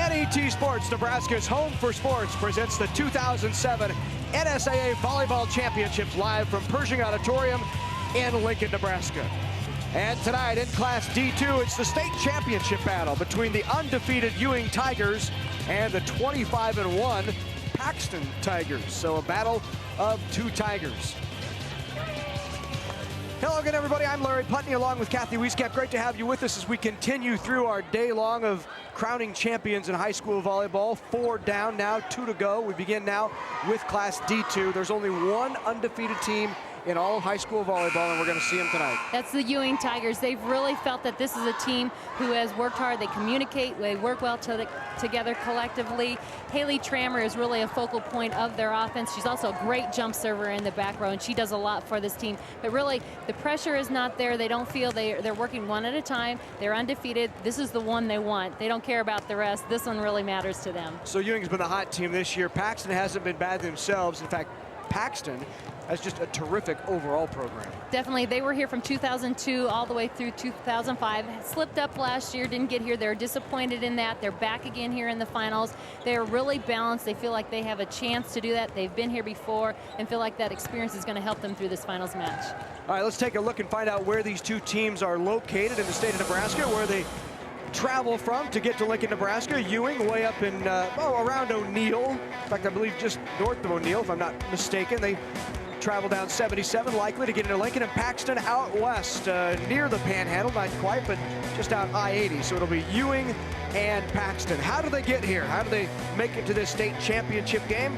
NET Sports, Nebraska's home for sports, presents the 2007 NSAA Volleyball Championships live from Pershing Auditorium in Lincoln, Nebraska. And tonight in Class D2, it's the state championship battle between the undefeated Ewing Tigers and the 25-1 Paxton Tigers. So a battle of two Tigers. Hello again, everybody. I'm Larry Putney along with Kathy Wieskap. Great to have you with us as we continue through our day long of crowning champions in high school volleyball. 4 down now, 2 to go. We begin now with Class D2. There's only one undefeated team in all of high school volleyball, and we're going to see them tonight. That's the Ewing Tigers. They've really felt that this is a team who has worked hard. They communicate, they work well together collectively. Haley Trammer is really a focal point of their offense. She's also a great jump server in the back row, and she does a lot for this team. But really, the pressure is not there. They don't feel they're working one at a time. They're undefeated. This is the one they want. They don't care about the rest. This one really matters to them. So Ewing's been the hot team this year. Paxton hasn't been bad themselves. In fact, Paxton has just a terrific overall program. Definitely. They were here from 2002 all the way through 2005. Slipped up last year, didn't get here. They're disappointed in that. They're back again here in the finals. They're really balanced. They feel like they have a chance to do that. They've been here before and feel like that experience is going to help them through this finals match. All right, let's take a look and find out where these two teams are located in the state of Nebraska, where they travel from to get to Lincoln, Nebraska. Ewing way up in, around O'Neill. In fact, I believe just north of O'Neill, if I'm not mistaken. They travel down 77 likely to get into Lincoln, and Paxton out west near the Panhandle, not quite, but just out I-80. So it'll be Ewing and Paxton. How do they get here? How do they make it to this state championship game?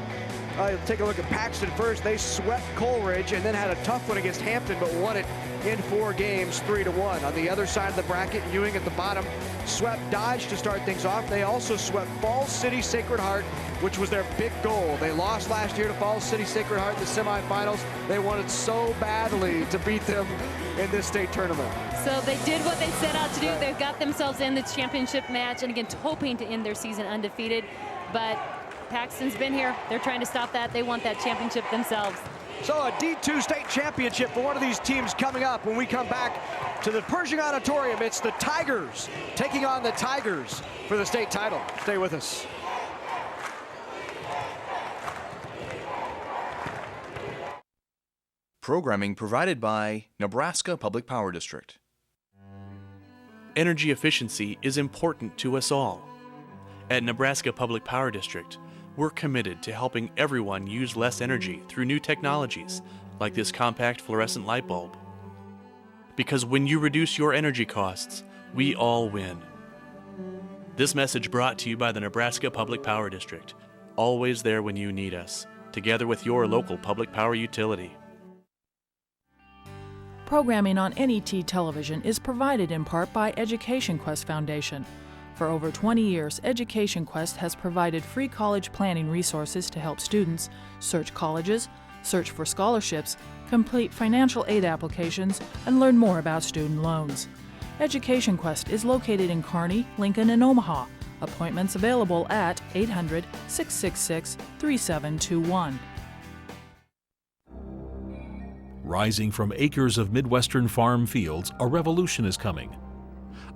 Take a look at Paxton first. They swept Coleridge and then had a tough one against Hampton, but won it in 4 games, 3-1. On the other side of the bracket, Ewing at the bottom swept Dodge to start things off. They also swept Falls City Sacred Heart, which was their big goal. They lost last year to Falls City Sacred Heart in the semifinals. They wanted so badly to beat them in this state tournament. So they did what they set out to do. They've got themselves in the championship match, and again, hoping to end their season undefeated. But Paxton's been here. They're trying to stop that. They want that championship themselves. So a D2 state championship for one of these teams coming up when we come back to the Pershing Auditorium. It's the Tigers taking on the Tigers for the state title. Stay with us. Programming provided by Nebraska Public Power District. Energy efficiency is important to us all. At Nebraska Public Power District, we're committed to helping everyone use less energy through new technologies like this compact fluorescent light bulb. Because when you reduce your energy costs, we all win. This message brought to you by the Nebraska Public Power District, always there when you need us, together with your local public power utility. Programming on NET television is provided in part by Education Quest Foundation. For over 20 years, Education Quest has provided free college planning resources to help students search colleges, search for scholarships, complete financial aid applications, and learn more about student loans. Education Quest is located in Kearney, Lincoln, and Omaha. Appointments available at 800-666-3721. Rising from acres of Midwestern farm fields, a revolution is coming.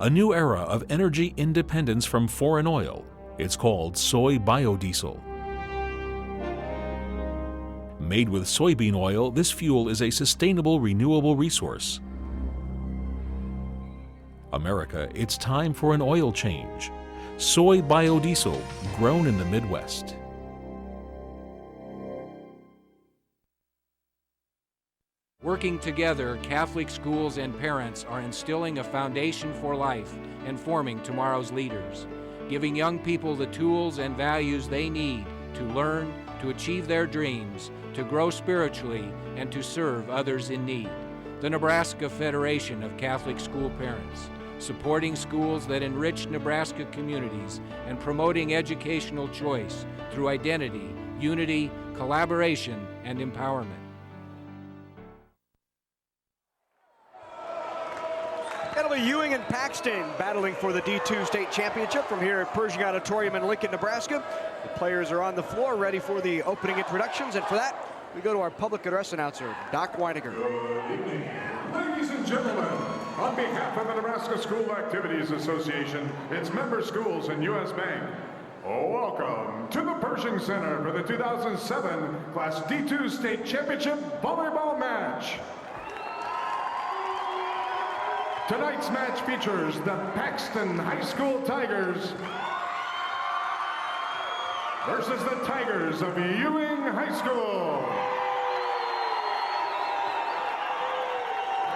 A new era of energy independence from foreign oil. It's called soy biodiesel. Made with soybean oil, this fuel is a sustainable, renewable resource. America, it's time for an oil change. Soy biodiesel, grown in the Midwest. Working together, Catholic schools and parents are instilling a foundation for life and forming tomorrow's leaders, giving young people the tools and values they need to learn, to achieve their dreams, to grow spiritually, and to serve others in need. The Nebraska Federation of Catholic School Parents, supporting schools that enrich Nebraska communities and promoting educational choice through identity, unity, collaboration, and empowerment. It'll be Ewing and Paxton battling for the D2 state championship from here at Pershing Auditorium in Lincoln, Nebraska. The players are on the floor ready for the opening introductions, and for that, we go to our public address announcer, Doc Weiniger. Good evening. Ladies and gentlemen, on behalf of the Nebraska School Activities Association, its member schools, and U.S. Bank, Welcome to the Pershing Center for the 2007 Class D2 State Championship Volleyball match. Tonight's match features the Paxton High School Tigers versus the Tigers of Ewing High School.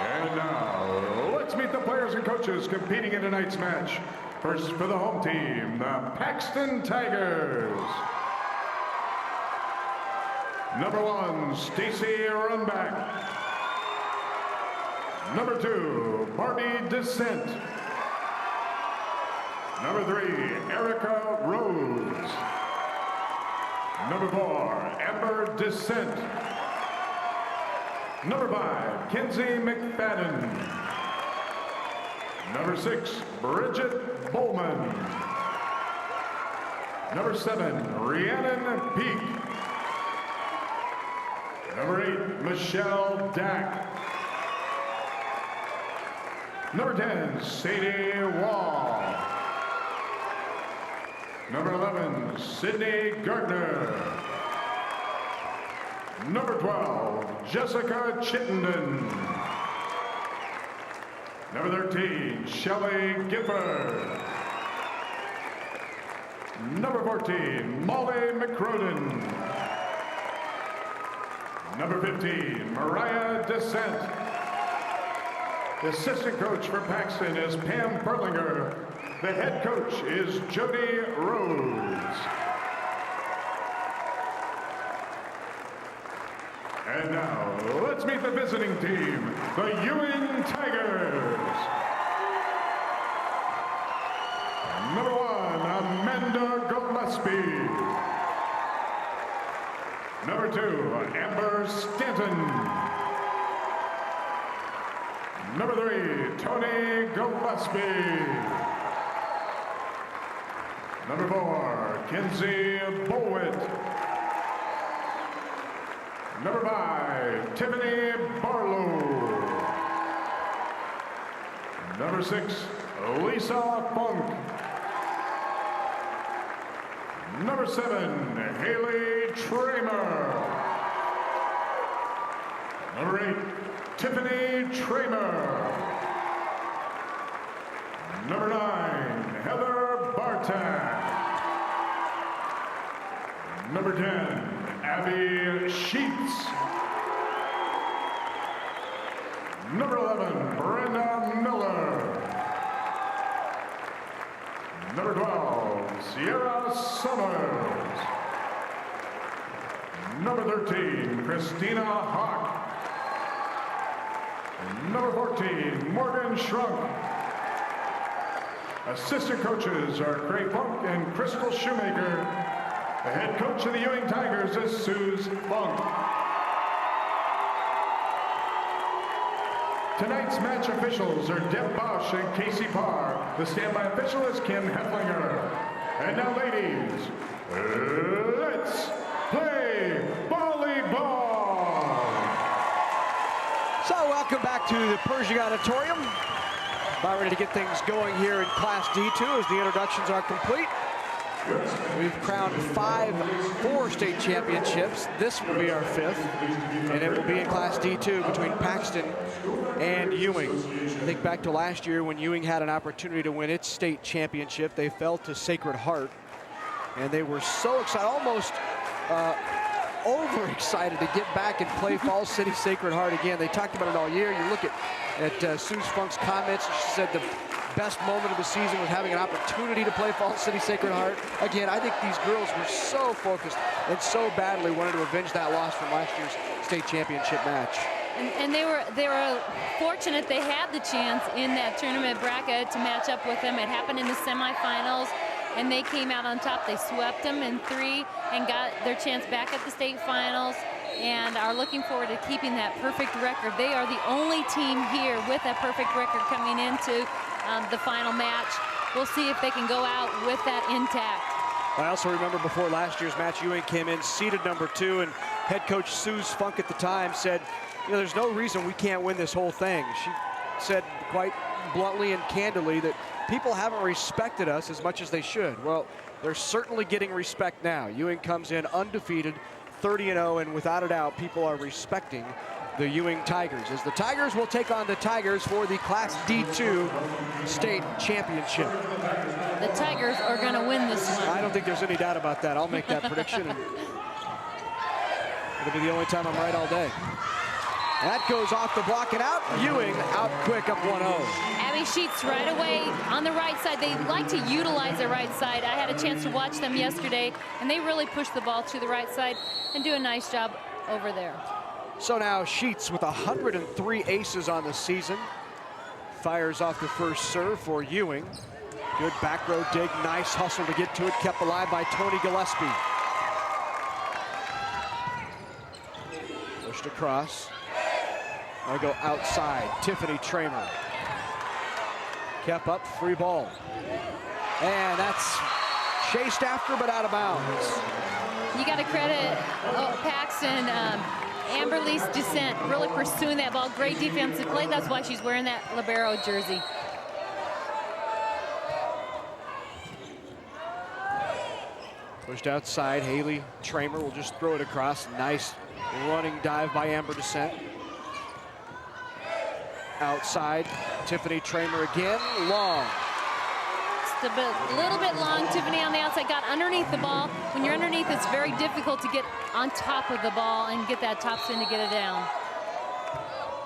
And now, let's meet the players and coaches competing in tonight's match. First for the home team, the Paxton Tigers. Number 1, Stacy Runback. Number 2, Barbie Descent. Number 3, Erica Rose. Number 4, Amber Descent. Number 5, Kenzie McFadden. Number 6, Bridget Bowman. Number 7, Rhiannon Peak. Number 8, Michelle Dack. Number 10, Sadie Wall. Number 11, Sydney Gardner. Number 12, Jessica Chittenden. Number 13, Shelley Gifford. Number 14, Molly McCroden. Number 15, Mariah Descent. The assistant coach for Paxton is Pam Perlinger. The head coach is Jody Rose. And now, let's meet the visiting team, the Ewing Tigers. Number 1, Amanda Gillespie. Number 2, Amber Stanton. Number 3, Tony Gillespie. Number 4, Kenzie Bowitt. Number 5, Tiffany Barlow. Number 6, Lisa Funk. Number 7, Haley Tramer. Number 8, Tiffany Tramer. Number 9, Heather Bartak. Number 10, Abby Sheets. Number 11, Brenda Miller. Number 12, Sierra Summers. Number 13, Christina Hawk. Number 14, Morgan Shrunk. Assistant coaches are Craig Funk and Crystal Shoemaker. The head coach of the Ewing Tigers is Suze Funk. Tonight's match officials are Deb Bosch and Casey Parr. The standby official is Kim Hefflinger. And now, ladies, let's play volleyball. So welcome back to the Pershing Auditorium. About ready to get things going here in Class D2 as the introductions are complete. We've crowned 4 state championships. This will be our 5th, and it will be in Class D2 between Paxton and Ewing. Think back to last year when Ewing had an opportunity to win its state championship. They fell to Sacred Heart, and they were so excited, almost overexcited to get back and play Falls City Sacred Heart again. They talked about it all year. You look at Suze Funk's comments. She said the best moment of the season was having an opportunity to play Falls City Sacred Heart. Again, I think these girls were so focused and so badly wanted to avenge that loss from last year's state championship match. And they were fortunate they had the chance in that tournament bracket to match up with them. It happened in the semifinals, and they came out on top. They swept them in 3 and got their chance back at the state finals, and are looking forward to keeping that perfect record. They are the only team here with that perfect record coming into the final match. We'll see if they can go out with that intact. I also remember before last year's match, Ewing came in seeded number 2, and head coach Suze Funk at the time said, you know, there's no reason we can't win this whole thing. She said quite bluntly and candidly that people haven't respected us as much as they should. Well, they're certainly getting respect now. Ewing comes in undefeated, 30-0, and without a doubt, people are respecting the Ewing Tigers, as the Tigers will take on the Tigers for the Class D2 state championship. The Tigers are going to win this one. I don't think there's any doubt about that. I'll make that prediction. And it'll be the only time I'm right all day. That goes off the block and out. Ewing out quick, up 1-0. Abby Sheets right away on the right side. They like to utilize their right side. I had a chance to watch them yesterday, and they really push the ball to the right side and do a nice job over there. So now Sheets with 103 aces on the season. Fires off the first serve for Ewing. Good back row dig, nice hustle to get to it, kept alive by Tony Gillespie. Pushed across. Now go outside, Tiffany Tramer. Kept up, free ball. And that's chased after, but out of bounds. You got to credit Paxton, Amberly's Descent, really pursuing that ball. Great defensive play. That's why she's wearing that libero jersey. Pushed outside, Haley Tramer will just throw it across. Nice running dive by Amber Descent. Outside, Tiffany Tramer again, long. Just a little bit long. Tiffany on the outside got underneath the ball. When you're underneath, it's very difficult to get on top of the ball and get that top spin to get it down.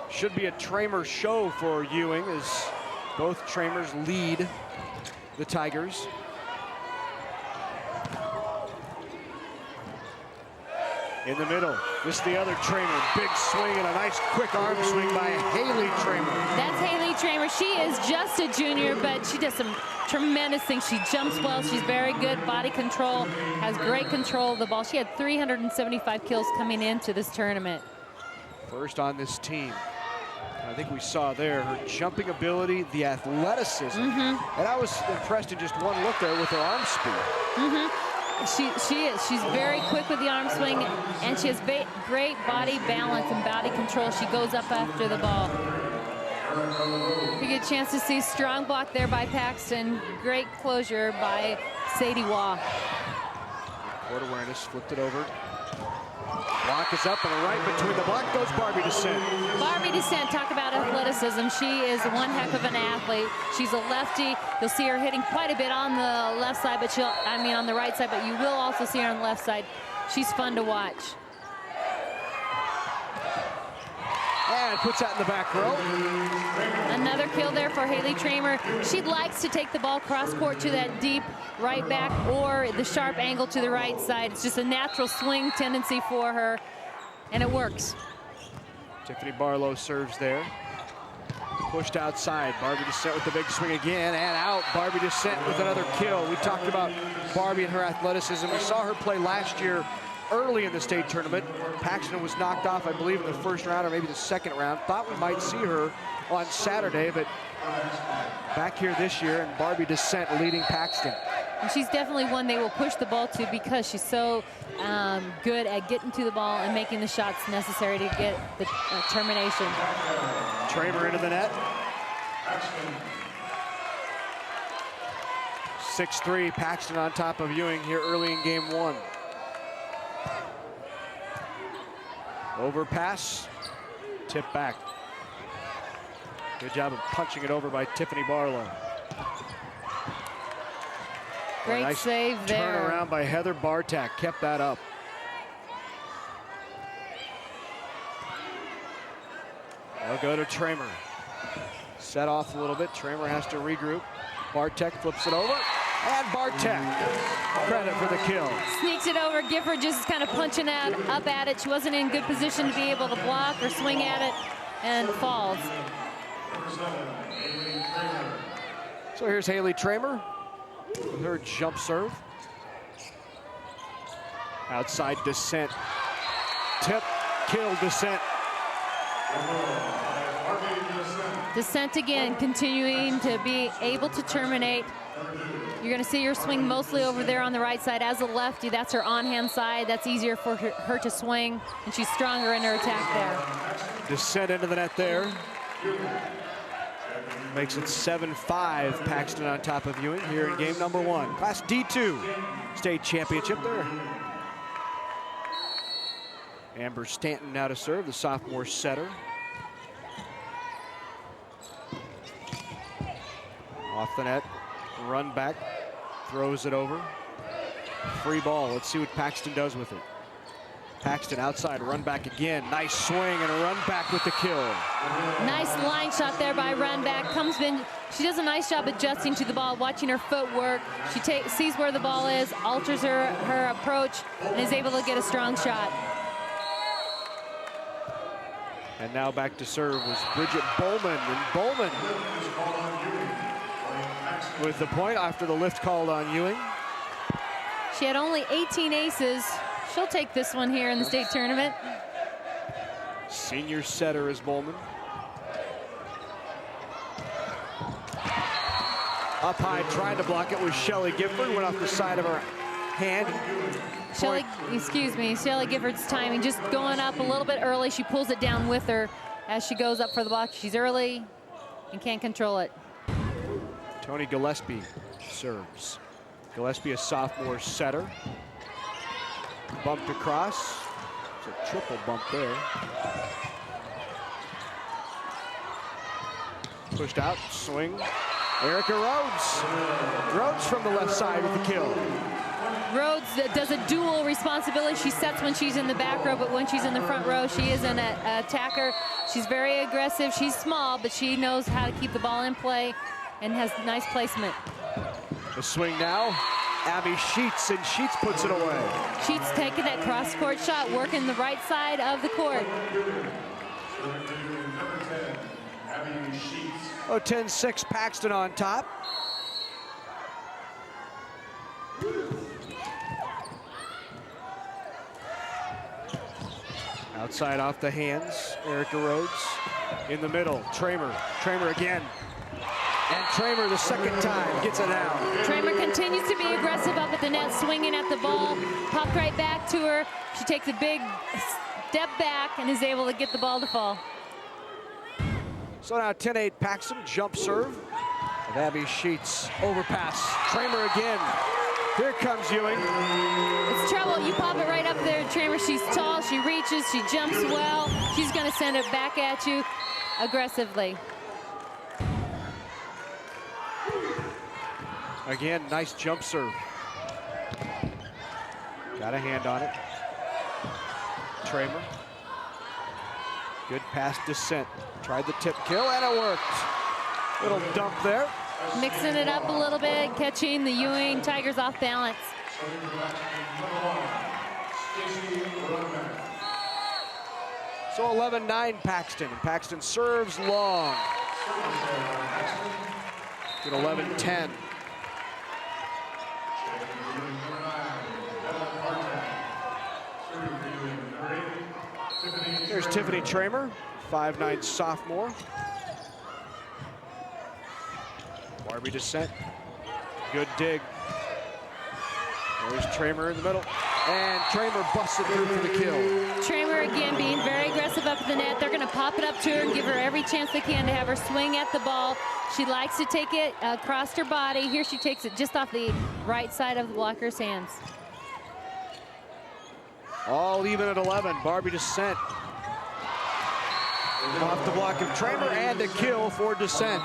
Should be a Tramer show for Ewing as both Tramers lead the Tigers. In the middle, this is the other Tramer. Big swing and a nice quick arm swing by Haley Tramer. That's Haley Tramer. She is just a junior, but she does some tremendous things. She jumps well. She's very good. Body control, has great control of the ball. She had 375 kills coming into this tournament. First on this team. I think we saw there her jumping ability, the athleticism. And I was impressed in just one look there with her arm speed. She is. She's very quick with the arm swing, and she has great body balance and body control. She goes up after the ball. We get a chance to see strong block there by Paxton. Great closure by Sadie Waugh. Court awareness, flipped it over. Block is up and right between the block goes Barbie Descent. Barbie Descent, talk about athleticism. She is one heck of an athlete. She's a lefty. You'll see her hitting quite a bit on the left side, but on the right side, but you will also see her on the left side. She's fun to watch. And puts that in the back row. Another kill there for Haley Tramer. She likes to take the ball cross court to that deep right back or the sharp angle to the right side. It's just a natural swing tendency for her, and it works. Tiffany Barlow serves there. Pushed outside. Barbie Descent with the big swing again and out. Barbie Descent with another kill. We talked about Barbie and her athleticism. We saw her play last year early in the state tournament. Paxton was knocked off, I believe, in the first round or maybe the second round. Thought we might see her on Saturday, but back here this year, and Barbie Descent leading Paxton. And she's definitely one they will push the ball to because she's so good at getting to the ball and making the shots necessary to get the termination. Tramer into the net. 6-3, Paxton on top of Ewing here early in game one. Overpass, tip back. Good job of punching it over by Tiffany Barlow. Great nice save there. Turn around by Heather Bartak, kept that up. They'll go to Tramer. Set off a little bit, Tramer has to regroup. Bartek flips it over, and Bartek, credit for the kill. Sneaks it over, Gifford just kind of punching up at it. She wasn't in good position to be able to block or swing at it, and falls. So here's Haley Tramer with her jump serve. Outside Descent. Tip, kill Descent. Descent again, continuing to be able to terminate. You're going to see her swing mostly over there on the right side. As a lefty, that's her on-hand side. That's easier for her to swing, and she's stronger in her attack there. Descent into the net there. Makes it 7-5, Paxton on top of Ewing here in game number 1. Class D2 state championship there. Amber Stanton now to serve, the sophomore setter. Off the net, run back, throws it over. Free ball, let's see what Paxton does with it. Paxton outside, run back again. Nice swing and a run back with the kill. Nice line shot there by run back. Comes in, she does a nice job adjusting to the ball, watching her footwork. She sees where the ball is, alters her approach, and is able to get a strong shot. And now back to serve was Bridget Bowman, and Bowman with the point after the lift called on Ewing. She had only 18 aces. She'll take this one here in the state tournament. Senior setter is Bowman. Up high, trying to block it was Shelly Gifford, went off the side of her hand. Shelly Gifford's timing, just going up a little bit early. She pulls it down with her as she goes up for the block. She's early and can't control it. Tony Gillespie serves. Gillespie, a sophomore setter. Bumped across. It's a triple bump there. Pushed out, swing. Erica Rhodes. Rhodes from the left side with the kill. Rhodes does a dual responsibility. She sets when she's in the back row, but when she's in the front row, she is an attacker. She's very aggressive. She's small, but she knows how to keep the ball in play and has nice placement. The swing now. Abby Sheets, and Sheets puts it away. Sheets taking that cross-court shot, working the right side of the court. Oh, 10-6, Paxton on top. Outside off the hands, Erica Rhodes. In the middle, Tramer again. And Tramer the second time gets it out. Tramer continues to be aggressive up at the net, swinging at the ball. Popped right back to her. She takes a big step back and is able to get the ball to fall. So now 10-8 Paxton, jump serve. With Abby Sheets, overpass. Tramer again. Here comes Ewing. It's trouble, you pop it right up there. Tramer, she's tall, she reaches, she jumps well. She's gonna send it back at you aggressively. Again, nice jump serve. Got a hand on it. Tramer. Good pass descent. Tried the tip kill and it worked. Little dump there. Mixing it up a little bit, catching the Ewing Tigers off balance. So 11-9 Paxton, and Paxton serves long. Good 11-10. There's Tiffany Tramer, 5'9" sophomore. Barbie descent, good dig. There's Tramer in the middle, and Tramer busted through for the kill. Tramer again being very aggressive up at the net. They're gonna pop it up to her and give her every chance they can to have her swing at the ball. She likes to take it across her body. Here she takes it just off the right side of the blocker's hands. All even at 11, Barbie descent. Off the block of Tramer and a kill for descent.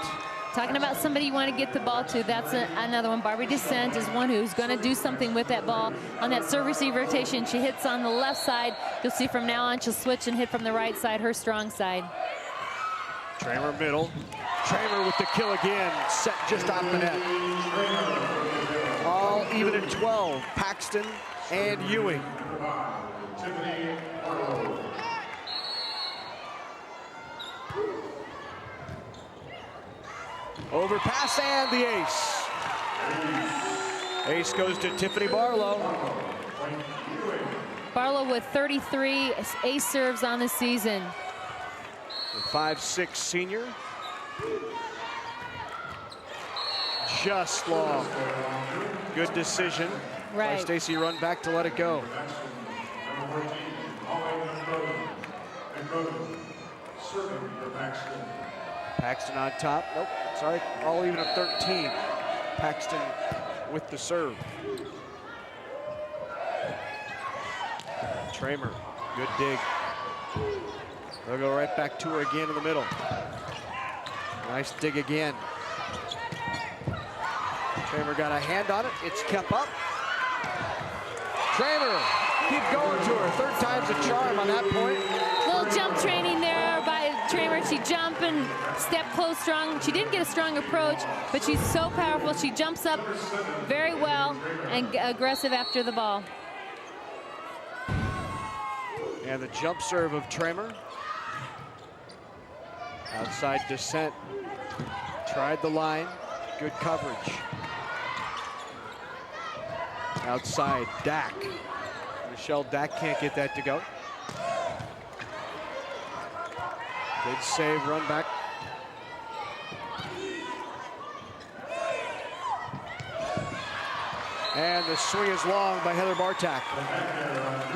Talking about somebody you want to get the ball to, that's another one. Barbie Descent is one who's going to do something with that ball. On that serve-receive rotation, she hits on the left side. You'll see from now on she'll switch and hit from the right side, her strong side. Tramer middle. Tramer with the kill again, set just off the net. All even at 12, Paxton and Ewing. Overpass and the ace. Ace goes to Tiffany Barlow. Barlow with 33 ace serves on the season. The 5'6" senior. Just long. Good decision by Stacy Runback to let it go. Paxton on top. Nope. Sorry, all even at 13. Paxton with the serve. Tramer, good dig. They'll go right back to her again in the middle. Nice dig again. Tramer got a hand on it. It's kept up. Tramer, keep going to her. Third time's a charm on that point. Little jump training there by Tramer. She jumped and stepped close strong. She didn't get a strong approach, but she's so powerful. She jumps up very well and aggressive after the ball. And the jump serve of Tramer. Outside descent. Tried the line. Good coverage. Outside, Dack. Michelle Dack can't get that to go. Good save, run back. And the swing is long by Heather Bartak.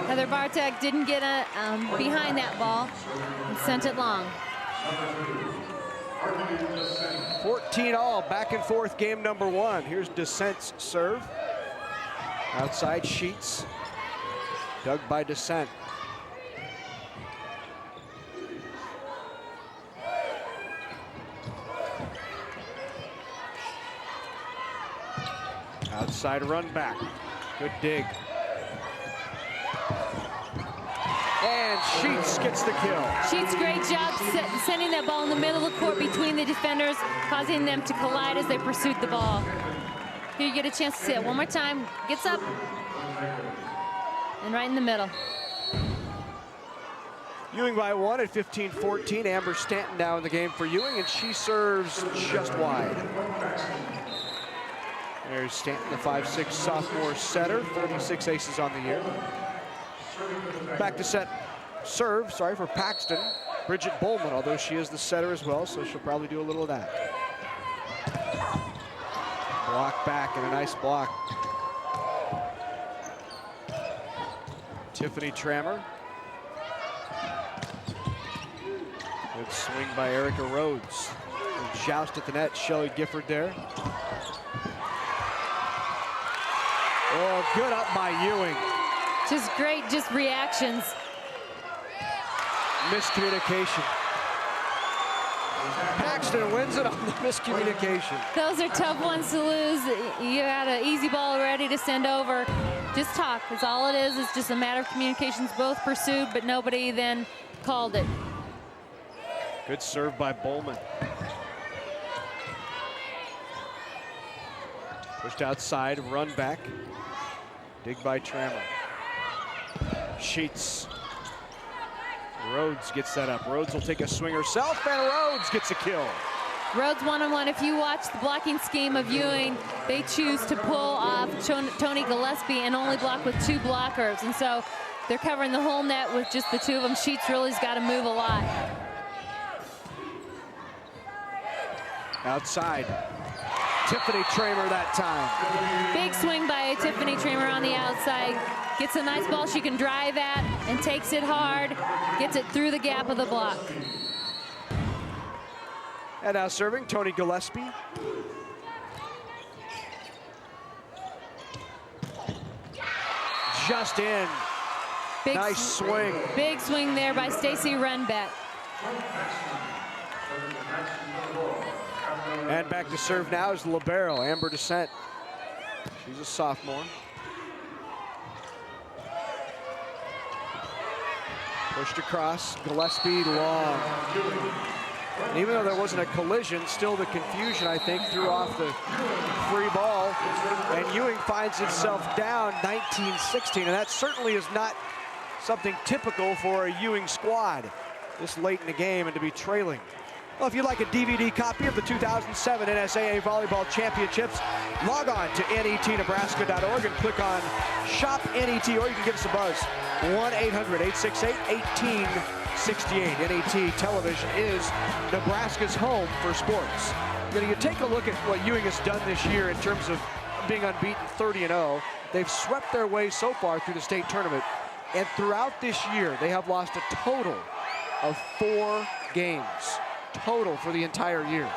Heather Bartak didn't get behind that ball and sent it long. 14 all, back and forth game number 1. Here's Descent's serve. Outside Sheets. Dug by Descent. Outside run back. Good dig. And Sheets gets the kill. Sheets, great job sending that ball in the middle of the court between the defenders, causing them to collide as they pursued the ball. Here you get a chance to see it one more time. Gets up. And right in the middle. Ewing by 1 at 15-14. Amber Stanton now in the game for Ewing, and she serves just wide. There's Stanton, the 5'6" sophomore setter, 36 aces on the year. Back to set serve, for Paxton. Bridget Bowman, although she is the setter as well, so she'll probably do a little of that. Block back, and a nice block. Tiffany Tramer. Good swing by Erica Rhodes. And joust at the net, Shelley Gifford there. Oh, good up by Ewing. Just great, reactions. Miscommunication. Paxton wins it on the miscommunication. Those are tough ones to lose. You had an easy ball ready to send over. Just talk, that's all it is. It's just a matter of communications, both pursued, but nobody then called it. Good serve by Bowman. Pushed outside, run back. Dig by Tramer. Sheets. Rhodes gets that up. Rhodes will take a swing herself, and Rhodes gets a kill. Rhodes one-on-one. If you watch the blocking scheme of Ewing, they choose to pull off Tony Gillespie and only block with 2 blockers. And so they're covering the whole net with just the 2 of them. Sheets really's got to move a lot. Outside. Tiffany Tramer that time. Big swing by Tiffany Tramer on the outside. Gets a nice ball she can drive at and takes it hard. Gets it through the gap of the block. And now serving, Tony Gillespie. Just in. Nice swing. Big swing there by Stacy Runbeck. And back to serve now is libero, Amber Descent. She's a sophomore. Pushed across, Gillespie long. And even though there wasn't a collision, still the confusion, I think, threw off the free ball. And Ewing finds itself down 19-16, and that certainly is not something typical for a Ewing squad this late in the game and to be trailing. Well, if you'd like a DVD copy of the 2007 NSAA Volleyball Championships, log on to netnebraska.org and click on Shop NET, or you can give us a buzz, 1-800-868-1868. NET Television is Nebraska's home for sports. You take a look at what Ewing has done this year in terms of being unbeaten 30-0. They've swept their way so far through the state tournament, and throughout this year, they have lost a total of 4 games. Total for the entire year.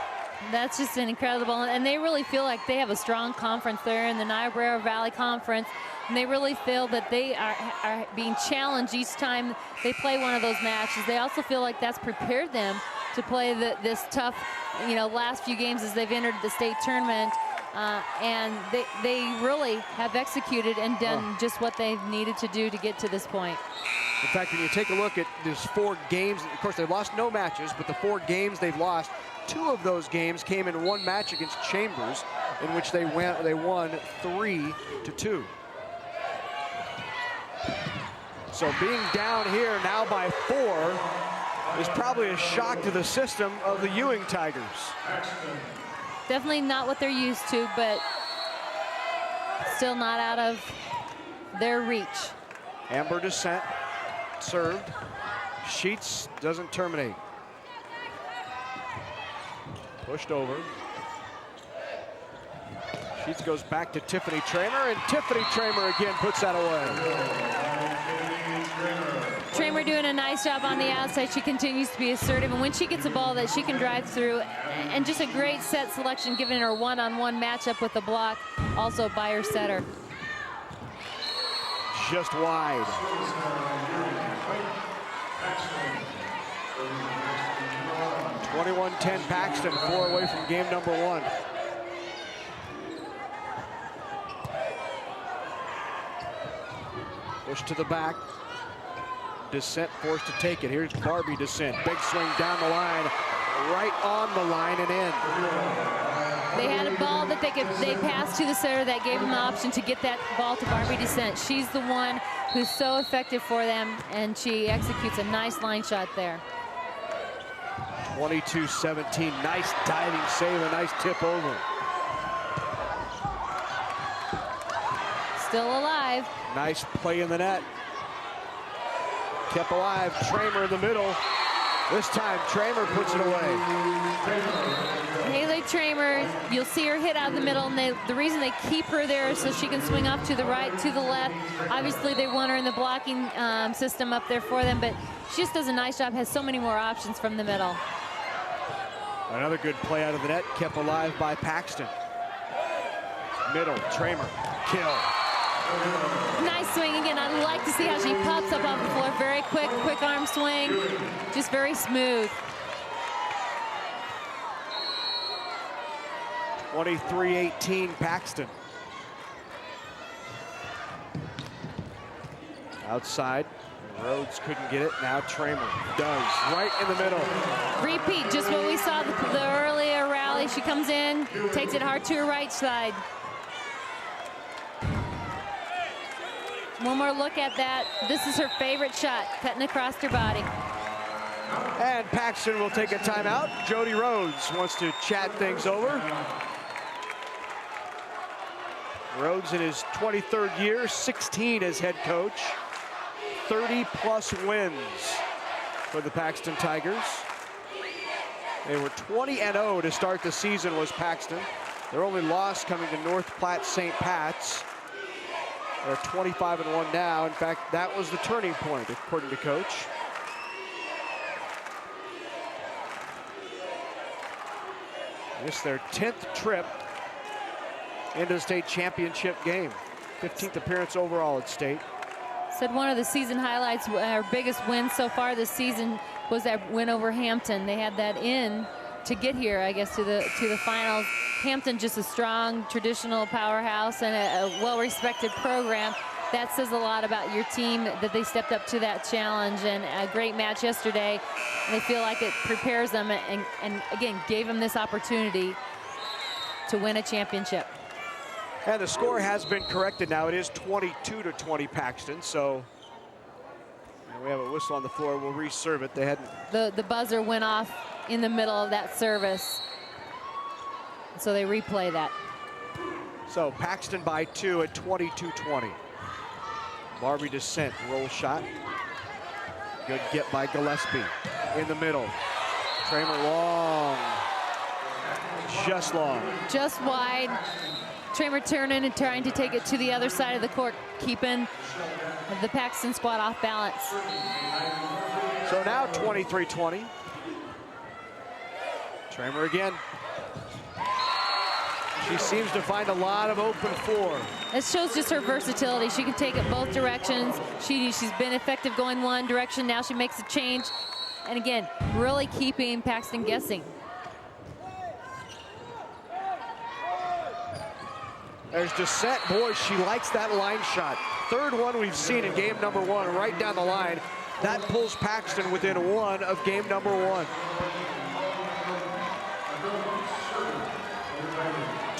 That's just incredible, and they really feel like they have a strong conference there in the Niobrara Valley Conference, and they really feel that they are being challenged each time they play one of those matches. They also feel like that's prepared them to play this tough, last few games as they've entered the state tournament, and they really have executed and done just what they've needed to do to get to this point. In fact, when you take a look at these 4 games, of course, they've lost no matches, but the 4 games they've lost, 2 of those games came in one match against Chambers, in which they won 3-2. So being down here now by 4 is probably a shock to the system of the Ewing Tigers. Definitely not what they're used to, but still not out of their reach. Amber Descent served. Sheets doesn't terminate. Pushed over. Sheets goes back to Tiffany Tramer, and Tiffany Tramer again puts that away. Tramer doing a nice job on the outside. She continues to be assertive, and when she gets a ball that she can drive through, and just a great set selection, giving her one-on-one matchup with the block, also by her setter. Just wide. (21-10) Paxton, 4 away from game number 1. Push to the back. Descent forced to take it. Here's Barbie Descent. Big swing down the line, right on the line and in. They had a ball that they passed to the setter that gave them the option to get that ball to Barbie Descent. She's the one who's so effective for them, and she executes a nice line shot there. 22-17, nice diving save, a nice tip over. Still alive. Nice play in the net. Kept alive, Tramer in the middle. This time, Tramer puts it away. Haley Tramer, you'll see her hit out of the middle, and the reason they keep her there is so she can swing up to the right, to the left. Obviously, they want her in the blocking system up there for them, but she just does a nice job, has so many more options from the middle. Another good play out of the net, kept alive by Paxton. Middle, Tramer, kill. Nice swing again. I like to see how she pops up off the floor. Very quick arm swing, just very smooth. 23-18 Paxton. Outside, Rhodes couldn't get it. Now Tramer does, right in the middle. Repeat, just what we saw the earlier rally. She comes in, takes it hard to her right side. One more look at that. This is her favorite shot, cutting across her body. And Paxton will take a timeout. Jody Rhodes wants to chat things over. Rhodes in his 23rd year, 16 as head coach. 30-plus wins for the Paxton Tigers. They were 20-0 to start the season, was Paxton. Their only loss coming to North Platte St. Pat's. They're 25-1 now. In fact, that was the turning point, according to Coach. This is their 10th trip into the state championship game. 15th appearance overall at state. Said one of the season highlights, our biggest win so far this season was that win over Hampton. They had that in to get here, I guess, to the finals. Hampton, just a strong traditional powerhouse and a well-respected program. That says a lot about your team, that they stepped up to that challenge, and a great match yesterday. And they feel like it prepares them and again, gave them this opportunity to win a championship. And the score has been corrected now. It is 22-20 Paxton, so we have a whistle on the floor. We'll reserve it. They hadn't. The buzzer went off in the middle of that service, so they replay that. So Paxton by 2 at 22-20. Barbie Descent, roll shot. Good get by Gillespie in the middle. Tramer long, just long. Just wide. Tramer turning and trying to take it to the other side of the court, keeping the Paxton squad off balance. So now 23-20. Tramer again. She seems to find a lot of open floor. It shows just her versatility. She can take it both directions. She's been effective going one direction. Now she makes a change. And again, really keeping Paxton guessing. There's Descent. Boy, she likes that line shot. Third one we've seen in game number one, right down the line. That pulls Paxton within one of game number one.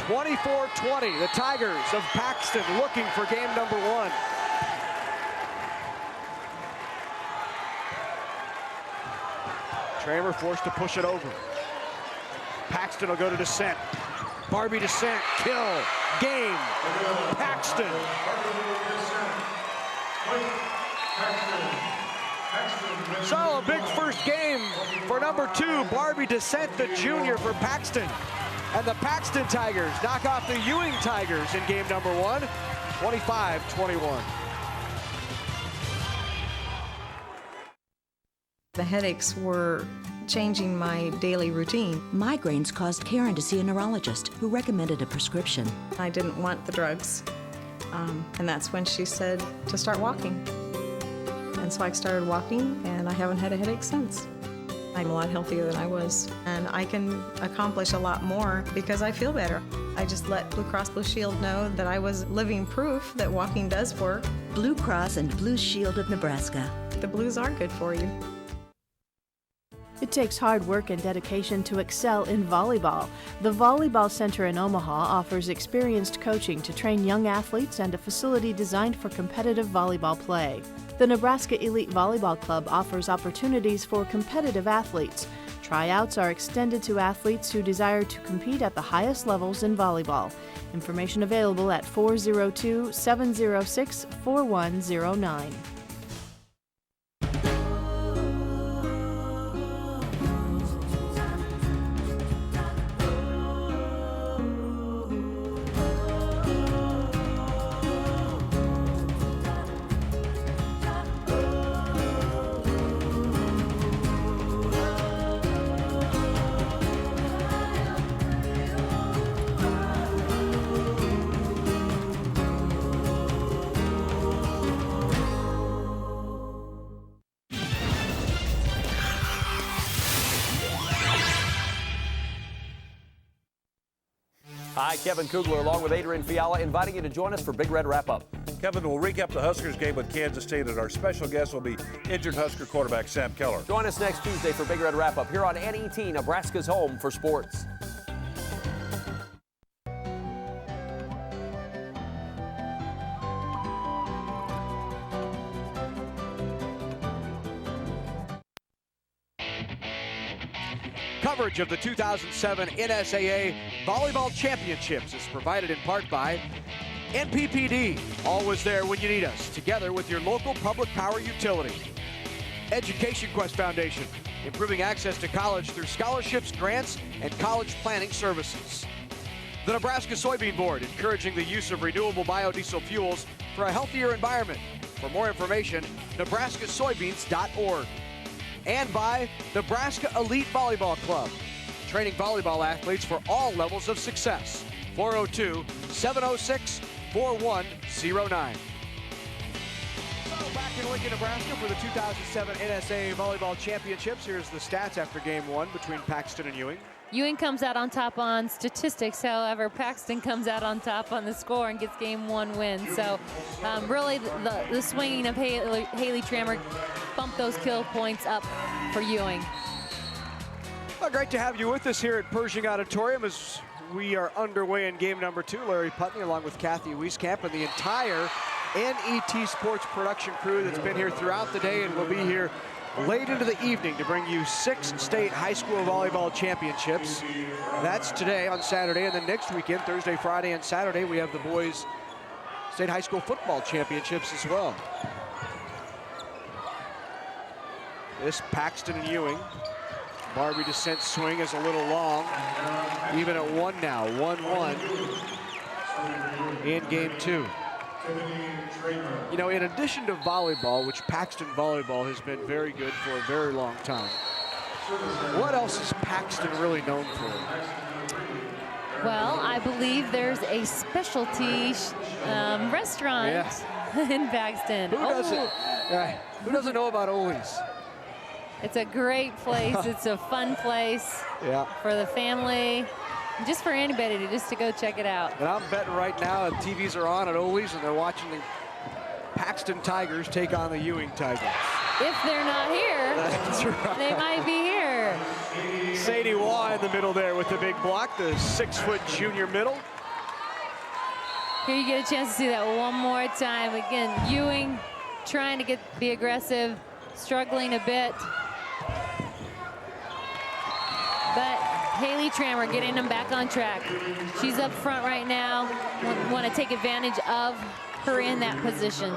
24-20, the Tigers of Paxton looking for game number one. Tramer forced to push it over. Paxton will go to Descent. Barbie Descent, kill, game, Paxton. So a big first game for number 2, Barbie Descent, the junior for Paxton. And the Paxton Tigers knock off the Ewing Tigers in game number 1, 25-21. The headaches were changing my daily routine. Migraines caused Karen to see a neurologist who recommended a prescription. I didn't want the drugs, and that's when she said to start walking. And so I started walking, and I haven't had a headache since. I'm a lot healthier than I was, and I can accomplish a lot more because I feel better. I just let Blue Cross Blue Shield know that I was living proof that walking does work. Blue Cross and Blue Shield of Nebraska. The blues are good for you. It takes hard work and dedication to excel in volleyball. The Volleyball Center in Omaha offers experienced coaching to train young athletes and a facility designed for competitive volleyball play. The Nebraska Elite Volleyball Club offers opportunities for competitive athletes. Tryouts are extended to athletes who desire to compete at the highest levels in volleyball. Information available at 402-706-4109. Hi, Kevin Kugler along with Adrian Fiala inviting you to join us for Big Red Wrap-Up. Kevin will recap the Huskers game with Kansas State, and our special guest will be injured Husker quarterback Sam Keller. Join us next Tuesday for Big Red Wrap-Up here on NET, Nebraska's home for sports. Coverage of the 2007 NSAA Volleyball Championships is provided in part by NPPD, always there when you need us, together with your local public power utility. Education Quest Foundation, improving access to college through scholarships, grants, and college planning services. The Nebraska Soybean Board, encouraging the use of renewable biodiesel fuels for a healthier environment. For more information, nebraskasoybeans.org. And by Nebraska Elite Volleyball Club, training volleyball athletes for all levels of success. 402-706-4109. Back in Lincoln, Nebraska for the 2007 NSAA Volleyball Championships. Here's the stats after game one between Paxton and Ewing. Ewing comes out on top on statistics, however, Paxton comes out on top on the score and gets game one win. So really the swinging of Haley Tramer bumped those kill points up for Ewing. Well, great to have you with us here at Pershing Auditorium as we are underway in game number 2. Larry Putney along with Kathy Wieskamp and the entire NET Sports production crew that's been here throughout the day and will be here late into the evening to bring you 6 state high school volleyball championships. That's today on Saturday, and then next weekend, Thursday, Friday, and Saturday, we have the boys state high school football championships as well. This Paxton and Ewing. Barbie Descent swing is a little long. Even at 1 now, 1-1 in game 2. You know, in addition to volleyball, which Paxton volleyball has been very good for a very long time, what else is Paxton really known for? Well, I believe there's a specialty restaurant in Paxton. Who doesn't know about Ollie's? It's a great place. It's a fun place for the family, just for anybody to go check it out. And I'm betting right now the TVs are on at Ollie's and they're watching the Paxton Tigers take on the Ewing Tigers. If they're not here, that's right, they might be here. Sadie Waugh in the middle there with the big block, the 6-foot junior middle. Here you get a chance to see that one more time. Again, Ewing trying to be aggressive, struggling a bit. But Haley Trammer getting them back on track. She's up front right now. Want to take advantage of her in that position.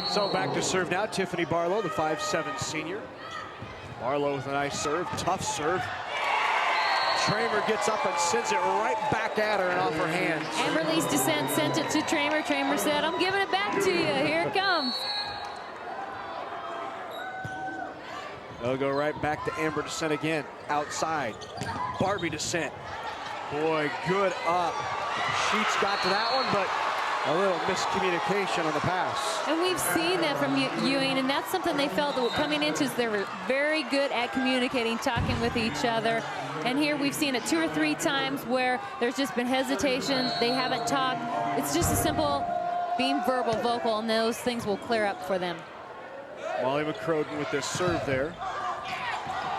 So back to serve now, Tiffany Barlow, the 5'7" senior. Barlow with a nice serve, tough serve. Tramer gets up and sends it right back at her and off her hands. Amberly's Descent sent it to Tramer. Tramer said, I'm giving it back to you. Here it comes. They'll go right back to Amber Descent again, outside. Barbie Descent. Boy, good up. Sheets got to that one, but a little miscommunication on the pass. And we've seen that from Ewing, and that's something they felt that coming into is they were very good at communicating, talking with each other. And here we've seen it 2 or 3 times where there's just been hesitation. They haven't talked. It's just a simple being verbal, vocal, and those things will clear up for them. Molly McCroden with this serve there.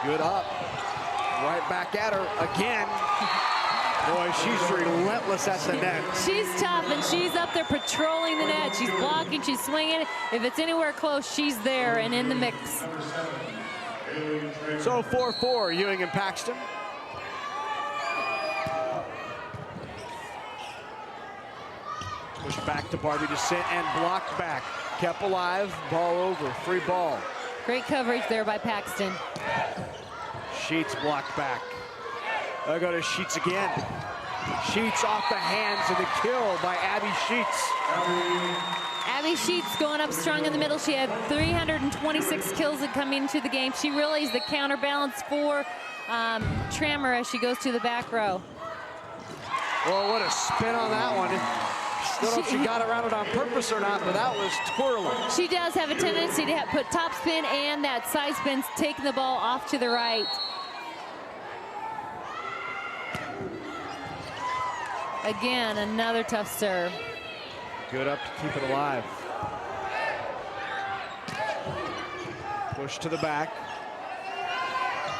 Good up. Right back at her again. Boy, she's relentless at the net. She's tough, and she's up there patrolling the net. She's blocking, she's swinging. If it's anywhere close, she's there and in the mix. So 4-4, Ewing and Paxton. Push back to Barbie Descent and blocked back. Kept alive, ball over, free ball. Great coverage there by Paxton. Sheets blocked back. They'll go to Sheets again. Sheets off the hands and the kill by Abby Sheets. Abby Sheets going up strong in the middle. She had 326 kills coming into the game. She really is the counterbalance for Trammer as she goes to the back row. Well, what a spin on that one. Don't know if she got around it on purpose or not, but that was twirling. She does have a tendency to put top spin and that side spin, taking the ball off to the right. Again, another tough serve. Good up to keep it alive. Push to the back.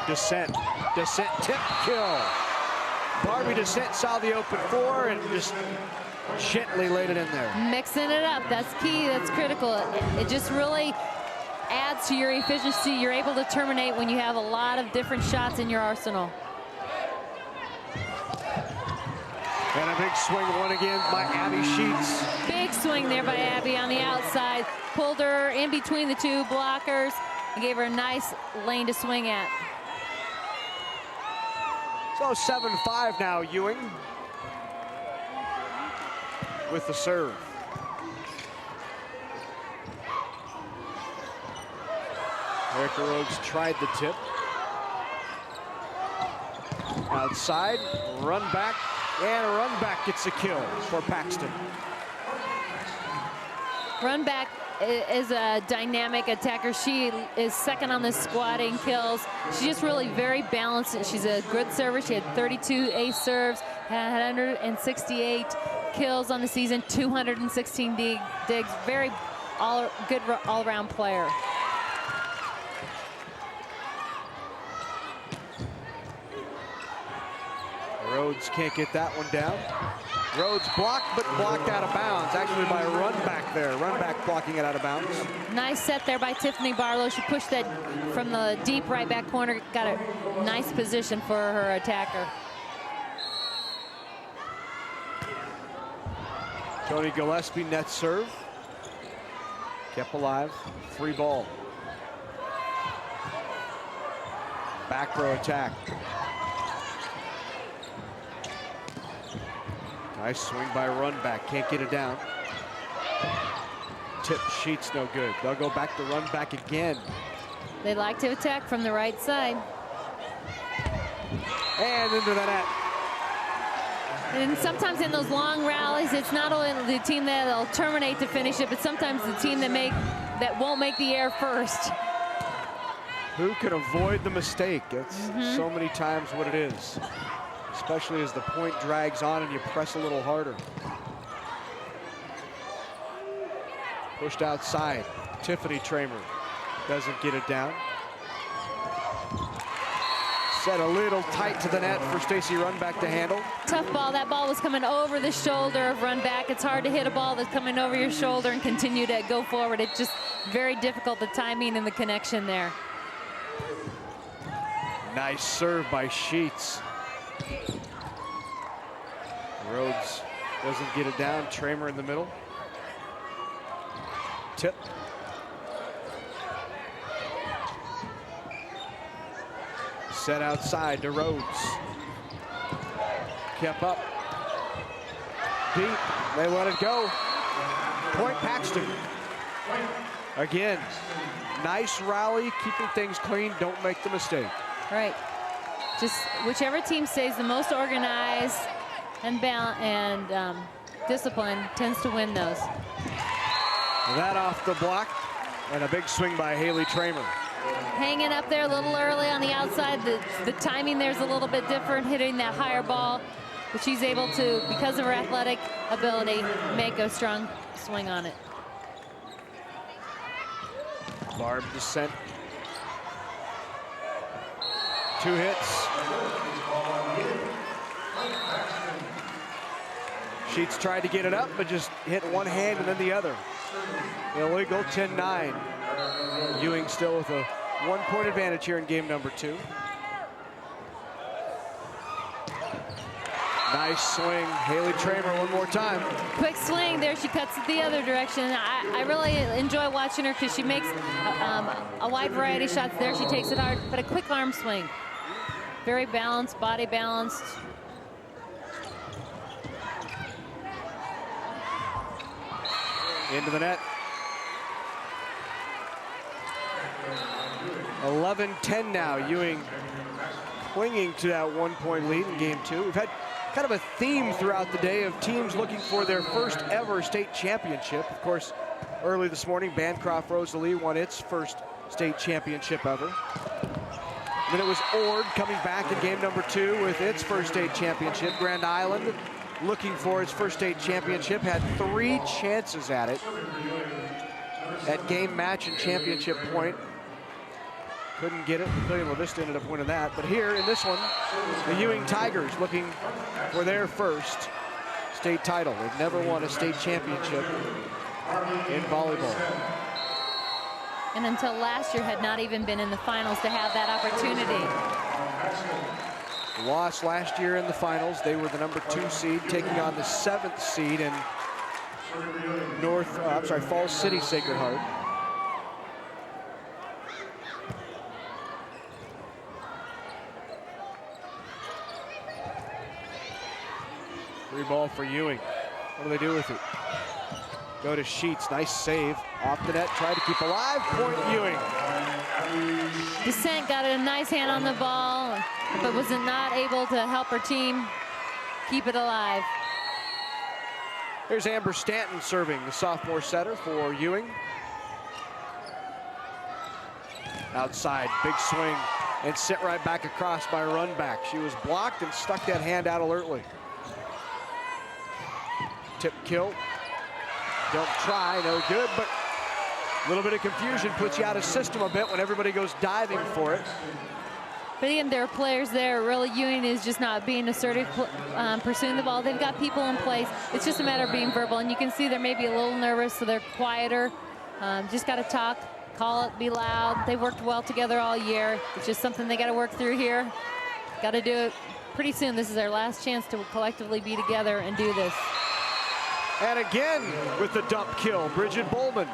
Descent. Descent tip kill. Barbie Descent saw the open 4 and just gently laid it in there. Mixing it up, that's key, that's critical. It just really adds to your efficiency. You're able to terminate when you have a lot of different shots in your arsenal. And a big swing one again by Abby Sheets. Big swing there by Abby on the outside. Pulled her in between the 2 blockers and gave her a nice lane to swing at. So 7-5 now, Ewing with the serve. Erica Rhodes tried the tip. Outside, run back, and a run back gets a kill for Paxton. Run back is a dynamic attacker. She is second on the squad in kills. She's just really very balanced. She's a good server. She had 32 ace serves, had 168 kills on the season, 216 digs. Very good all-around player. Rhodes can't get that one down. Rhodes blocked, but blocked out of bounds, actually by a run back there. Run back blocking it out of bounds. Nice set there by Tiffany Barlow. She pushed that from the deep right back corner, got a nice position for her attacker. Tony Gillespie net serve. Kept alive, free ball. Back row attack. Nice swing by run back, can't get it down. Tip Sheets no good. They'll go back to run back again. They like to attack from the right side. And into the net. And sometimes in those long rallies, it's not only the team that'll terminate to finish it, but sometimes the team that won't make the air first. Who can avoid the mistake? That's so many times what it is, especially as the point drags on and you press a little harder. Pushed outside. Tiffany Tramer doesn't get it down. Set a little tight to the net for Stacy Runback to handle. Tough ball. That ball was coming over the shoulder of Runback. It's hard to hit a ball that's coming over your shoulder and continue to go forward. It's just very difficult, the timing and the connection there. Nice serve by Sheets. Rhodes doesn't get it down. Tramer in the middle. Tip. Set outside to Rhodes. Kept up. Deep. They let it go. Point Paxton. Again, nice rally, keeping things clean. Don't make the mistake. Right. Just whichever team stays the most organized and disciplined tends to win those. That off the block, and a big swing by Haley Tramer. Hanging up there a little early on the outside. The timing there's a little bit different, hitting that higher ball, but she's able to, because of her athletic ability, make a strong swing on it. Barb descent. 2 hits. Sheets tried to get it up, but just hit one hand and then the other. Illegal, 10-9. Ewing still with a 1-point advantage here in game number 2. Nice swing, Haley Tramer one more time. Quick swing there, she cuts it the other direction. I really enjoy watching her because she makes a wide variety of shots there. She takes it hard, but a quick arm swing. Very balanced, body balanced. Into the net. 11-10 now. Ewing clinging to that 1-point lead in game 2. We've had kind of a theme throughout the day of teams looking for their first ever state championship. Of course, early this morning, Bancroft Rosalie won its first state championship ever. Then it was Ord coming back in game number 2 with its first state championship. Grand Island looking for its first state championship, had 3 chances at it at game, match, and championship point. Couldn't get it. William La Vista ended up winning that. But here in this one, the Ewing Tigers looking for their first state title. They've never won a state championship in volleyball. And until last year had not even been in the finals to have that opportunity. Lost last year in the finals. They were the number 2 seed, taking on the 7th seed in Falls City Sacred Heart. Free ball for Ewing. What do they do with it? Go to Sheets. Nice save. Off the net. Try to keep alive. Point Ewing. Descent got a nice hand on the ball, but was not able to help her team keep it alive. Here's Amber Stanton serving, the sophomore setter for Ewing. Outside, big swing, and sent right back across by Runback. She was blocked and stuck that hand out alertly. Tip kill. Don't try, no good, but a little bit of confusion puts you out of system a bit when everybody goes diving for it. But again, there are players there. Really, Ewing is just not being assertive, pursuing the ball. They've got people in place. It's just a matter of being verbal, and you can see they're maybe a little nervous, so they're quieter. Just got to talk, call it, be loud. They worked well together all year. It's just something they got to work through here. Got to do it pretty soon. This is their last chance to collectively be together and do this. And again with the dump kill, Bridget Bowman.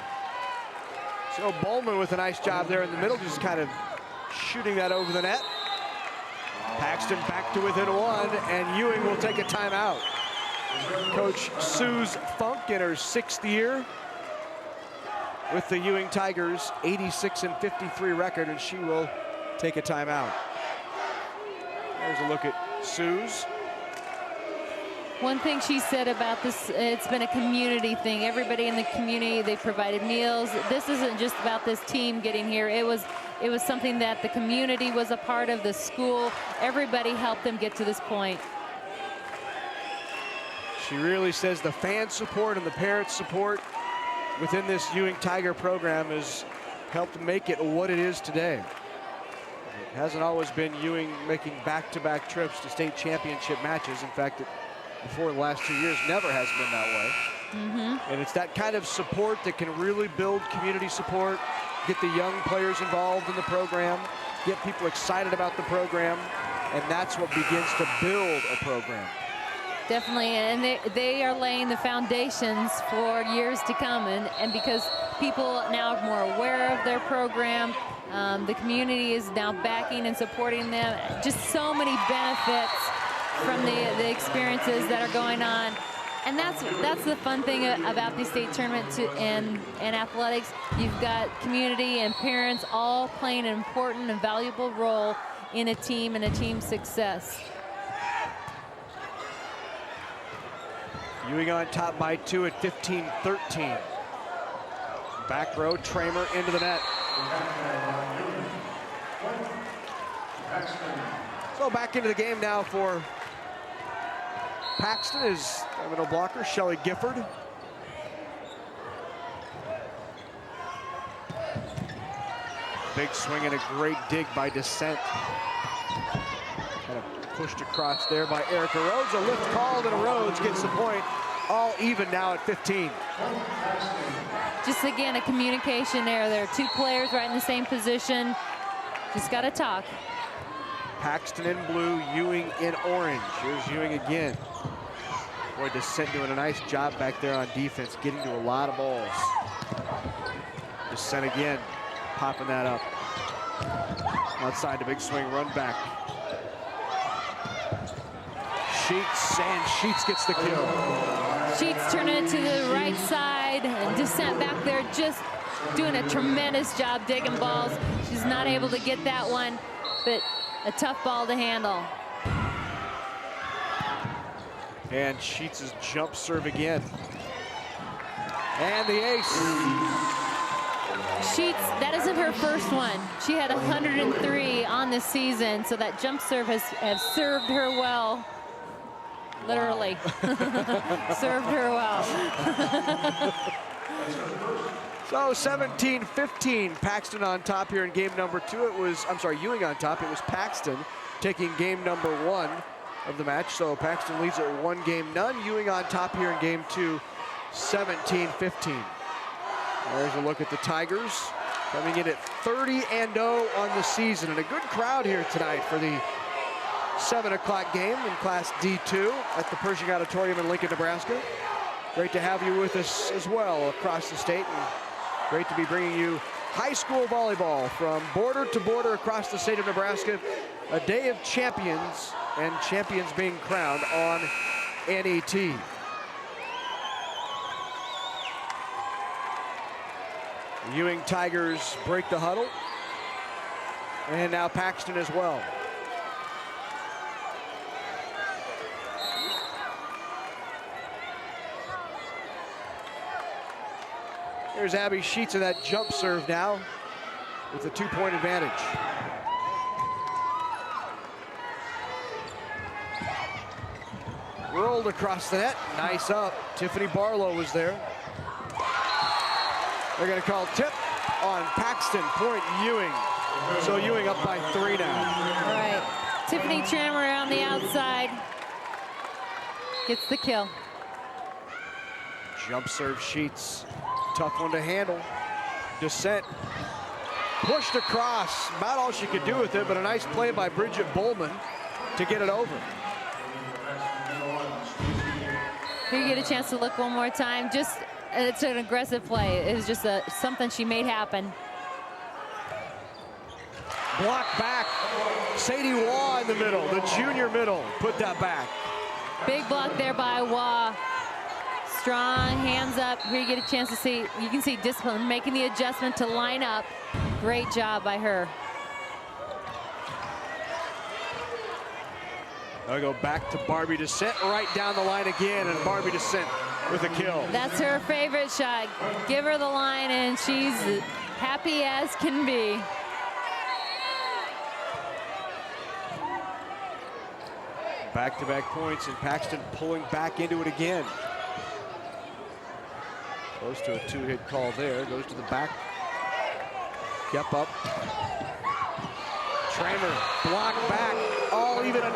So Bowman with a nice job there in the middle, just kind of shooting that over the net. Paxton back to within 1, and Ewing will take a timeout. Coach Suze Funk in her 6th year with the Ewing Tigers, 86-53 record, and she will take a timeout. There's a look at Suze. One thing she said about this, it's been a community thing. Everybody in the community, they provided meals. This isn't just about this team getting here. It was something that the community was a part of, the school. Everybody helped them get to this point. She really says the fan support and the parent support within this Ewing Tiger program has helped make it what it is today. It hasn't always been Ewing making back-to-back trips to state championship matches. In fact, before the last 2 years, never has been that way. And it's that kind of support that can really build community support, get the young players involved in the program, get people excited about the program, and that's what begins to build a program. Definitely, and they are laying the foundations for years to come, and because people now are more aware of their program, the community is now backing and supporting them. Just so many benefits from the experiences that are going on. And that's the fun thing about the state tournament and athletics. You've got community and parents all playing an important and valuable role in a team and a team's success. Ewing on top by 2 at 15-13. Back row, Tramer into the net. So back into the game now for Paxton is a middle blocker, Shelly Gifford. Big swing and a great dig by Descent. Kind of pushed across there by Erica Rhodes. A lift called and Rhodes gets the point. All even now at 15. Just again, a communication error. There are two players right in the same position. Just got to talk. Paxton in blue, Ewing in orange. Here's Ewing again. Boy, Descent doing a nice job back there on defense, getting to a lot of balls. Descent again, popping that up. Outside the big swing, run back. Sheets, and Sheets gets the kill. Sheets turning it to the right side, and Descent back there just doing a tremendous job digging balls. She's not able to get that one, but a tough ball to handle. And Sheets' jump serve again. And the ace. Sheets, that isn't her first one. She had 103 on this season, so that jump serve has served her well. Literally. Served her well. So 17-15, Paxton on top here in game number 2. It was, I'm sorry, Ewing on top. It was Paxton taking game number 1 of the match. So Paxton leads at 1-0. Ewing on top here in game 2, 17-15. There's a look at the Tigers coming in at 30-0 on the season, and a good crowd here tonight for the 7 o'clock game in Class D2 at the Pershing Auditorium in Lincoln, Nebraska. Great to have you with us as well across the state, and great to be bringing you high school volleyball from border to border across the state of Nebraska. A day of champions, and champions being crowned on NET. The Ewing Tigers break the huddle, and now Paxton as well. Here's Abby Sheets in that jump serve now with a 2-point advantage. Rolled across the net, nice up. Tiffany Barlow was there. They're gonna call tip on Paxton, point Ewing. So Ewing up by 3 now. All right, Tiffany Tramer on the outside gets the kill. Jump serve Sheets, tough one to handle. Descent pushed across, about all she could do with it, but a nice play by Bridget Bowman to get it over. Here you get a chance to look one more time. Just, it's an aggressive play. It was just something she made happen. Block back. Sadie Waugh in the middle, the junior middle, put that back. Big block there by Waugh. Strong, hands up. Here you get a chance to see, you can see discipline, making the adjustment to line up. Great job by her. I'll go back to Barbie Descent, right down the line again, and Barbie Descent with a kill. That's her favorite shot. Give her the line, and she's happy as can be. Back-to-back points, and Paxton pulling back into it again. Close to a two-hit call there. Goes to the back. Kept up. Tramer blocked back. All even at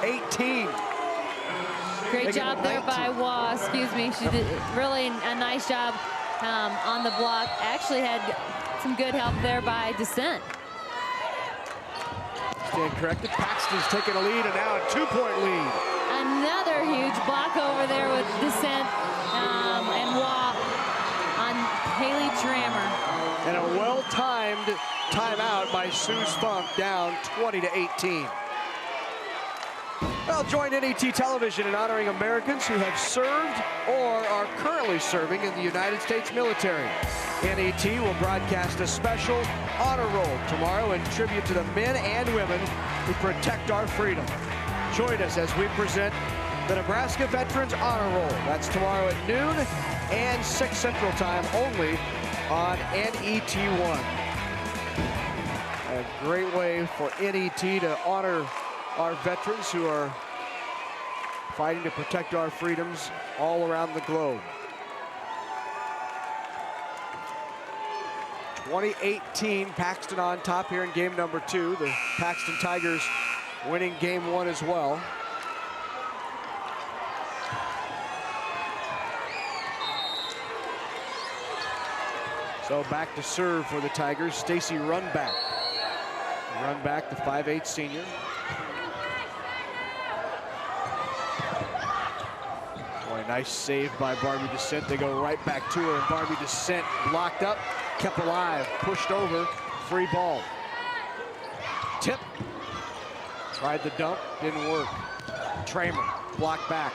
18. Great job there by Waugh. Excuse me. She did really a nice job on the block. Actually had some good help there by Descent. Stand corrected. Paxton's taking a lead, and now a 2-point lead. Another huge block over there with Descent and Waugh on Haley Tramer. And a well-timed timeout by Sue's Funk, down 20-18. Well, join NET Television in honoring Americans who have served or are currently serving in the United States military. NET will broadcast a special honor roll tomorrow in tribute to the men and women who protect our freedom. Join us as we present the Nebraska Veterans Honor Roll. That's tomorrow at noon and 6 Central Time only on NET1. A great way for NET to honor our veterans who are fighting to protect our freedoms all around the globe. 2018, Paxton on top here in game number 2. The Paxton Tigers winning game 1 as well. So back to serve for the Tigers, Stacy Runback. Runback, the 5'8" senior. Boy, nice save by Barbie Descent. They go right back to her, and Barbie Descent blocked up, kept alive, pushed over, free ball. Tip. Tried the dump, didn't work. Tramer, blocked back.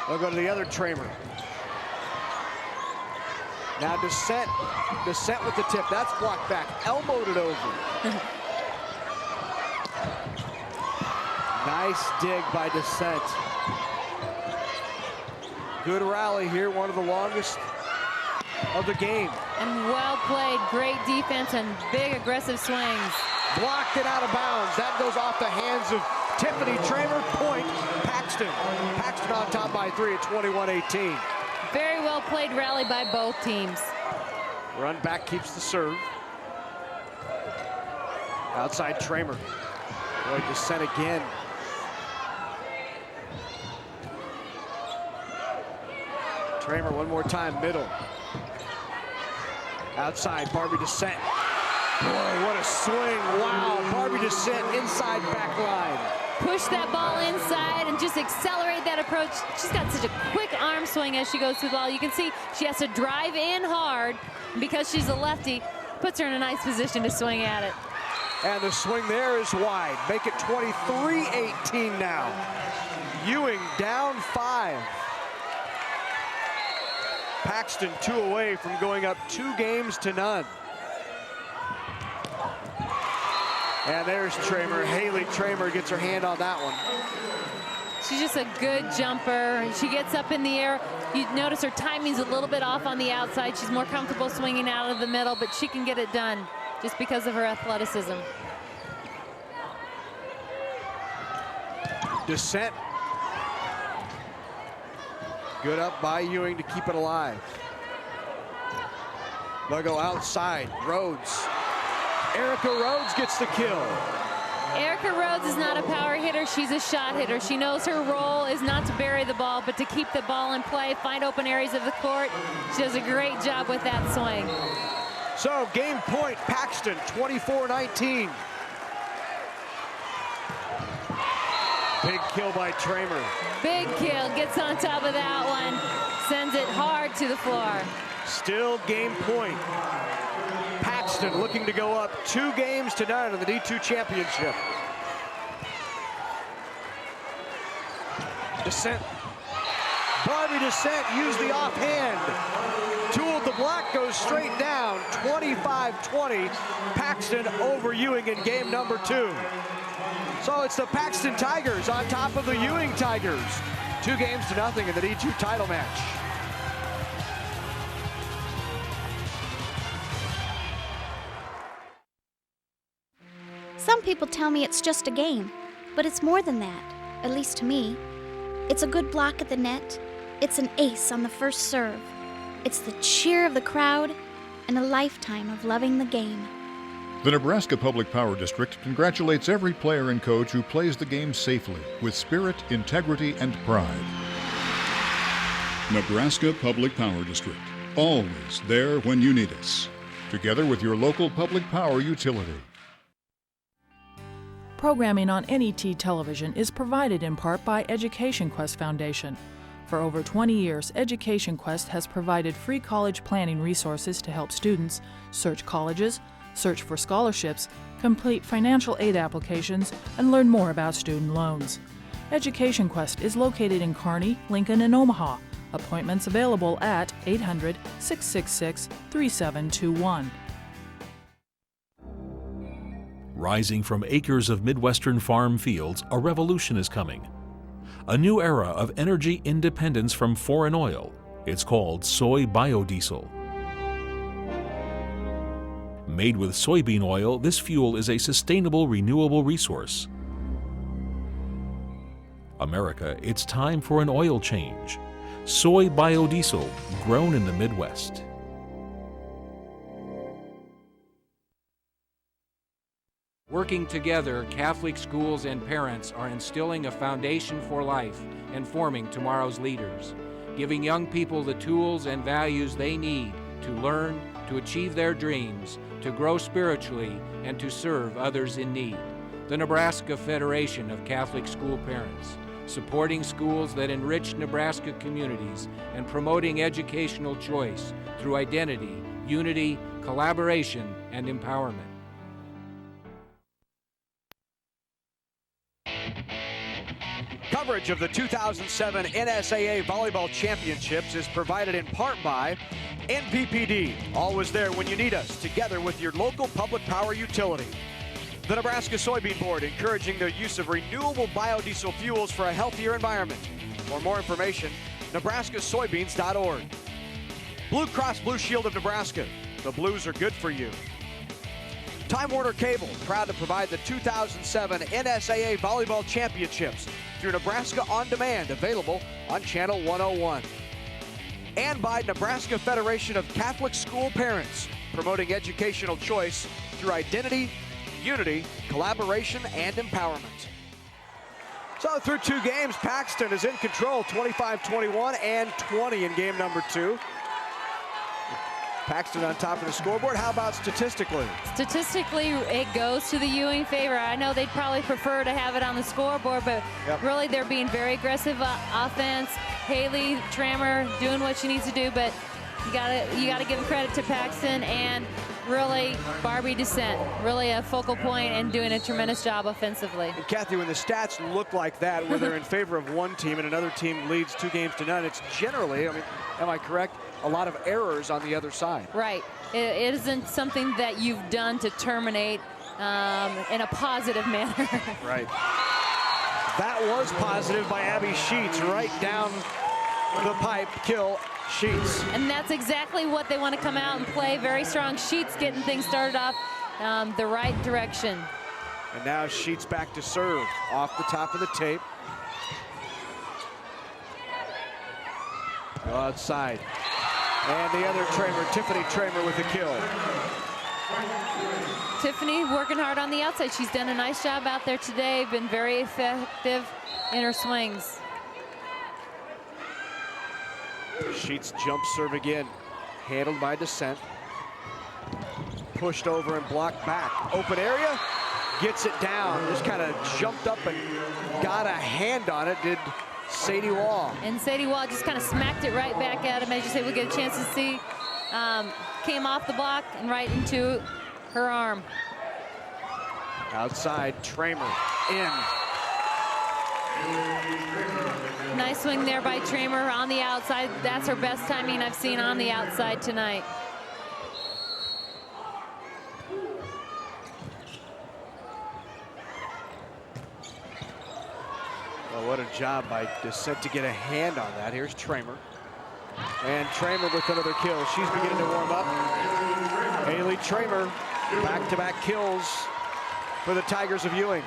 They'll go to the other Tramer. Now Descent with the tip. That's blocked back. Elbowed it over. Nice dig by Descent. Good rally here. One of the longest of the game. And well played. Great defense and big aggressive swings. Blocked it out of bounds. That goes off the hands of Tiffany Tramer. Point Paxton. Paxton on top by 3 at 21-18. Very well played rally by both teams. Run back keeps the serve. Outside Tramer. Boy, Descent again. Tramer one more time, middle. Outside, Barbie Descent. Boy, what a swing. Wow, Barbie Descent inside back line. Push that ball inside and just accelerate that approach. She's got such a quick arm swing as she goes through the ball. You can see she has to drive in hard. Because she's a lefty, puts her in a nice position to swing at it. And the swing there is wide. Make it 23-18 now. Ewing down 5. Paxton 2 away from going up 2 games to none. And there's Tramer. Haley Tramer gets her hand on that one. She's just a good jumper. She gets up in the air. You notice her timing's a little bit off on the outside. She's more comfortable swinging out of the middle, but she can get it done just because of her athleticism. Descent. Good up by Ewing to keep it alive. They'll go outside. Rhodes. Erica Rhodes gets the kill. Erica Rhodes is not a power hitter. She's a shot hitter. She knows her role is not to bury the ball, but to keep the ball in play, find open areas of the court. She does a great job with that swing. So game point, Paxton, 24-19. Big kill by Tramer. Big kill, gets on top of that one, sends it hard to the floor. Still game point. Paxton looking to go up 2 games to none in the D2 championship. Descent. Barbie Descent used the offhand. Tooled the block, goes straight down. 25-20. Paxton over Ewing in game number 2. So it's the Paxton Tigers on top of the Ewing Tigers. 2-0 in the D2 title match. Some people tell me it's just a game, but it's more than that, at least to me. It's a good block at the net, it's an ace on the first serve, it's the cheer of the crowd, and a lifetime of loving the game. The Nebraska Public Power District congratulates every player and coach who plays the game safely, with spirit, integrity, and pride. Nebraska Public Power District, always there when you need us. Together with your local public power utility. Programming on NET television is provided in part by Education Quest Foundation. For over 20 years, Education Quest has provided free college planning resources to help students search colleges, search for scholarships, complete financial aid applications, and learn more about student loans. Education Quest is located in Kearney, Lincoln, and Omaha. Appointments available at 800-666-3721. Rising from acres of Midwestern farm fields, a revolution is coming. A new era of energy independence from foreign oil. It's called soy biodiesel. Made with soybean oil, this fuel is a sustainable, renewable resource. America, it's time for an oil change. Soy biodiesel, grown in the Midwest. Working together, Catholic schools and parents are instilling a foundation for life and forming tomorrow's leaders, giving young people the tools and values they need to learn, to achieve their dreams, to grow spiritually, and to serve others in need. The Nebraska Federation of Catholic School Parents, supporting schools that enrich Nebraska communities and promoting educational choice through identity, unity, collaboration, and empowerment. Coverage of the 2007 NSAA Volleyball Championships is provided in part by NPPD, always there when you need us, together with your local public power utility. The Nebraska Soybean Board, encouraging the use of renewable biodiesel fuels for a healthier environment. For more information, nebraskasoybeans.org. Blue Cross Blue Shield of Nebraska, the Blues are good for you. Time Warner Cable, proud to provide the 2007 NSAA Volleyball Championships through Nebraska On Demand, available on Channel 101. And by Nebraska Federation of Catholic School Parents, promoting educational choice through identity, unity, collaboration, and empowerment. So through 2 games, Paxton is in control, 25-21 and 20 in game number 2. Paxton on top of the scoreboard. How about statistically? Statistically, it goes to the Ewing favor. I know they'd probably prefer to have it on the scoreboard, but really they're being very aggressive offense. Haley Trammer doing what she needs to do, but you gotta give credit to Paxton and really Barbie Descent, really a focal point and doing a tremendous job offensively. And Kathy, when the stats look like that, where they're in favor of one team and another team leads 2-0, it's generally, I mean, am I correct, a lot of errors on the other side. Right. It isn't something that you've done to terminate in a positive manner. Right. That was positive by Abby Sheets, right down the pipe, kill Sheets. And that's exactly what they want to come out and play. Very strong. Sheets getting things started off the right direction. And now Sheets back to serve off the top of the tape. Go outside. And the other Tramer, Tiffany Tramer with the kill. Tiffany working hard on the outside. She's done a nice job out there today, been very effective in her swings. Sheets jump serve again, handled by Descent. Pushed over and blocked back. Open area, gets it down. Just kind of jumped up and got a hand on it, did Sadie Wall. And Sadie Wall just kind of smacked it right back at him. As you say, we get a chance to see. Came off the block and right into her arm. Outside, Tramer in. Nice swing there by Tramer on the outside. That's her best timing I've seen on the outside tonight. Oh, what a job by Descent to get a hand on that. Here's Tramer. And Tramer with another kill. She's beginning to warm up. Haley Tramer, back-to-back kills for the Tigers of Ewing.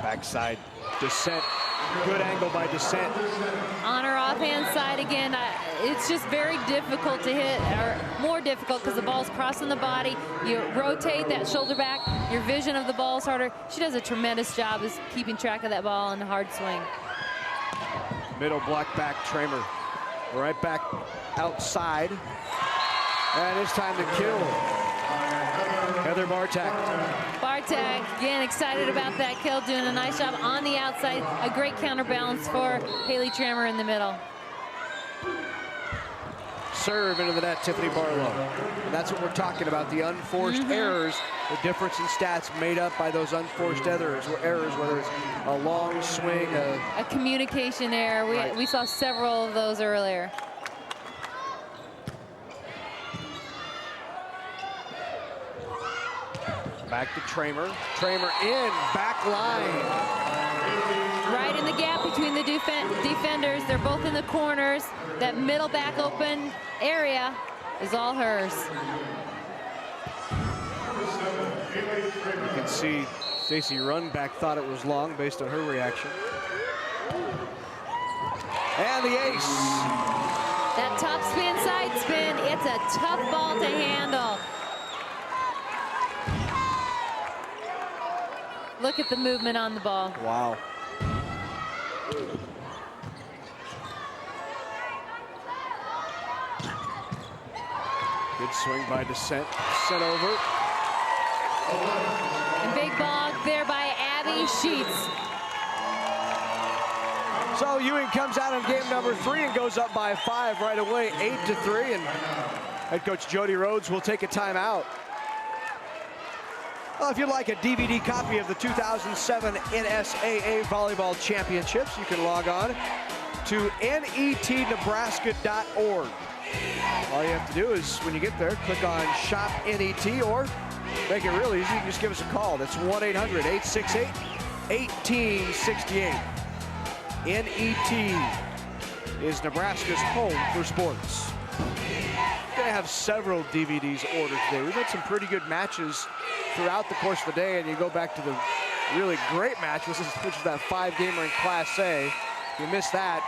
Backside Descent. Good angle by Descent. On her offhand side again, it's just very difficult to hit, or more difficult because the ball's crossing the body. You rotate that shoulder back, your vision of the ball is harder. She does a tremendous job of keeping track of that ball in a hard swing. Middle block back, Tramer. Right back outside. And it's time to kill. Heather Bartak. Bartak, again, excited about that kill, doing a nice job on the outside. A great counterbalance for Haley Tramer in the middle. Serve into the net, Tiffany Barlow. And that's what we're talking about, the unforced errors, the difference in stats made up by those unforced errors, whether it's a long swing, a communication error. We saw several of those earlier. Back to Tramer. Tramer in, back line. Right in the gap between the defenders. They're both in the corners. That middle back open area is all hers. You can see Stacy Runback thought it was long based on her reaction. And the ace. That top spin, side spin, it's a tough ball to handle. Look at the movement on the ball. Wow. Good swing by Descent. Sent over. And big ball there by Abby Sheets. So Ewing comes out in game number 3 and goes up by 5 right away, 8-3. And head coach Jody Rhodes will take a timeout. Well, if you'd like a DVD copy of the 2007 NSAA Volleyball Championships, you can log on to netnebraska.org. All you have to do is, when you get there, click on Shop NET, or make it real easy, you can just give us a call. That's 1-800-868-1868. NET is Nebraska's home for sports. We're going to have several DVDs ordered today. We've had some pretty good matches throughout the course of the day, and you go back to the really great match, which is that 5-gamer in Class A. If you missed that,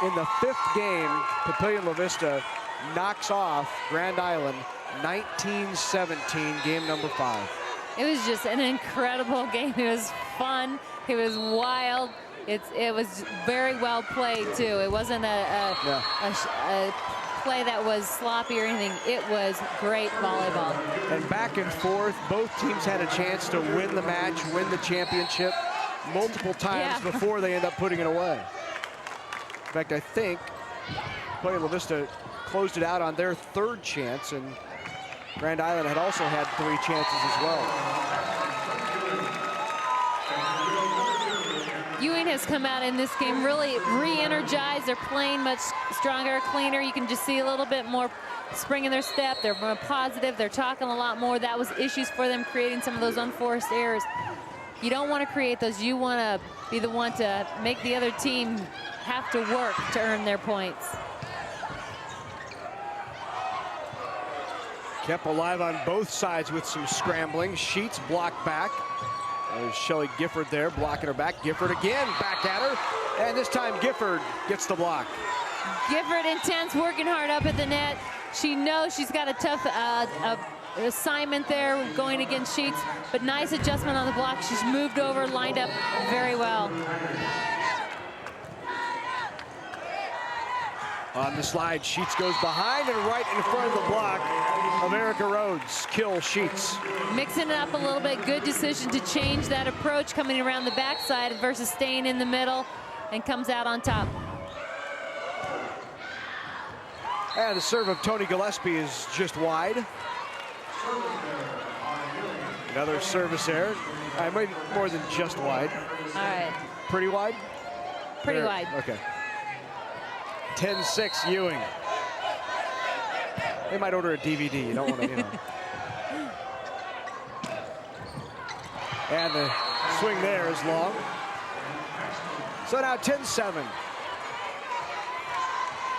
in the 5th game, Papillion La Vista knocks off Grand Island 19-17, game number 5. It was just an incredible game. It was fun. It was wild. It was very well played too. It wasn't a play that was sloppy or anything. It was great volleyball. And back and forth, both teams had a chance to win the match, win the championship multiple times before they end up putting it away. In fact, I think Papillion La Vista closed it out on their 3rd chance, and Grand Island had also had 3 chances as well. Ewing has come out in this game really re-energized. They're playing much stronger, cleaner. You can just see a little bit more spring in their step. They're more positive. They're talking a lot more. That was issues for them, creating some of those unforced errors. You don't want to create those. You want to be the one to make the other team have to work to earn their points. Kept alive on both sides with some scrambling. Sheets blocked back. There's Shelly Gifford there, blocking her back. Gifford again, back at her. And this time Gifford gets the block. Gifford intense, working hard up at the net. She knows she's got a tough assignment there going against Sheets, but nice adjustment on the block. She's moved over, lined up very well. On the slide, Sheets goes behind and right in front of the block of Erica Rhodes. Kill Sheets. Mixing it up a little bit. Good decision to change that approach, coming around the backside versus staying in the middle, and comes out on top. And the serve of Tony Gillespie is just wide. Another service error. I made more than just wide. All right. Pretty wide? Pretty wide. Okay. 10-6 Ewing. They might order a DVD. You don't want to, you know. And the swing there is long. So now 10-7.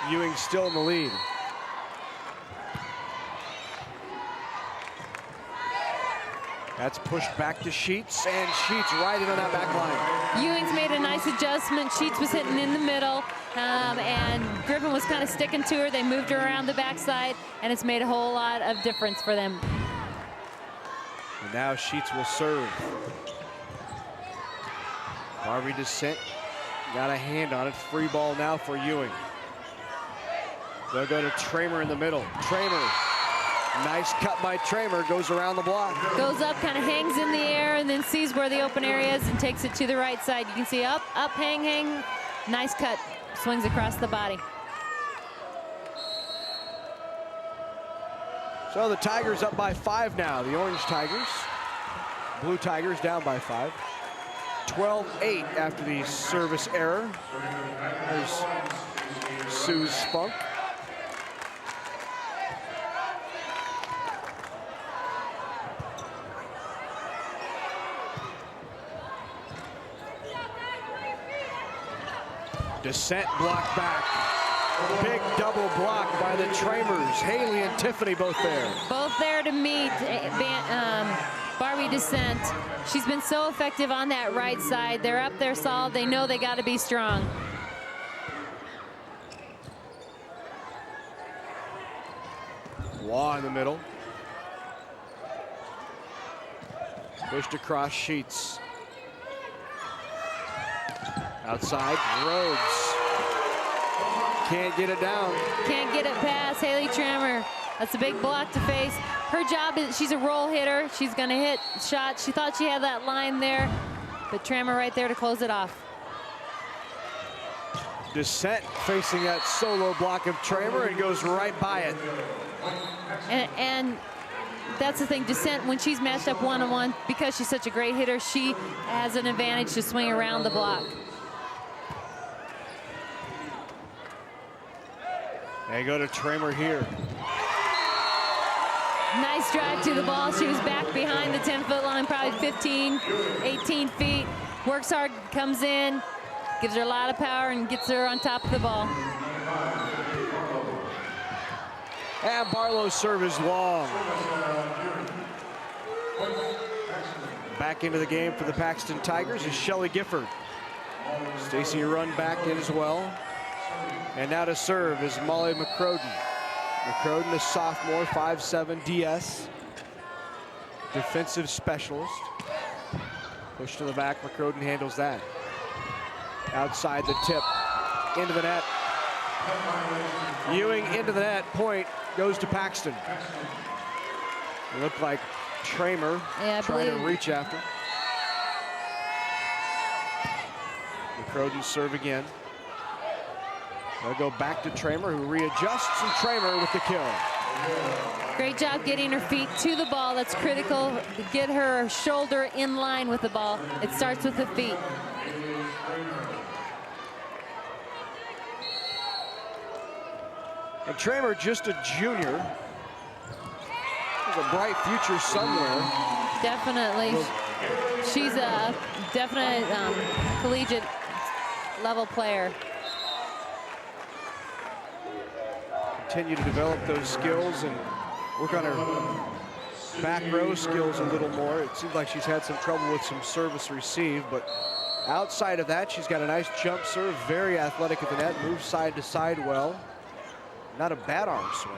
Ewing still in the lead. That's pushed back to Sheets, and Sheets right in on that back line. Ewing's made a nice adjustment. Sheets was hitting in the middle, and Griffin was kind of sticking to her. They moved her around the backside, and it's made a whole lot of difference for them. And now Sheets will serve. Barbie Descent got a hand on it. Free ball now for Ewing. They'll go to Tramer in the middle. Tramer. Nice cut by Tramer, goes around the block. Goes up, kind of hangs in the air, and then sees where the open area is and takes it to the right side. You can see up, hang. Nice cut, swings across the body. So the Tigers up by 5 now. The Orange Tigers. Blue Tigers down by 5. 12-8 after the service error. There's Sue's Spunk. Descent blocked back. Big double block by the Tramers. Haley and Tiffany both there. Both there to meet Barbie Descent. She's been so effective on that right side. They're up there solid. They know they got to be strong. Waugh in the middle. Pushed across Sheets. Outside, Rhodes. Can't get it down. Can't get it past Haley Tramer. That's a big block to face. Her job is, she's a roll hitter. She's gonna hit shots. She thought she had that line there, but Tramer right there to close it off. Descent facing that solo block of Tramer and goes right by it. And that's the thing, Descent, when she's matched up one-on-one, because she's such a great hitter, she has an advantage to swing around the block. They go to Tramer here. Nice drive to the ball. She was back behind the 10-foot line, probably 15, 18 feet. Works hard, comes in, gives her a lot of power, and gets her on top of the ball. And Barlow's serve is long. Back into the game for the Paxton Tigers is Shelly Gifford. Stacy Run back in as well. And now to serve is Molly McCrodin. McCrodin, a sophomore, 5'7", DS. Defensive specialist. Push to the back, McCrodin handles that. Outside the tip, into the net. Ewing into the net, point goes to Paxton. It looked like Tramer trying to reach after. McCrodin serve again. They'll go back to Tramer, who readjusts, and Tramer with the kill. Great job getting her feet to the ball. That's critical to get her shoulder in line with the ball. It starts with the feet. And Tramer, just a junior. There's a bright future somewhere. Definitely. She's a definite collegiate level player. Continue to develop those skills and work on her back row skills a little more. It seems like she's had some trouble with some service receive, but outside of that, she's got a nice jump serve, very athletic at the net, moves side to side well. Not a bad arm swing.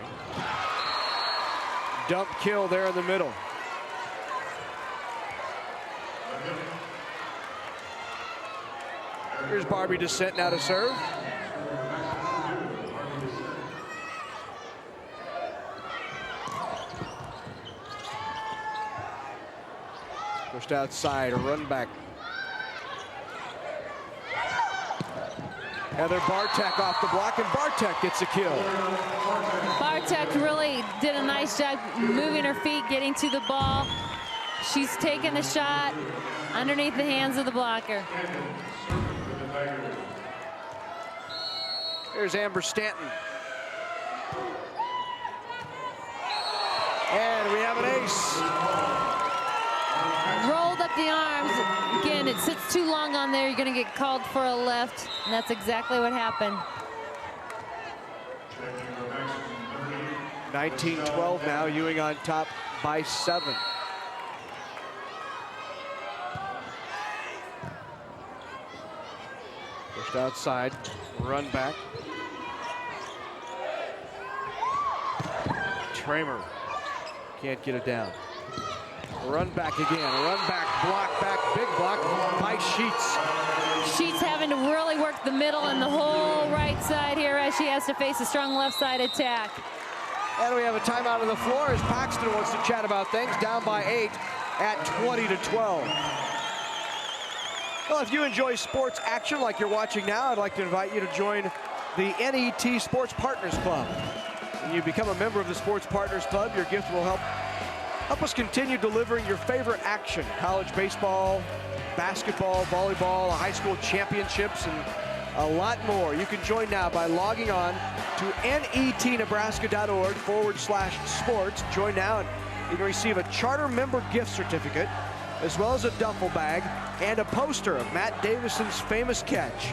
Dump kill there in the middle. Here's Barbie Descent now to serve. Pushed outside, a run back. Heather Bartek off the block, and Bartek gets a kill. Bartek really did a nice job moving her feet, getting to the ball. She's taking the shot underneath the hands of the blocker. Here's Amber Stanton. And we have an ace. Rolled up the arms. Again, it sits too long on there. You're going to get called for a left, and that's exactly what happened. 19-12 now, Ewing on top by 7. Pushed outside, run back. Tramer can't get it down. Run back again, run back, block back, big block by Sheets. Sheets having to really work the middle and the whole right side here as she has to face a strong left side attack. And we have a timeout on the floor as Paxton wants to chat about things, down by 8 at 20-12. Well, if you enjoy sports action like you're watching now, I'd like to invite you to join the NET Sports Partners Club. When you become a member of the Sports Partners Club, your gift will help us continue delivering your favorite action: college baseball, basketball, volleyball, high school championships, and a lot more. You can join now by logging on to netnebraska.org/sports. Join now and you can receive a charter member gift certificate, as well as a duffel bag and a poster of Matt Davison's famous catch.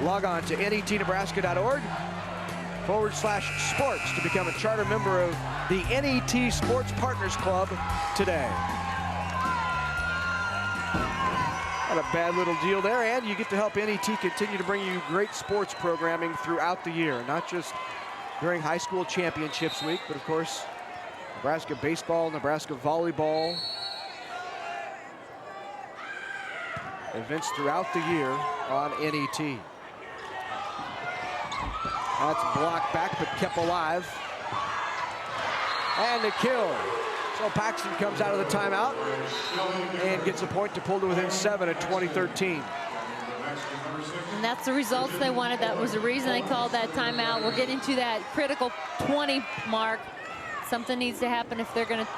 Log on to netnebraska.org/sports to become a charter member of the NET Sports Partners Club today. Not a bad little deal there, and you get to help NET continue to bring you great sports programming throughout the year, not just during high school championships week, but of course, Nebraska baseball, Nebraska volleyball, events throughout the year on NET. That's blocked back, but kept alive. And a kill. So Paxton comes out of the timeout and gets a point to pull to within 7 at 20-13. And that's the results they wanted. That was the reason they called that timeout. We're getting to that critical 20 mark. Something needs to happen if they're going to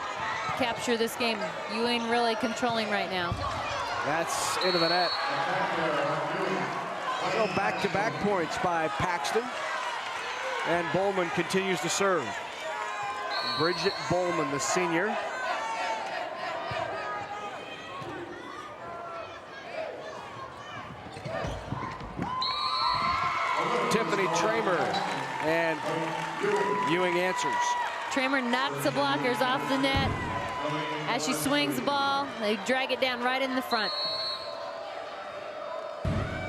capture this game. Ewing really controlling right now. That's into the net. So back-to-back points by Paxton. And Bowman continues to serve. Bridget Bowman, the senior. Tiffany Tramer, and Ewing answers. Tramer knocks the blockers off the net. As she swings the ball, they drag it down right in the front.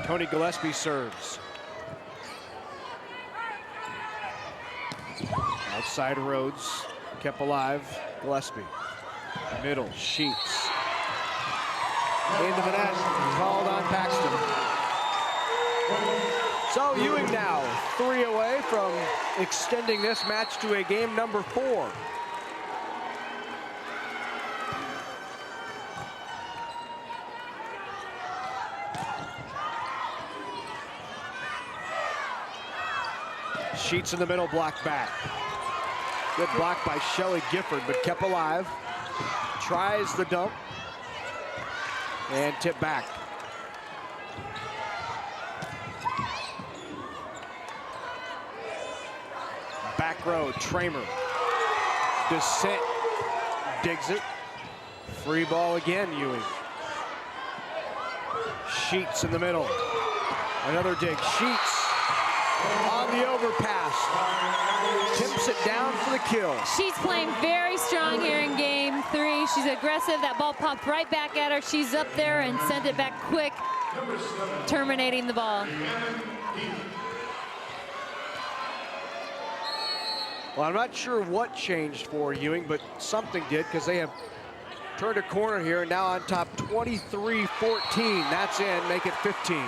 Tony Gillespie serves. Outside Rhodes, kept alive, Gillespie. Middle, Sheets. Into the net, called on Paxton. So Ewing now 3 away from extending this match to a game number 4. Sheets in the middle, blocked back. Good block by Shelley Gifford, but kept alive. Tries the dump. And tip back. Back row, Tramer. Descent, digs it. Free ball again, Ewing. Sheets in the middle. Another dig, Sheets. On the overpass, tips it down for the kill. She's playing very strong here in game 3. She's aggressive. That ball popped right back at her. She's up there and sent it back quick, terminating the ball. Well, I'm not sure what changed for Ewing, but something did, because they have turned a corner here, now on top 23-14. That's in, make it 15.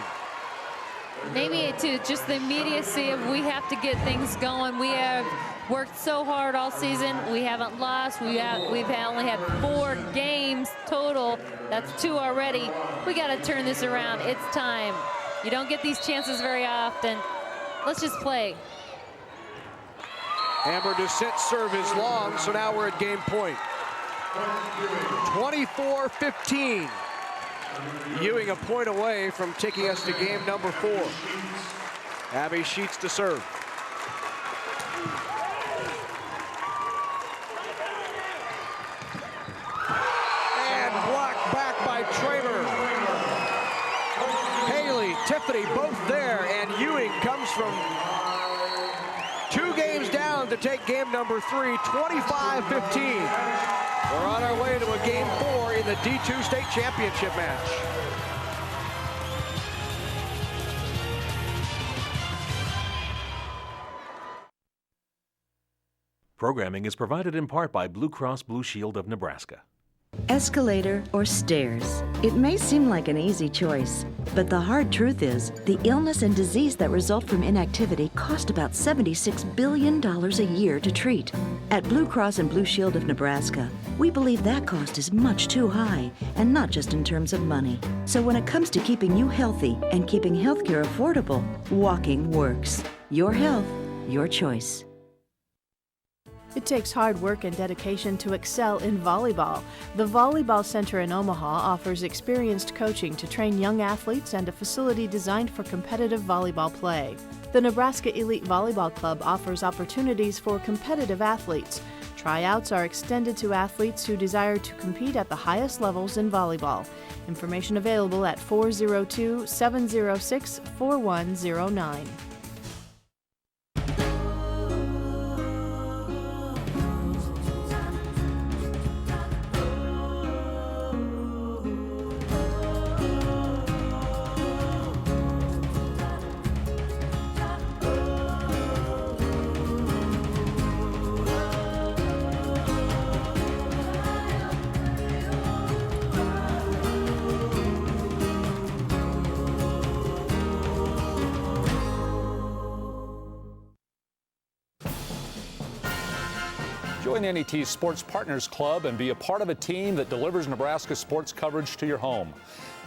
Maybe to just the immediacy of we have to get things going. We have worked so hard all season. We haven't lost. We've only had 4 games total. That's 2 already. We got to turn this around. It's time. You don't get these chances very often. Let's just play. Amber Doucette serve is long, so now we're at game point. 24-15. Ewing a point away from taking us to game number 4. Abby Sheets to serve. Bethany both there, and Ewing comes from 2 games down to take game number 3, 25-15. We're on our way to a game 4 in the D2 state championship match. Programming is provided in part by Blue Cross Blue Shield of Nebraska. Escalator or stairs? It may seem like an easy choice, but the hard truth is the illness and disease that result from inactivity cost about $76 billion a year to treat. At Blue Cross and Blue Shield of Nebraska, we believe that cost is much too high, and not just in terms of money. So when it comes to keeping you healthy and keeping healthcare affordable, walking works. Your health, your choice. It takes hard work and dedication to excel in volleyball. The Volleyball Center in Omaha offers experienced coaching to train young athletes and a facility designed for competitive volleyball play. The Nebraska Elite Volleyball Club offers opportunities for competitive athletes. Tryouts are extended to athletes who desire to compete at the highest levels in volleyball. Information available at 402-706-4109. Join NET's Sports Partners Club and be a part of a team that delivers Nebraska sports coverage to your home.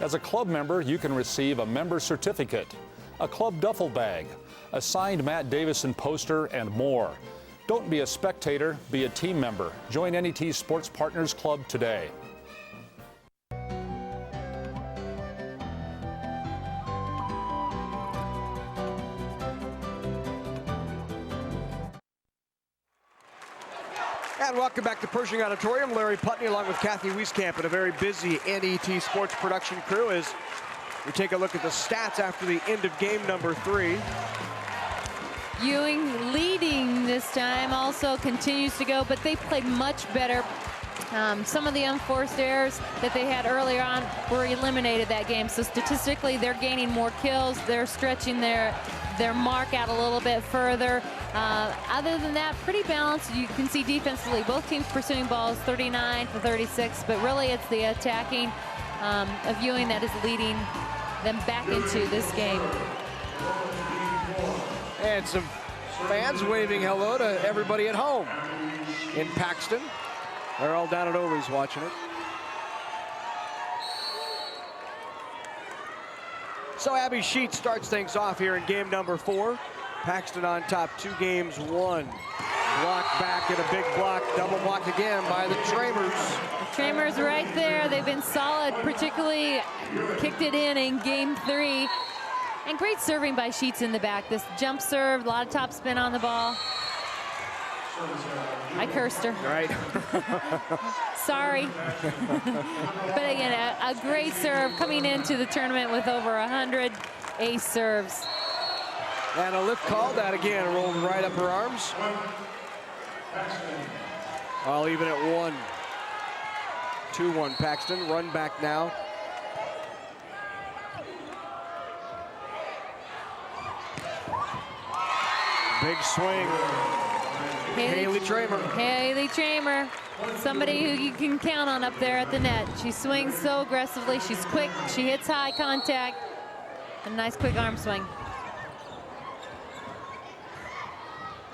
As a club member, you can receive a member certificate, a club duffel bag, a signed Matt Davison poster, and more. Don't be a spectator, be a team member. Join NET's Sports Partners Club today. And welcome back to Pershing Auditorium. Larry Putney along with Kathy Wieskamp and a very busy NET sports production crew as we take a look at the stats after the end of game number 3. Ewing leading this time, also continues to go, but they played much better. Some of the unforced errors that they had earlier on were eliminated that game. So statistically, they're gaining more kills. They're stretching their mark out a little bit further. Other than that, pretty balanced. You can see defensively, both teams pursuing balls 39-36, but really it's the attacking of Ewing that is leading them back into this game. And some fans waving hello to everybody at home in Paxton. They're all down at Ovies watching it. So Abby Sheets starts things off here in game number 4. Paxton on top, 2 games, 1. Block back and a big block, double blocked again by the Tramers. The Tramers right there. They've been solid, particularly kicked it in game 3. And great serving by Sheets in the back. This jump serve, a lot of top spin on the ball. I cursed her. Right. Sorry. But again, a great serve coming into the tournament with over 100 ace serves. And a lift call, that again rolled right up her arms. All even at 1. 2-1 Paxton, run back now. Big swing. Haley Tramer. Haley Tramer, somebody who you can count on up there at the net. She swings so aggressively. She's quick. She hits high contact. A nice quick arm swing.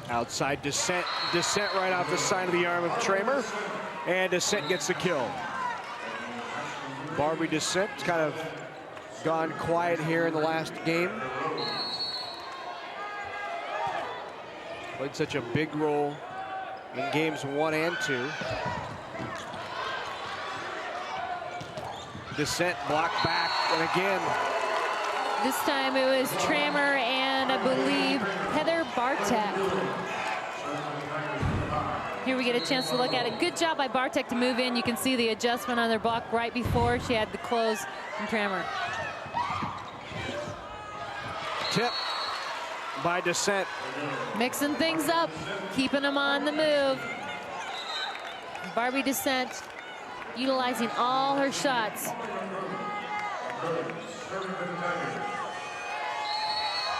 Outside descent right off the side of the arm of Tramer. And Descent gets the kill. Barbie Descent's kind of gone quiet here in the last game. Played such a big role in games 1 and 2. Descent blocked back, and again. This time it was Tramer and I believe Heather Bartek. Here we get a chance to look at it. Good job by Bartek to move in. You can see the adjustment on their block right before she had the close from Tramer. Tip by Descent. Mixing things up, keeping them on the move. Barbie Descent utilizing all her shots.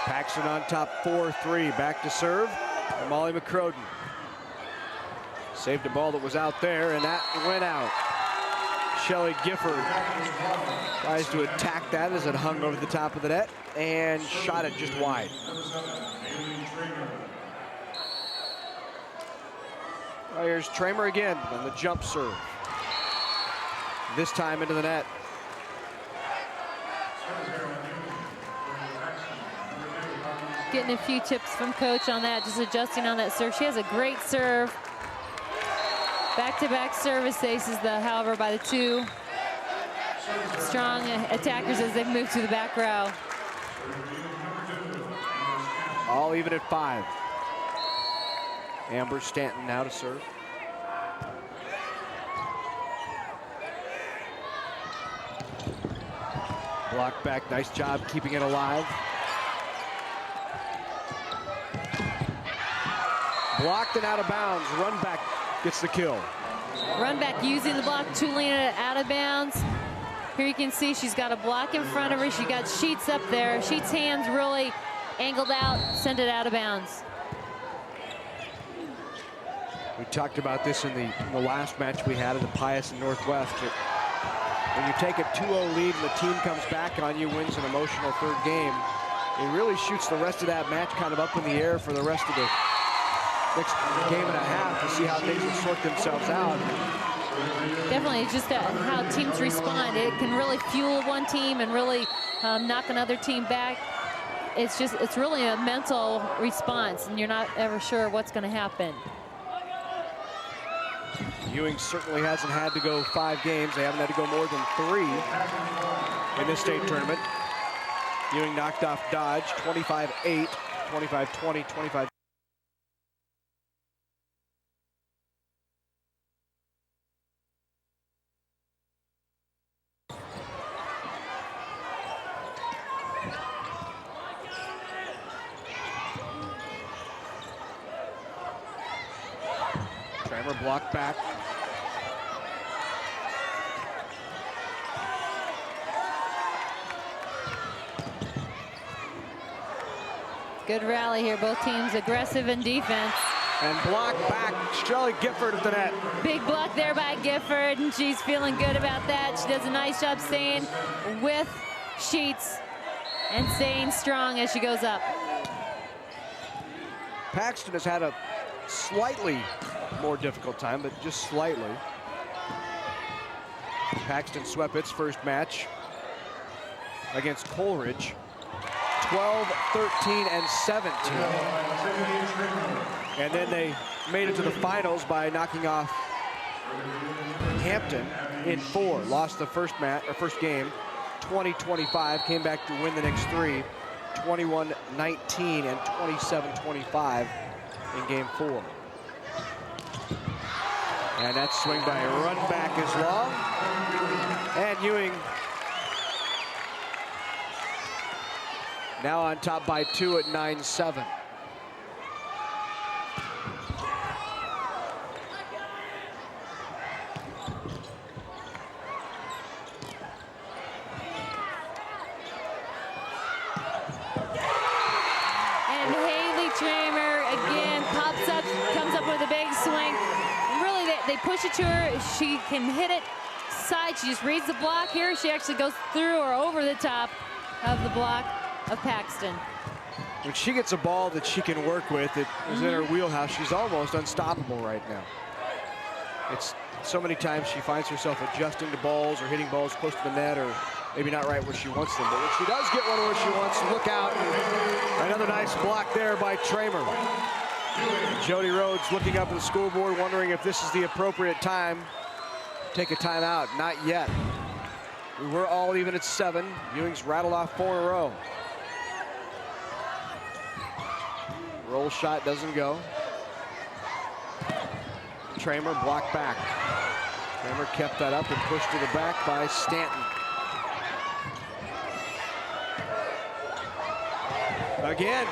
Paxton on top 4-3. Back to serve. And Molly McCrodin saved a ball that was out there, and that went out. Shelly Gifford tries to attack that as it hung over the top of the net and shot it just wide. Well, here's Tramer again on the jump serve. This time into the net. Getting a few tips from coach on that, just adjusting on that serve. She has a great serve. Back-to-back service aces, however, by the two strong attackers as they move to the back row. All even at 5. Amber Stanton now to serve. Block back, nice job keeping it alive. Blocked and out of bounds. Run back gets the kill. Run back using the block, tooling it out of bounds. Here you can see she's got a block in front of her. She got Sheets up there. Sheets' hands really angled out, sent it out of bounds. We talked about this in the last match we had in the Pius and Northwest. When you take a 2-0 lead and the team comes back on you, wins an emotional third game, it really shoots the rest of that match kind of up in the air for the rest of the next game and a half to see how things will sort themselves out. Definitely, just how teams respond. It can really fuel one team and really knock another team back. It's really a mental response, and you're not ever sure what's going to happen. Ewing certainly hasn't had to go 5 games. They haven't had to go more than 3 in this state tournament. Ewing knocked off Dodge 25-8, 25-20, 25. Tramer blocked back. Good rally here, both teams aggressive in defense. And blocked back, Shelly Gifford at the net. Big block there by Gifford, and she's feeling good about that. She does a nice job staying with Sheets and staying strong as she goes up. Paxton has had a slightly more difficult time, but just slightly. Paxton swept its first match against Coleridge, 12, 13, and 17. And then they made it to the finals by knocking off Hampton in 4. Lost the first game, 20-25. Came back to win the next 3, 21-19 and 27-25 in game 4. And that swing by a run back is long. And Ewing now on top by 2 at 9-7. And Haley Tramer again pops up, comes up with a big swing. Really, they push it to her. She can hit it side. She just reads the block here. She actually goes through or over the top of the block of Paxton. When she gets a ball that she can work with, it is in her wheelhouse. She's almost unstoppable right now. It's so many times she finds herself adjusting to balls or hitting balls close to the net or maybe not right where she wants them. But when she does get one where she wants to, look out. Another nice block there by Tramer. Jody Rhodes looking up at the scoreboard, wondering if this is the appropriate time to take a timeout. Not yet. We were all even at 7. Ewing's rattled off 4 in a row. Roll shot doesn't go. Tramer blocked back. Tramer kept that up and pushed to the back by Stanton. Again.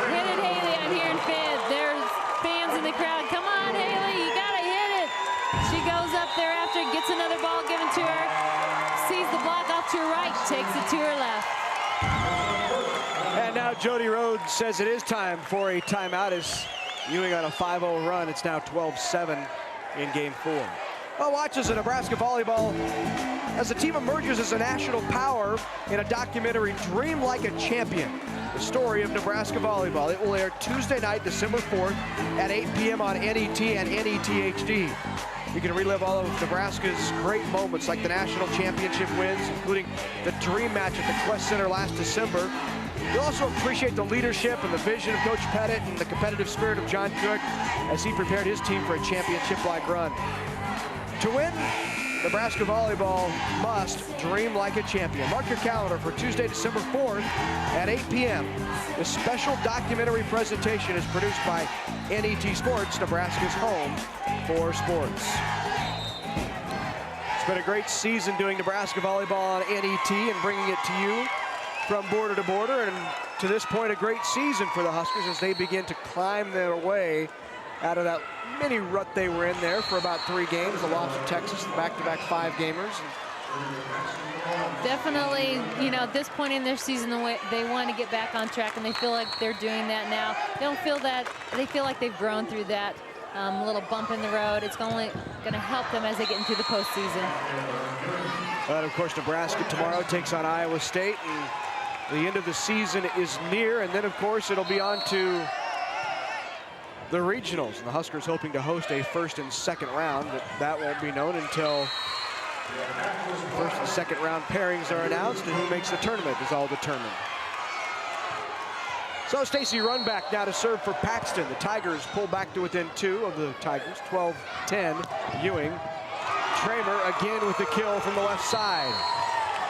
Hit it, Haley. I'm hearing fans. There's fans in the crowd. Come on, Haley. You got to hit it. She goes up there after, gets another ball given to her, sees the block off to her right, takes it to her left. And now Jody Rhodes says it is time for a timeout as Ewing on a 5-0 run. It's now 12-7 in game 4. Well, watch as a Nebraska volleyball as the team emerges as a national power in a documentary, Dream Like a Champion, the story of Nebraska volleyball. It will air Tuesday night, December 4th at 8 p.m. on NET and NET HD. You can relive all of Nebraska's great moments like the national championship wins, including the dream match at the Quest Center last December. You'll also appreciate the leadership and the vision of Coach Pettit and the competitive spirit of John Cook as he prepared his team for a championship-like run. To win, Nebraska volleyball must dream like a champion. Mark your calendar for Tuesday, December 4th at 8 p.m. This special documentary presentation is produced by NET Sports, Nebraska's home for sports. It's been a great season doing Nebraska volleyball on NET and bringing it to you from border to border, and to this point a great season for the Huskers as they begin to climb their way out of that mini rut they were in there for about 3 games. The loss of Texas, the back-to-back 5-gamers. Definitely, you know, at this point in their season, they want to get back on track, and they feel like they're doing that now. They don't feel that, they feel like they've grown through that little bump in the road. It's only going to help them as they get into the postseason. And of course, Nebraska tomorrow takes on Iowa State, and the end of the season is near, and then of course it'll be on to the regionals, and the Huskers hoping to host a first and second round, but that won't be known until first and second round pairings are announced, and who makes the tournament is all determined. So Stacey Runback now to serve for Paxton. The Tigers pull back to within 2 of the Tigers, 12-10. Ewing. Tramer again with the kill from the left side.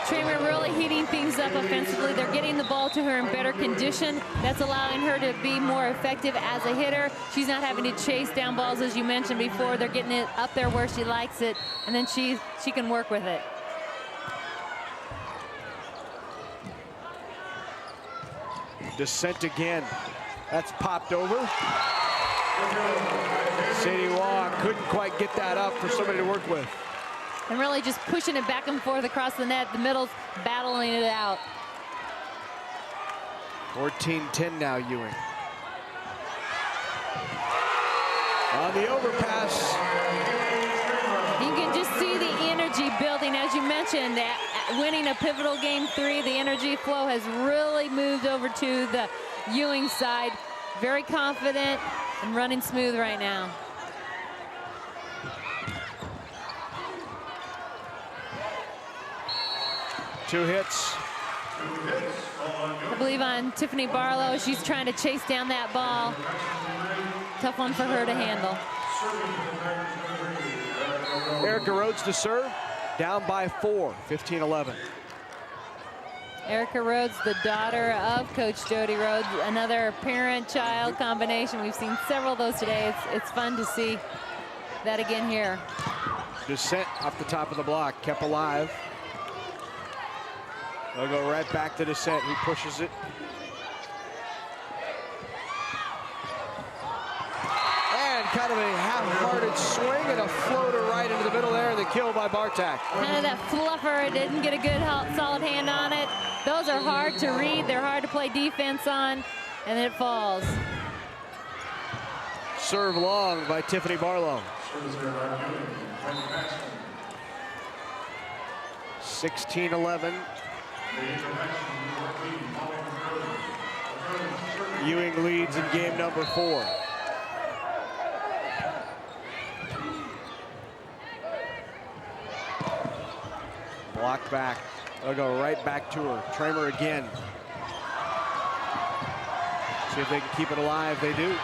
Tramer really heating things up offensively. They're getting the ball to her in better condition. That's allowing her to be more effective as a hitter. She's not having to chase down balls, as you mentioned before. They're getting it up there where she likes it, and then she can work with it. Descent again. That's popped over. Sadie Waugh couldn't quite get that up for somebody to work with. And really just pushing it back and forth across the net. The middle's battling it out. 14-10 now, Ewing. On the overpass. You can just see the energy building, as you mentioned, winning a pivotal game 3. The energy flow has really moved over to the Ewing side. Very confident and running smooth right now. Two hits. I believe on Tiffany Barlow. She's trying to chase down that ball. Tough one for her to handle. Erica Rhodes to serve. Down by 4, 15-11. Erica Rhodes, the daughter of Coach Jody Rhodes, another parent-child combination. We've seen several of those today. It's fun to see that again here. Descent off the top of the block, kept alive. They'll go right back to Descent. He pushes it. And kind of a half-hearted swing and a floater right into the middle there, and the kill by Bartak. Kind of that fluffer, didn't get a good solid hand on it. Those are hard to read. They're hard to play defense on, and then it falls. Serve long by Tiffany Barlow. 16-11. Ewing leads in game number 4. Block back. They'll go right back to her. Tramer again. See if they can keep it alive. They do.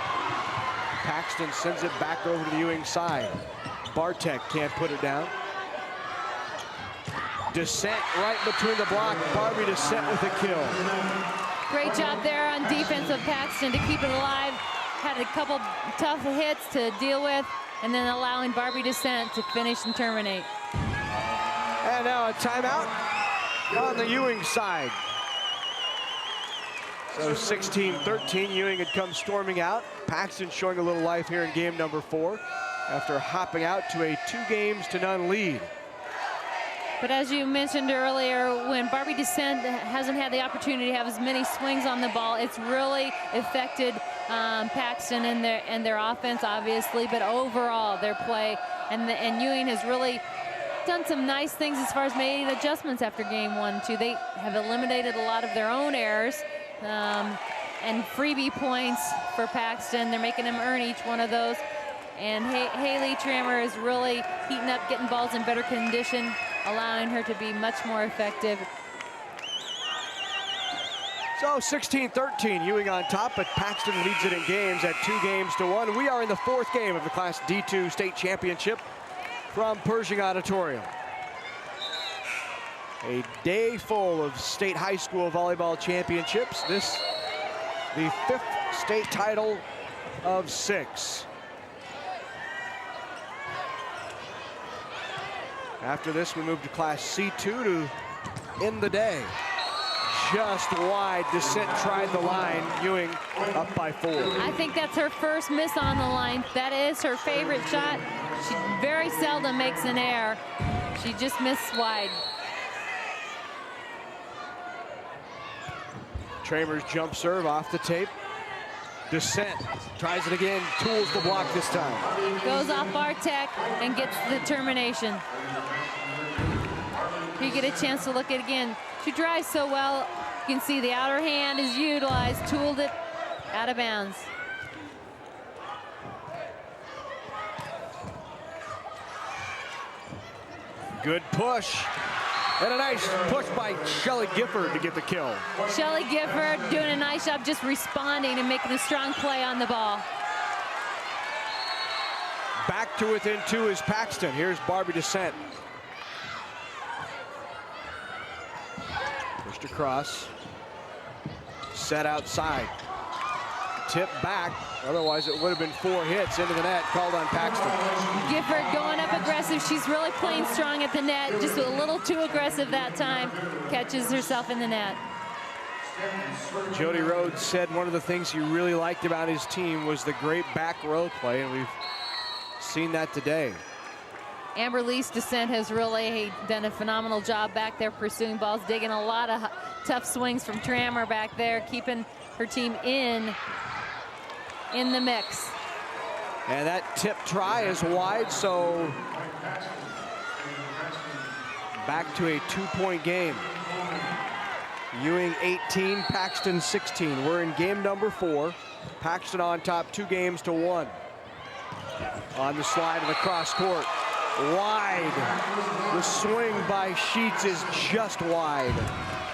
Paxton sends it back over to the Ewing side. Bartek can't put it down. Descent right between the block. Barbie Descent with a kill. Great job there on defense of Paxton to keep it alive. Had a couple tough hits to deal with, and then allowing Barbie Descent to finish and terminate. And now a timeout on the Ewing side. So 16-13, Ewing had come storming out. Paxton showing a little life here in game number 4 after hopping out to a 2-0 lead. But as you mentioned earlier, when Barbie Descent hasn't had the opportunity to have as many swings on the ball, it's really affected Paxton and their offense, obviously, but overall their play. And Ewing has really done some nice things as far as making adjustments after game 1 and 2. They have eliminated a lot of their own errors and freebie points for Paxton. They're making them earn each one of those. And Haley Trammer is really heating up, getting balls in better condition, allowing her to be much more effective. So 16-13, Ewing on top, but Paxton leads it in games at 2-1. We are in the 4th game of the Class D2 State Championship from Pershing Auditorium. A day full of state high school volleyball championships. This, the 5th state title of 6. After this, we move to Class C2 to end the day. Just wide. Descent tried the line. Ewing up by 4. I think that's her first miss on the line. That is her favorite shot. She very seldom makes an error. She just missed wide. Tramer's jump serve off the tape. Descent tries it again, tools the block this time. Goes off Bartek and gets the termination. You get a chance to look at it again. She drives so well. You can see the outer hand is utilized, tooled it out of bounds. Good push. And a nice push by Shelly Gifford to get the kill. Shelly Gifford doing a nice job just responding and making a strong play on the ball. Back to within 2 is Paxton. Here's Barbie Descent. Pushed across. Set outside. Tip back. Otherwise, it would have been 4 hits into the net, called on Paxton. Gifford going up aggressive. She's really playing strong at the net. Just a little too aggressive that time. Catches herself in the net. Jody Rhodes said one of the things he really liked about his team was the great back row play, and we've seen that today. Amber Lee's Descent has really done a phenomenal job back there pursuing balls, digging a lot of tough swings from Trammer back there, keeping her team in the mix. And that tip try is wide, so back to a 2-point game. Ewing 18, Paxton 16. We're in game number 4. Paxton on top 2-1. On the slide of the cross court. Wide. The swing by Sheets is just wide.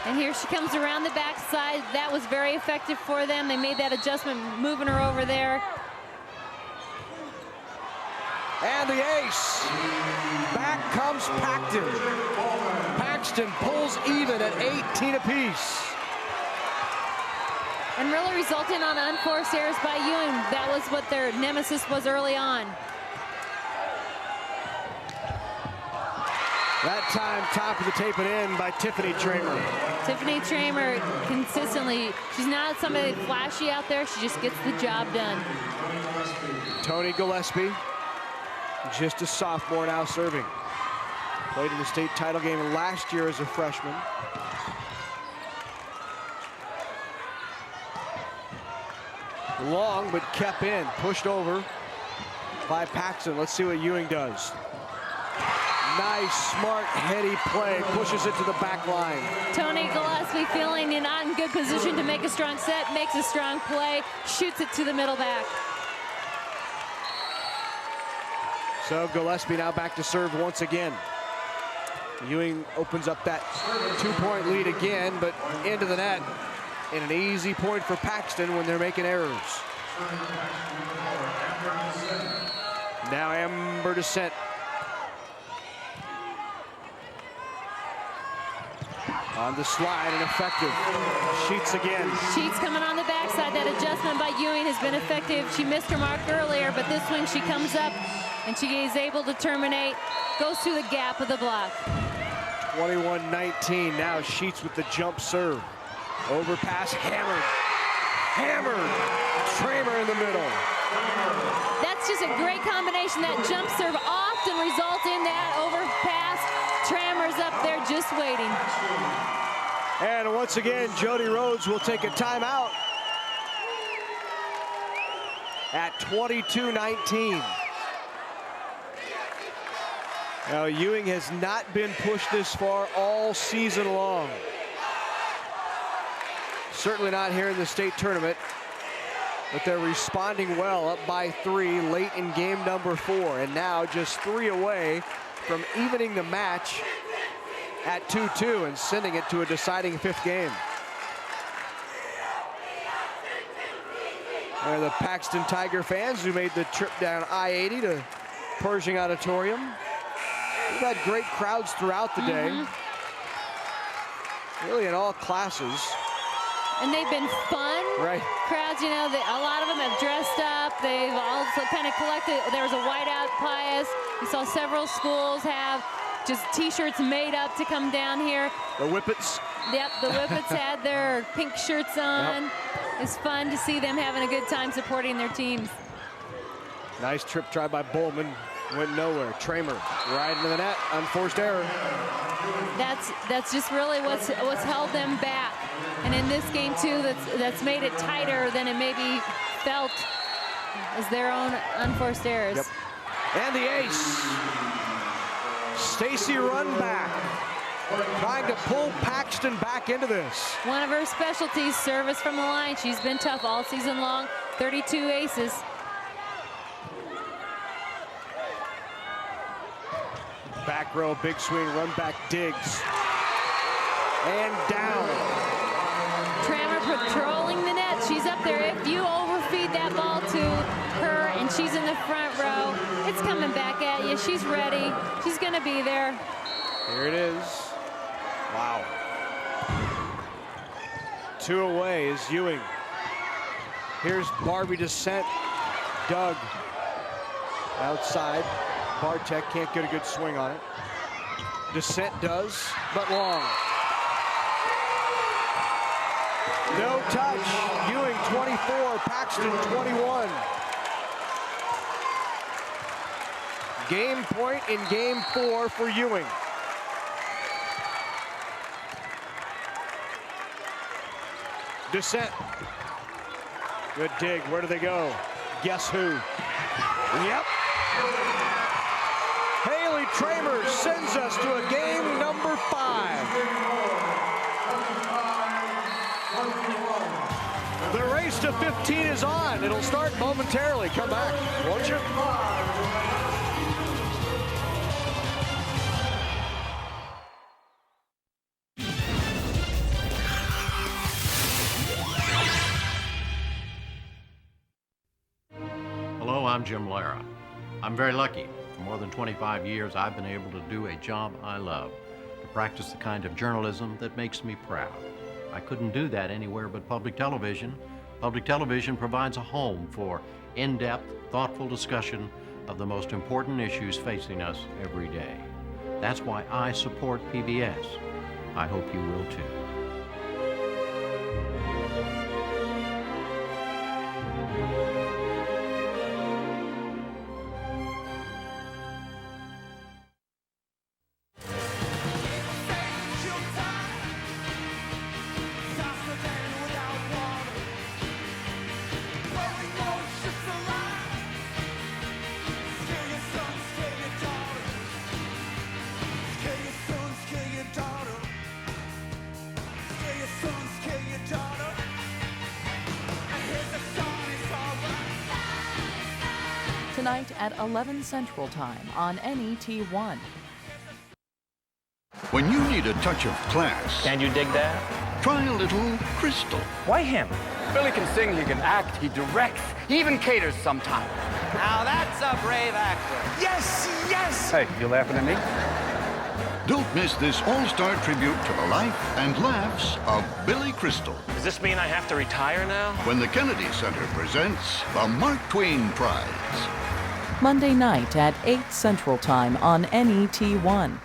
And here she comes around the backside. That was very effective for them. They made that adjustment, moving her over there. And the ace. Back comes Paxton. Paxton pulls even at 18 apiece. And really resulting on unforced errors by Ewing. That was what their nemesis was early on. That time, top of the tape and in by Tiffany Trammer. Tiffany Trammer consistently, she's not somebody flashy out there, she just gets the job done. Tony Gillespie, just a sophomore now serving. Played in the state title game last year as a freshman. Long, but kept in, pushed over by Paxton. Let's see what Ewing does. Nice, smart, heady play. Pushes it to the back line. Tony Gillespie feeling you're not in good position to make a strong set, makes a strong play, shoots it to the middle back. So Gillespie now back to serve once again. Ewing opens up that 2-point lead again, but into the net. And an easy point for Paxton when they're making errors. Now Amber Descent. On the slide and effective. Sheets again. Sheets coming on the backside. That adjustment by Ewing has been effective. She missed her mark earlier, but this swing she comes up and she is able to terminate. Goes through the gap of the block. 21-19. Now Sheets with the jump serve. Overpass hammered. hammered. Tramer in the middle. That's just a great combination. That jump serve often results in that overpass. Tramer's up there just waiting. And once again, Jody Rhodes will take a timeout at 22-19. Now, Ewing has not been pushed this far all season long. Certainly not here in the state tournament, but they're responding well, up by 3 late in game number 4, and now just 3 away from evening the match at 2-2 and sending it to a deciding 5th game. There are the Paxton Tiger fans who made the trip down I-80 to Pershing Auditorium. We've had great crowds throughout the day, really in all classes. And they've been fun. Right. Crowds, you know, a lot of them have dressed up. They've also kind of collected. There was a whiteout bias. We saw several schools have just T-shirts made up to come down here. The Whippets. Yep, the Whippets had their pink shirts on. Yep. It's fun to see them having a good time supporting their teams. Nice trip try by Bowman. Went nowhere. Tramer right into the net. Unforced error. That's just really what's held them back. And in this game too, that's made it tighter than it maybe felt as their own unforced errors. Yep. And the ace. Stacy Runback trying to pull Paxton back into this. One of her specialties, service from the line. She's been tough all season long. 32 aces. Back row, big swing, run back, digs. And down. Tramer patrolling the net. She's up there. If you overfeed that ball to her and she's in the front row, it's coming back at you. She's ready. She's going to be there. Here it is. Wow. 2 away is Ewing. Here's Barbie Descent. Doug outside. Bartek can't get a good swing on it. Descent does, but long. No touch. Ewing 24, Paxton 21. Game point in game 4 for Ewing. Descent. Good dig. Where do they go? Guess who? Yep. Haley Tramer sends us to a game number 5. The race to 15 is on. It'll start momentarily. Come back, won't you? Hello, I'm Jim Lara. I'm very lucky. For more than 25 years, I've been able to do a job I love, to practice the kind of journalism that makes me proud. I couldn't do that anywhere but public television. Public television provides a home for in-depth, thoughtful discussion of the most important issues facing us every day. That's why I support PBS. I hope you will too. Tonight at 11 Central Time on NET1. When you need a touch of class... Can you dig that? Try a little Crystal. Why him? Billy can sing, he can act, he directs, he even caters sometimes. Now that's a brave actor. Yes, yes! Hey, you laughing at me? Don't miss this all-star tribute to the life and laughs of Billy Crystal. Does this mean I have to retire now? When the Kennedy Center presents the Mark Twain Prize. Monday night at 8 Central Time on NET1.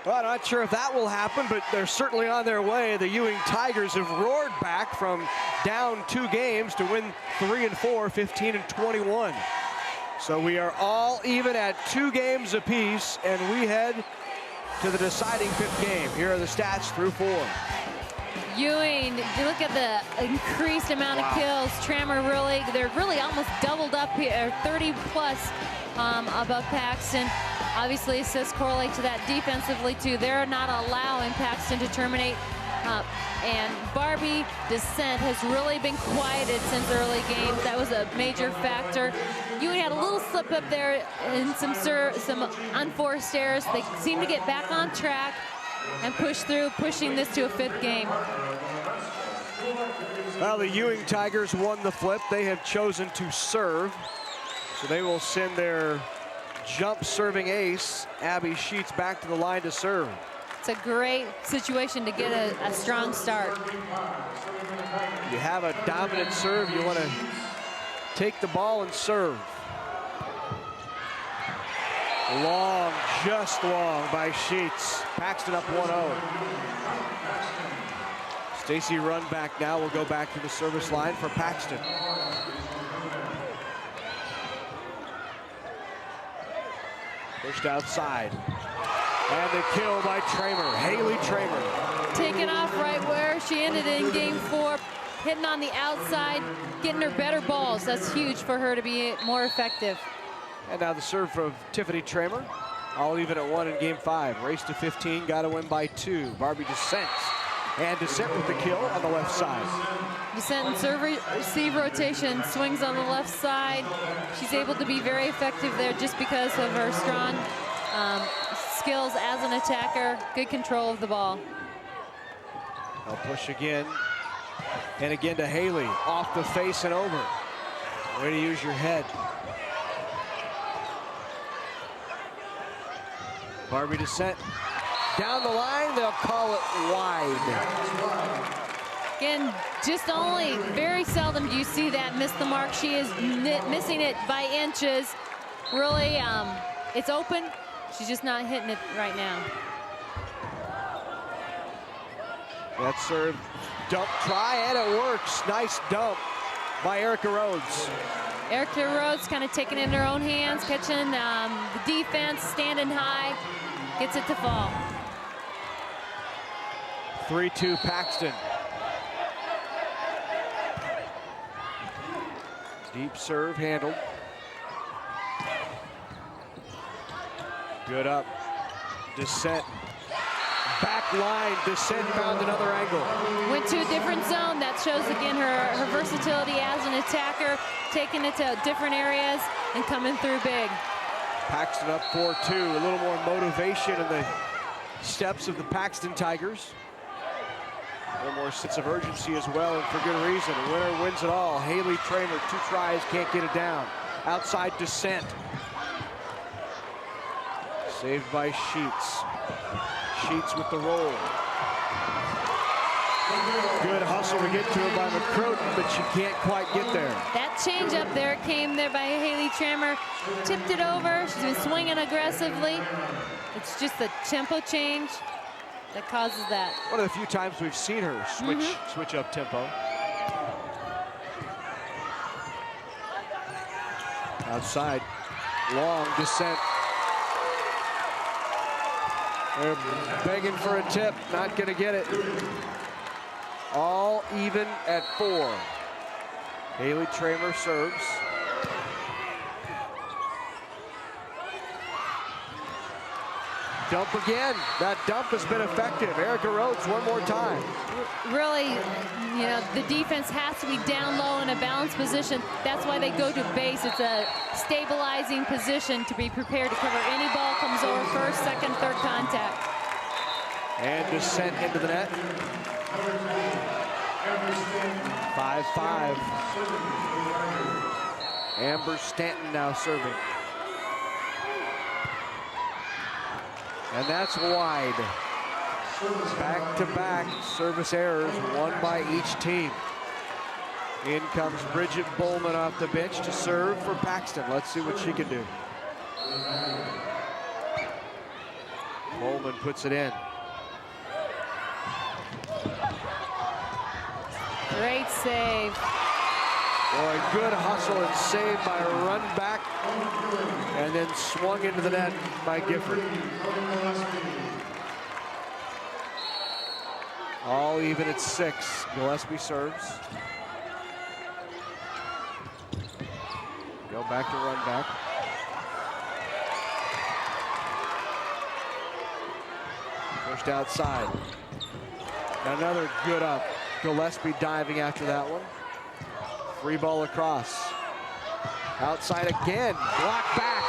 Well, I'm not sure if that will happen, but they're certainly on their way. The Ewing Tigers have roared back from down 2 games to win 3 and 4, 15 and 21. So we are all even at 2 games apiece, and we head to the deciding 5th game. Here are the stats through 4. Ewing, you look at the increased amount of kills. Trammer they're really almost doubled up here, 30 plus above Paxton. Obviously, assists correlate to that defensively too. They're not allowing Paxton to terminate. And Barbie Descent has really been quieted since early games. That was a major factor. Ewing had a little slip up there in some unforced errors. They seem to get back on track and push through, pushing this to a 5th game. Well, the Ewing Tigers won the flip. They have chosen to serve. So they will send their jump serving ace, Abby Sheets, back to the line to serve. It's a great situation to get a strong start. You have a dominant serve, you want to take the ball and serve. Long, just long by Sheets. Paxton up 1-0. Stacy Runback now will go back to the service line for Paxton. Pushed outside. And the kill by Tramer, Haley Tramer. Taking off right where she ended in game 4, hitting on the outside, getting her better balls. That's huge for her to be more effective. And now the serve from Tiffany Tramer. All even at 1 in game 5. Race to 15, got to win by 2. Barbie Descent. And Descent with the kill on the left side. Descent and serve receive rotation, swings on the left side. She's able to be very effective there just because of her strong skills as an attacker, good control of the ball. They'll push again. And again to Haley, off the face and over. Way to use your head. Barbie Descent. Down the line, they'll call it wide. Again, just only very seldom do you see that miss the mark. She is missing it by inches. Really, it's open. She's just not hitting it right now. That serve, dump try, and it works. Nice dump by Erica Rhodes. Erica Rhodes kind of taking it in her own hands, catching the defense, standing high, gets it to fall. 3-2 Paxton. Deep serve handled. Good up. Descent. Back line. Descent found another angle. Went to a different zone. That shows again her versatility as an attacker, taking it to different areas and coming through big. Paxton up 4-2. A little more motivation in the steps of the Paxton Tigers. A little more sense of urgency as well, and for good reason. The winner wins it all. Haley Tramer, 2 tries, can't get it down. Outside Descent. Saved by Sheets. Sheets with the roll. Good hustle to get to it by McCroton, but she can't quite get there. That change up there came there by Haley Tramer. Tipped it over. She's been swinging aggressively. It's just the tempo change that causes that. One of the few times we've seen her switch up tempo. Outside, long Descent. They're begging for a tip, not gonna get it. All even at 4. Haley Tramer serves. Dump again. That dump has been effective. Erica Rhodes one more time. Really, you know, the defense has to be down low in a balanced position. That's why they go to base. It's a stabilizing position to be prepared to cover any ball comes over first, second, third contact. And Descent into the net. 5-5. Amber Stanton now serving. And that's wide. Back-to-back service errors, one by each team. In comes Bridget Bowman off the bench to serve for Paxton. Let's see what she can do. Coleman puts it in. Great save. Boy, good hustle and save by a run back, and then swung into the net by Gifford. All even at 6. Gillespie serves. Go back to run back. Pushed outside. Another good up. Gillespie diving after that one. Free ball across. Outside again. Block back.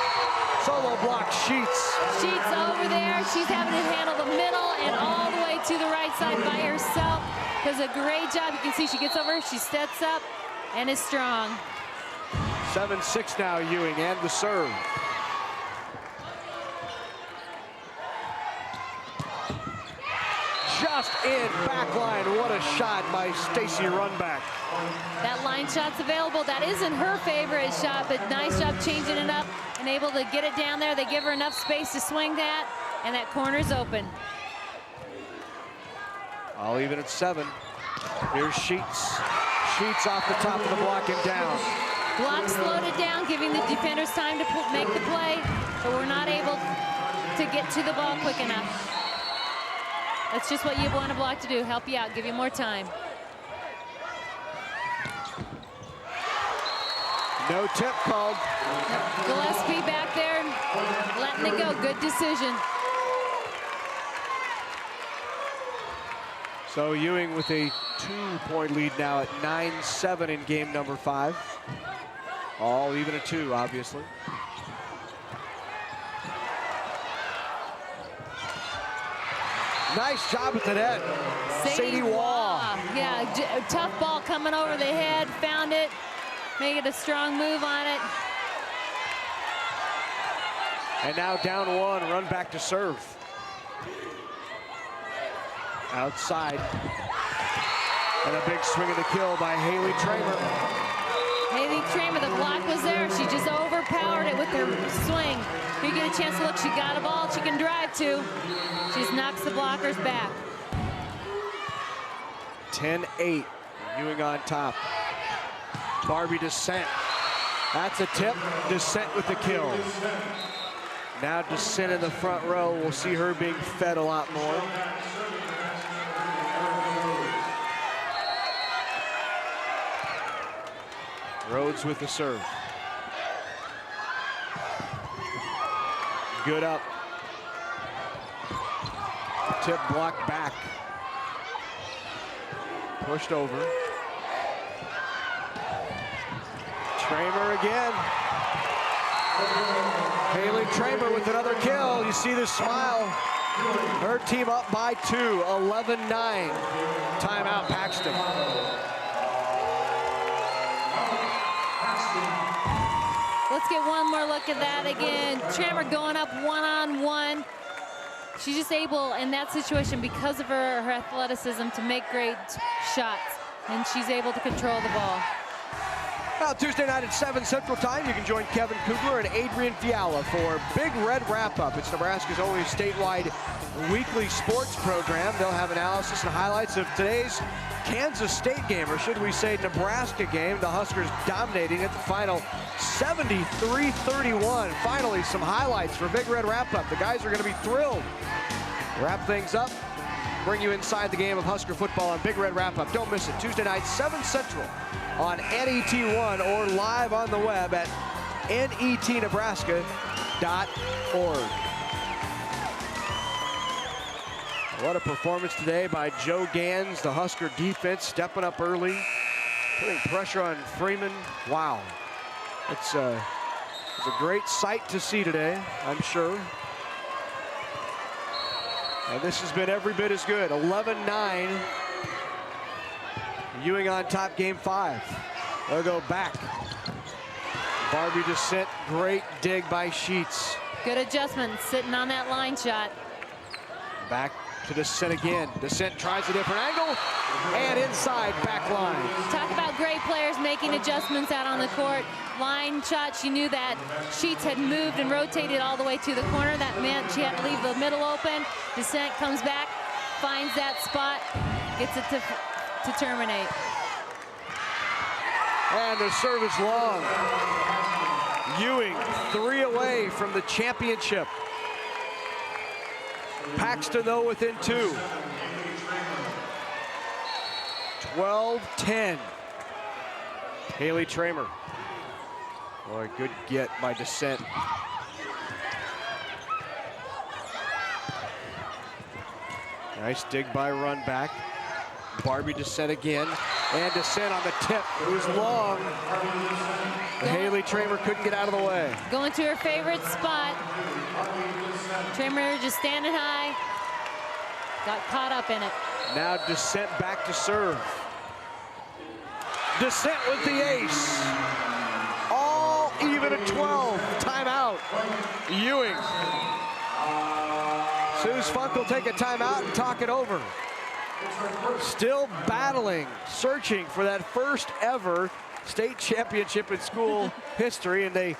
Solo block Sheets. Sheets over there. She's having to handle the middle and all the way to the right side by herself. Does a great job. You can see she gets over, she steps up, and is strong. 7-6 now, Ewing, and the serve. Just in back line. What a shot by Stacy Runback. That line shot's available. That isn't her favorite shot, but nice job changing it up and able to get it down there. They give her enough space to swing that, and that corner's open. All even at 7. Here's Sheets. Sheets off the top of the block and down. Block slowed it down, giving the defenders time to make the play, but we're not able to get to the ball quick enough. That's just what you want a block to do, help you out, give you more time. No tip called. Gillespie back there, letting it go, good decision. So Ewing with a 2-point lead now at 9-7 in game number 5. All even at 2, obviously. Nice job at the net. Sadie Waugh. Yeah, tough ball coming over the head, found it, making a strong move on it. And now down 1, run back to serve. Outside. And a big swing of the kill by Haley Tramer. Haley Tramer, the block was there. She just overpowered it with her swing. You get a chance to look, she got a ball she can drive to. She just knocks the blockers back. 10-8, Ewing on top. Barbie Descent. That's a tip, Descent with the kill. Now Descent in the front row. We'll see her being fed a lot more. Rhodes with the serve. Good up. Tip blocked back. Pushed over. Tramer again. Haley Tramer with another kill. You see the smile. Her team up by 2, 11-9. Timeout, Paxton. Let's get one more look at that again. Tramer going up one-on-one. She's just able, in that situation, because of her athleticism, to make great shots. And she's able to control the ball. Well, Tuesday night at 7 Central Time, you can join Kevin Kugler and Adrian Fiala for Big Red Wrap-Up. It's Nebraska's only statewide weekly sports program. They'll have analysis and highlights of today's Kansas State game, or should we say Nebraska game. The Huskers dominating at the final 73-31. Finally, some highlights for Big Red Wrap-Up. The guys are going to be thrilled. Wrap things up, bring you inside the game of Husker football on Big Red Wrap-Up. Don't miss it. Tuesday night, 7 Central on NET1 or live on the web at netnebraska.org. What a performance today by Joe Gans, the Husker defense stepping up early, putting pressure on Freeman. Wow. It's a great sight to see today, I'm sure. And this has been every bit as good. 11-9. Ewing on top, game 5. They'll go back. Barbie Descent, great dig by Sheets. Good adjustment, sitting on that line shot. Back to Descent again. Descent tries a different angle, and inside back line. Talk about great players making adjustments out on the court. Line shot, she knew that Sheets had moved and rotated all the way to the corner. That meant she had to leave the middle open. Descent comes back, finds that spot, gets it to terminate. And the serve is long. Ewing 3 away from the championship. Paxton, though, within 2. 12-10. Haley Tramer. Boy, good get by Descent. Nice dig by run back. Barbie Descent again. And Descent on the tip. It was long. Haley Tramer couldn't get out of the way. Going to her favorite spot. Tramer just standing high. Got caught up in it. Now Descent back to serve. Descent with the ace. All even at 12. Timeout. Ewing. Suze Funk will take a timeout and talk it over. Still battling, searching for that first ever state championship in school history, and they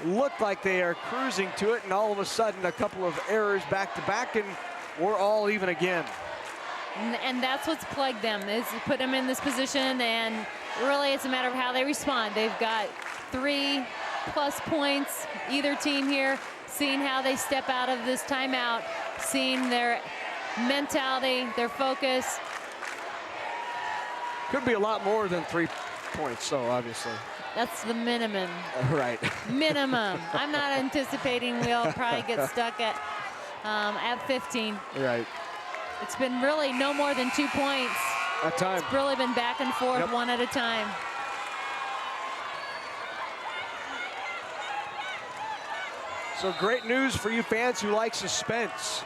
look like they are cruising to it, and all of a sudden a couple of errors back to back, and we're all even again. And that's what's plagued them, is put them in this position, and really it's a matter of how they respond. They've got 3+ points, either team here, seeing how they step out of this timeout, seeing their mentality, their focus. Could be a lot more than 3 points, though, obviously. That's the minimum. Right. Minimum. I'm not anticipating we'll probably get stuck at 15. Right. It's been really no more than 2 points. At time. It's really been back and forth, Yep. one at a time. So great news for you fans who like suspense.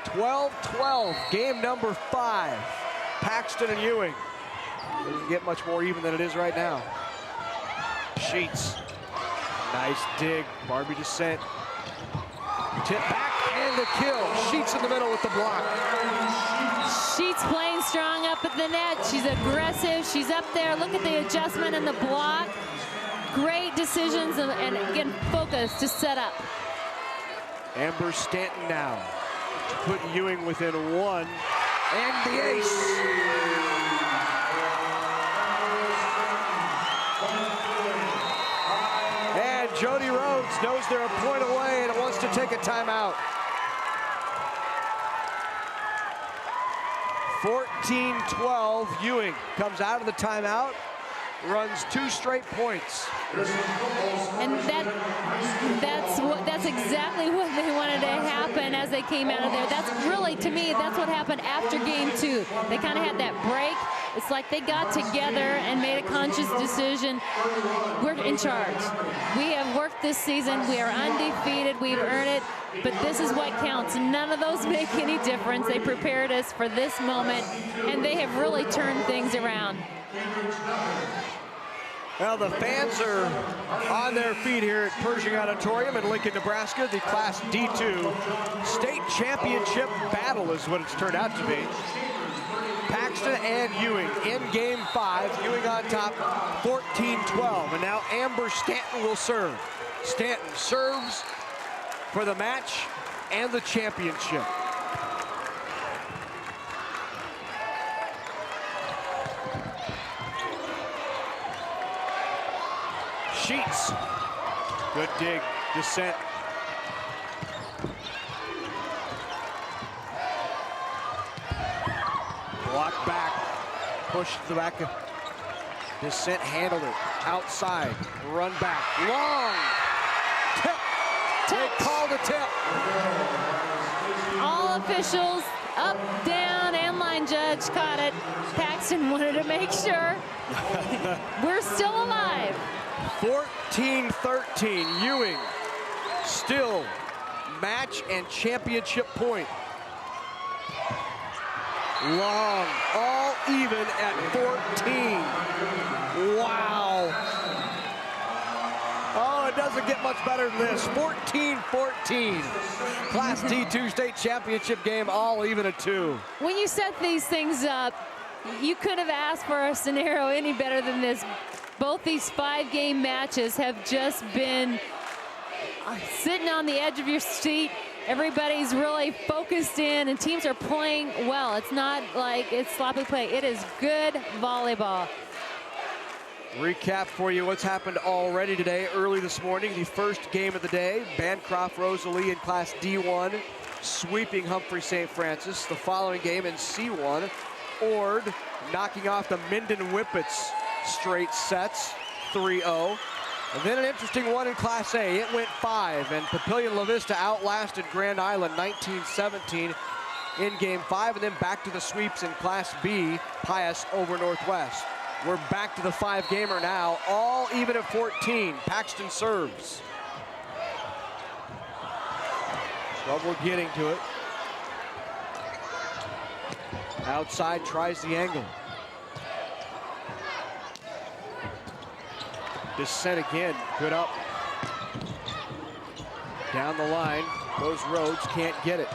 12-12, game number 5. Paxton and Ewing. Doesn't get much more even than it is right now. Sheets. Nice dig. Barbie Descent. Tip back and the kill. Sheets in the middle with the block. Sheets playing strong up at the net. She's aggressive. She's up there. Look at the adjustment and the block. Great decisions and again, focus to set up. Amber Stanton now to put Ewing within 1. And the ace. And Jody Rhodes knows they're a point away and wants to take a timeout. 14-12, Ewing comes out of the timeout, runs 2 straight points. And that's exactly what they wanted to happen as they came out of there. That's really, to me, that's what happened after game 2. They kind of had that break. It's like they got together and made a conscious decision. We're in charge. We have worked this season. We are undefeated. We've earned it. But this is what counts. None of those make any difference. They prepared us for this moment, and they have really turned things around. Well, the fans are on their feet here at Pershing Auditorium in Lincoln, Nebraska. The Class D2 state championship battle is what it's turned out to be. Paxton and Ewing in game 5. Ewing on top, 14-12. And now Amber Stanton will serve. Stanton serves for the match and the championship. Sheets. Good dig. Descent. Block back. Push to the back. Descent handled it. Outside. Run back. Long. Tip. They called a tip. All officials, up, down, and line judge caught it. Paxton wanted to make sure we're still alive. 14-13, Ewing still match and championship point. Long, all even at 14. Wow. Oh, and doesn't get much better than this. 14-14. Class D2 state championship game, all even at 2. When you set these things up, you could have asked for a scenario any better than this. Both these 5-game matches have just been sitting on the edge of your seat. Everybody's really focused in, and teams are playing well. It's not like it's sloppy play. It is good volleyball. Recap for you what's happened already today. Early this morning, the first game of the day, Bancroft Rosalie in Class D1 sweeping Humphrey St. Francis. The following game in C1, Ord knocking off the Minden Whippets straight sets, 3-0. And then an interesting one in Class A. It went 5, and Papillion La Vista outlasted Grand Island 19-17 in Game 5, and then back to the sweeps in Class B, Pius over Northwest. We're back to the 5-gamer now, all even at 14. Paxton serves. Trouble getting to it. Outside, tries the angle. Descent again, good up. Down the line, goes Rhodes, can't get it.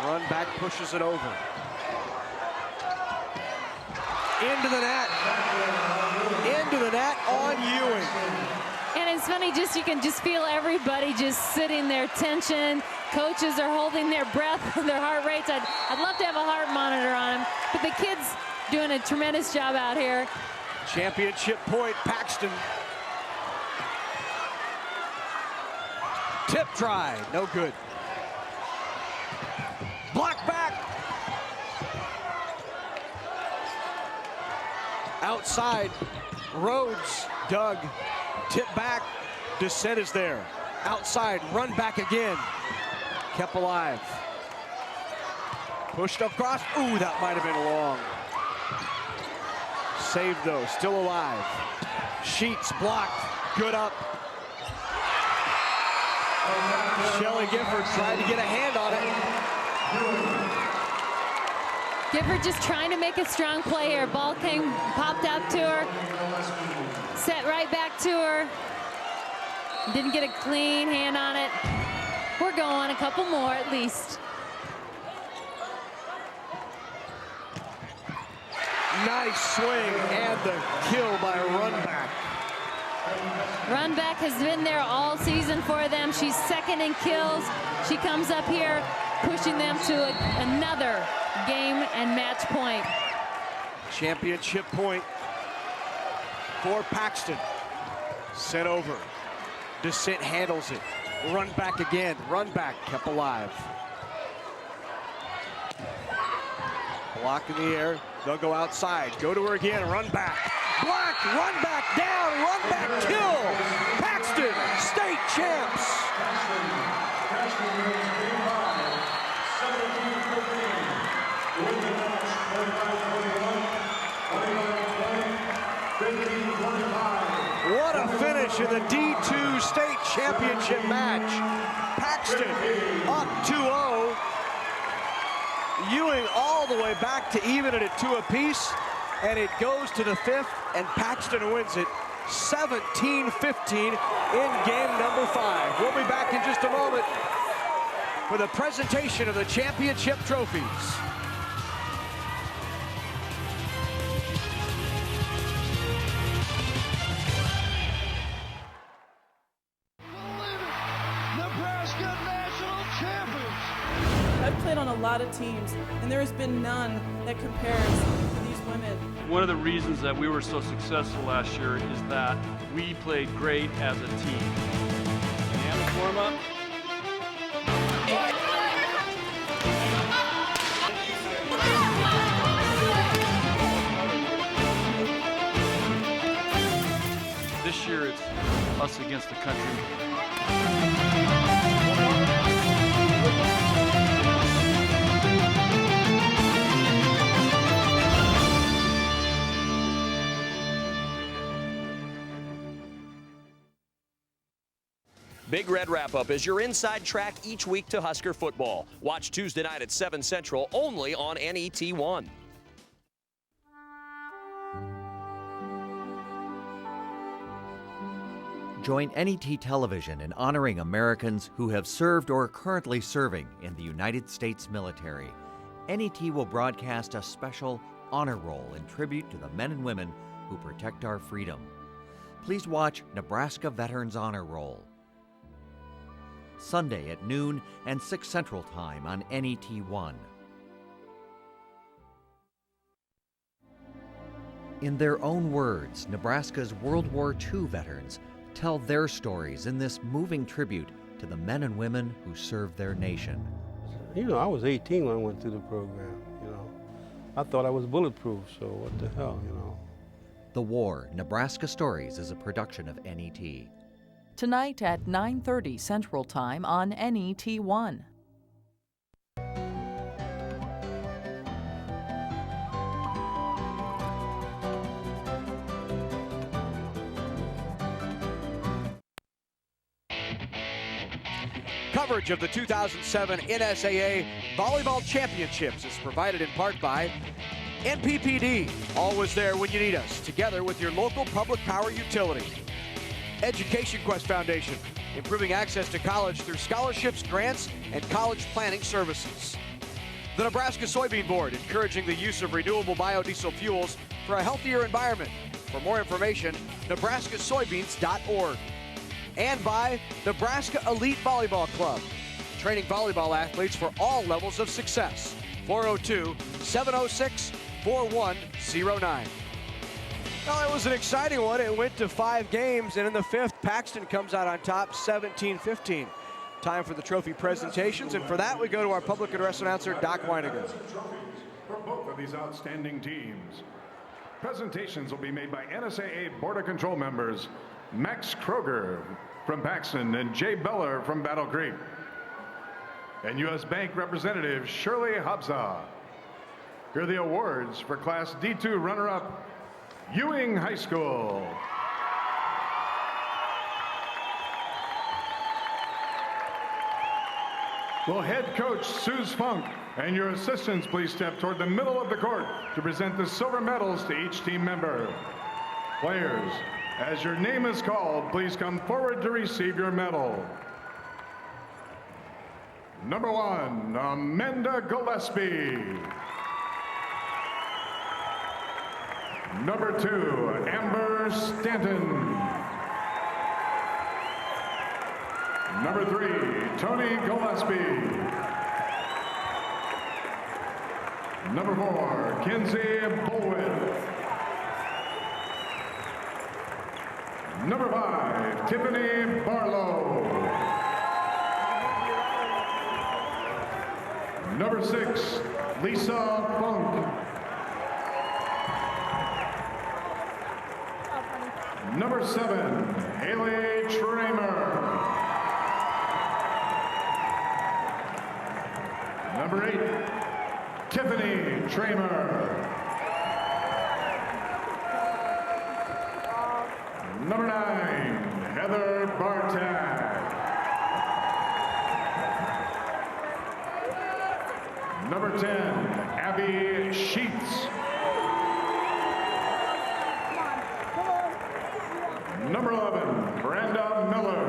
Run back, pushes it over. Into the net. Into the net on Ewing. And it's funny, you can just feel everybody just sitting there, tension. Coaches are holding their breath, their heart rates. I'd love to have a heart monitor on them, but the kids doing a tremendous job out here. Championship point, Paxton. Tip try, no good. Block back. Outside, Rhodes, Doug, tip back, descent is there. Outside, run back again. Kept alive. Pushed up cross, ooh, that might have been long. Saved though, still alive. Sheets blocked, good up. Shelly Gifford tried to get a hand on it. Gifford just trying to make a strong play here. Ball popped up to her, set right back to her. Didn't get a clean hand on it. We're going a couple more at least. Nice swing and the kill by Runback. Runback has been there all season for them. She's second in kills. She comes up here, pushing them to another game and match point. Championship point for Paxton. Sent over. Descent handles it. Run back again. Run back kept alive. Block in the air. They'll go outside. Go to her again. Run back. Block. Run back down. Run back kill. Paxton, state champs. What a finish in the D2 state championship match. Paxton up 2-0. Ewing all the way back to even it at 2 apiece, and it goes to the 5th, and Paxton wins it 17-15 in game number 5. We'll be back in just a moment for the presentation of the championship trophies. Nebraska national champions. I've played on a lot of teams, and there has been none that compares to these women. One of the reasons that we were so successful last year is that we played great as a team. Dynamic warm-up. This year it's us against the country. Big Red Wrap-Up is your inside track each week to Husker football. Watch Tuesday night at 7 Central only on NET1. Join NET Television in honoring Americans who have served or are currently serving in the United States military. NET will broadcast a special honor roll in tribute to the men and women who protect our freedom. Please watch Nebraska Veterans Honor Roll. Sunday at noon and 6 Central Time on NET1. In their own words, Nebraska's World War II veterans tell their stories in this moving tribute to the men and women who served their nation. You know, I was 18 when I went through the program, I thought I was bulletproof, so what the hell, The War, Nebraska Stories is a production of NET. Tonight at 9:30 Central Time on NET1. Coverage of the 2007 NSAA Volleyball Championships is provided in part by NPPD, always there when you need us, together with your local public power utility. Education Quest Foundation, improving access to college through scholarships, grants, and college planning services. The Nebraska Soybean Board, encouraging the use of renewable biodiesel fuels for a healthier environment. For more information, nebraskasoybeans.org. And by Nebraska Elite Volleyball Club, training volleyball athletes for all levels of success. 402-706-4109. Well, it was an exciting one. It went to 5 games, and in the 5th, Paxton comes out on top 17-15. Time for the trophy presentations, and for that, we go to our public address announcer, Doc Weiniger. For both of these outstanding teams. Presentations will be made by NSAA Board of Control members Max Kroger from Paxton and Jay Beller from Battle Creek. And U.S. Bank representative Shirley Hobsaw. Here are the awards for Class D2 runner-up, Ewing High School. Will head coach Suze Funk and your assistants please step toward the middle of the court to present the silver medals to each team member. Players, as your name is called, please come forward to receive your medal. Number 1, Amanda Gillespie. Number 2, Amber Stanton. Number 3, Tony Gillespie. Number 4, Kinsey Bullwith. Number 5, Tiffany Barlow. Number 6, Lisa Funk. Number 7, Haley Tramer. Number 8, Tiffany Tramer. Number 9, Heather Bartak. Number 10, Abby Sheets. Number 11, Brenda Miller.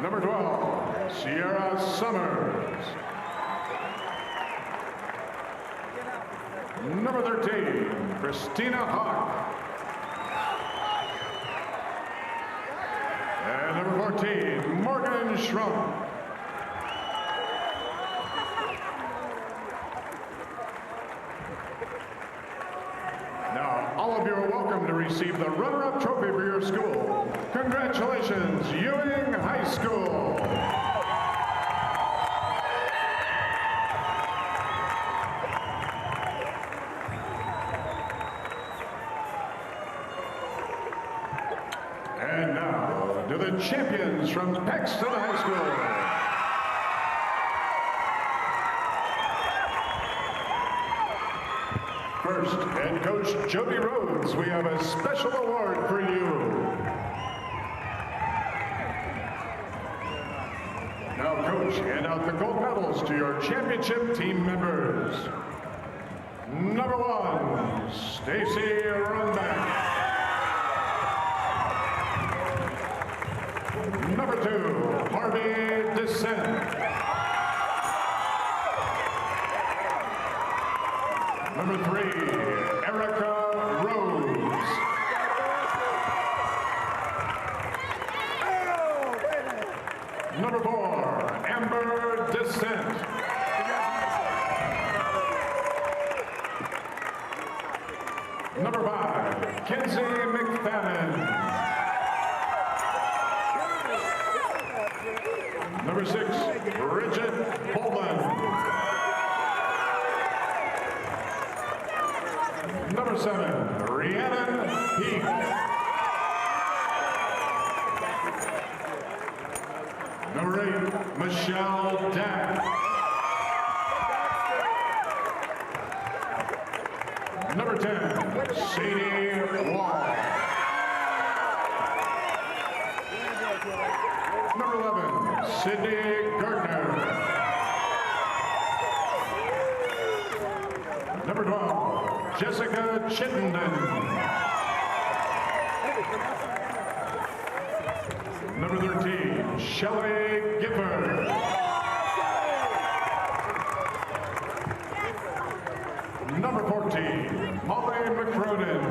Number 12, Sierra Summers. Number 13, Christina Hawk. And number 14, Morgan Schrump. Now, all of you are welcome to receive the runner-up trophy for your school. Congratulations, Ewing High School. And now, to the champions from Paxton High School. First, head coach Jody Rhodes, we have a special award for you. Now, coach, hand out the gold medals to your championship team members. Number 1, Stacy Runback. Number 8, Michelle Dack. Number 10, Sadie Wall. Number 11, Sydney Gardner. Number 12, Jessica Chittenden. Number 13, Shelley Gifford. Number 14, Molly McCronin.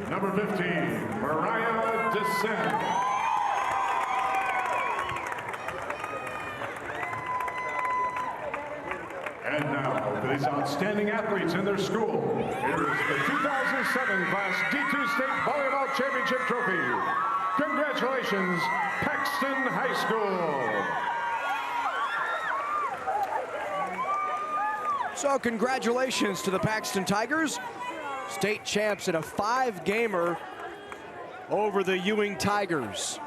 Number 15, Mariah Descent. And now, for these outstanding athletes in their school, here is the 2007 Class D2 State Volleyball Championship Trophy. Congratulations, Paxton High School. So congratulations to the Paxton Tigers, state champs in a 5-gamer over the Ewing Tigers.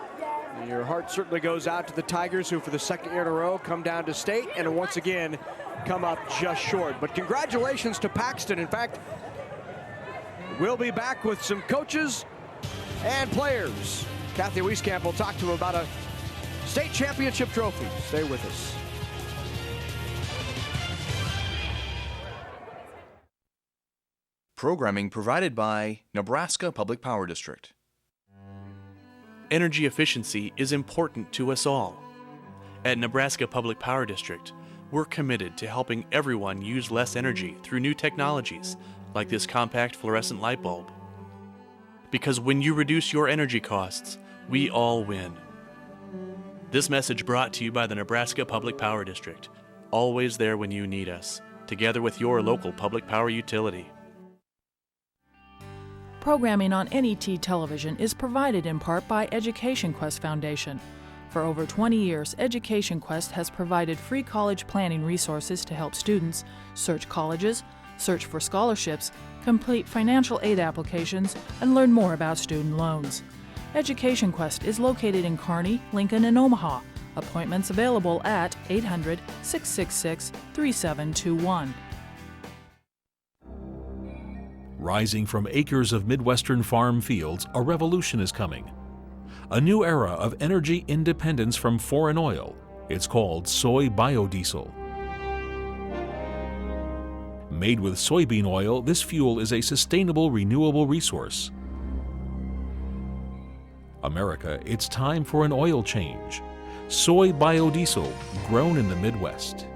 Your heart certainly goes out to the Tigers, who for the second year in a row come down to state and once again come up just short. But congratulations to Paxton. In fact, we'll be back with some coaches and players. Kathy Wieskamp will talk to them about a state championship trophy. Stay with us. Programming provided by Nebraska Public Power District. Energy efficiency is important to us all. At Nebraska Public Power District, we're committed to helping everyone use less energy through new technologies like this compact fluorescent light bulb. Because when you reduce your energy costs, we all win. This message brought to you by the Nebraska Public Power District, always there when you need us, together with your local public power utility. Programming on NET television is provided in part by Education Quest Foundation. For over 20 years, Education Quest has provided free college planning resources to help students search colleges, search for scholarships, complete financial aid applications, and learn more about student loans. Education Quest is located in Kearney, Lincoln, and Omaha. Appointments available at 800-666-3721. Rising from acres of Midwestern farm fields, a revolution is coming. A new era of energy independence from foreign oil. It's called soy biodiesel. Made with soybean oil, this fuel is a sustainable, renewable resource. America, it's time for an oil change. Soy biodiesel, grown in the Midwest.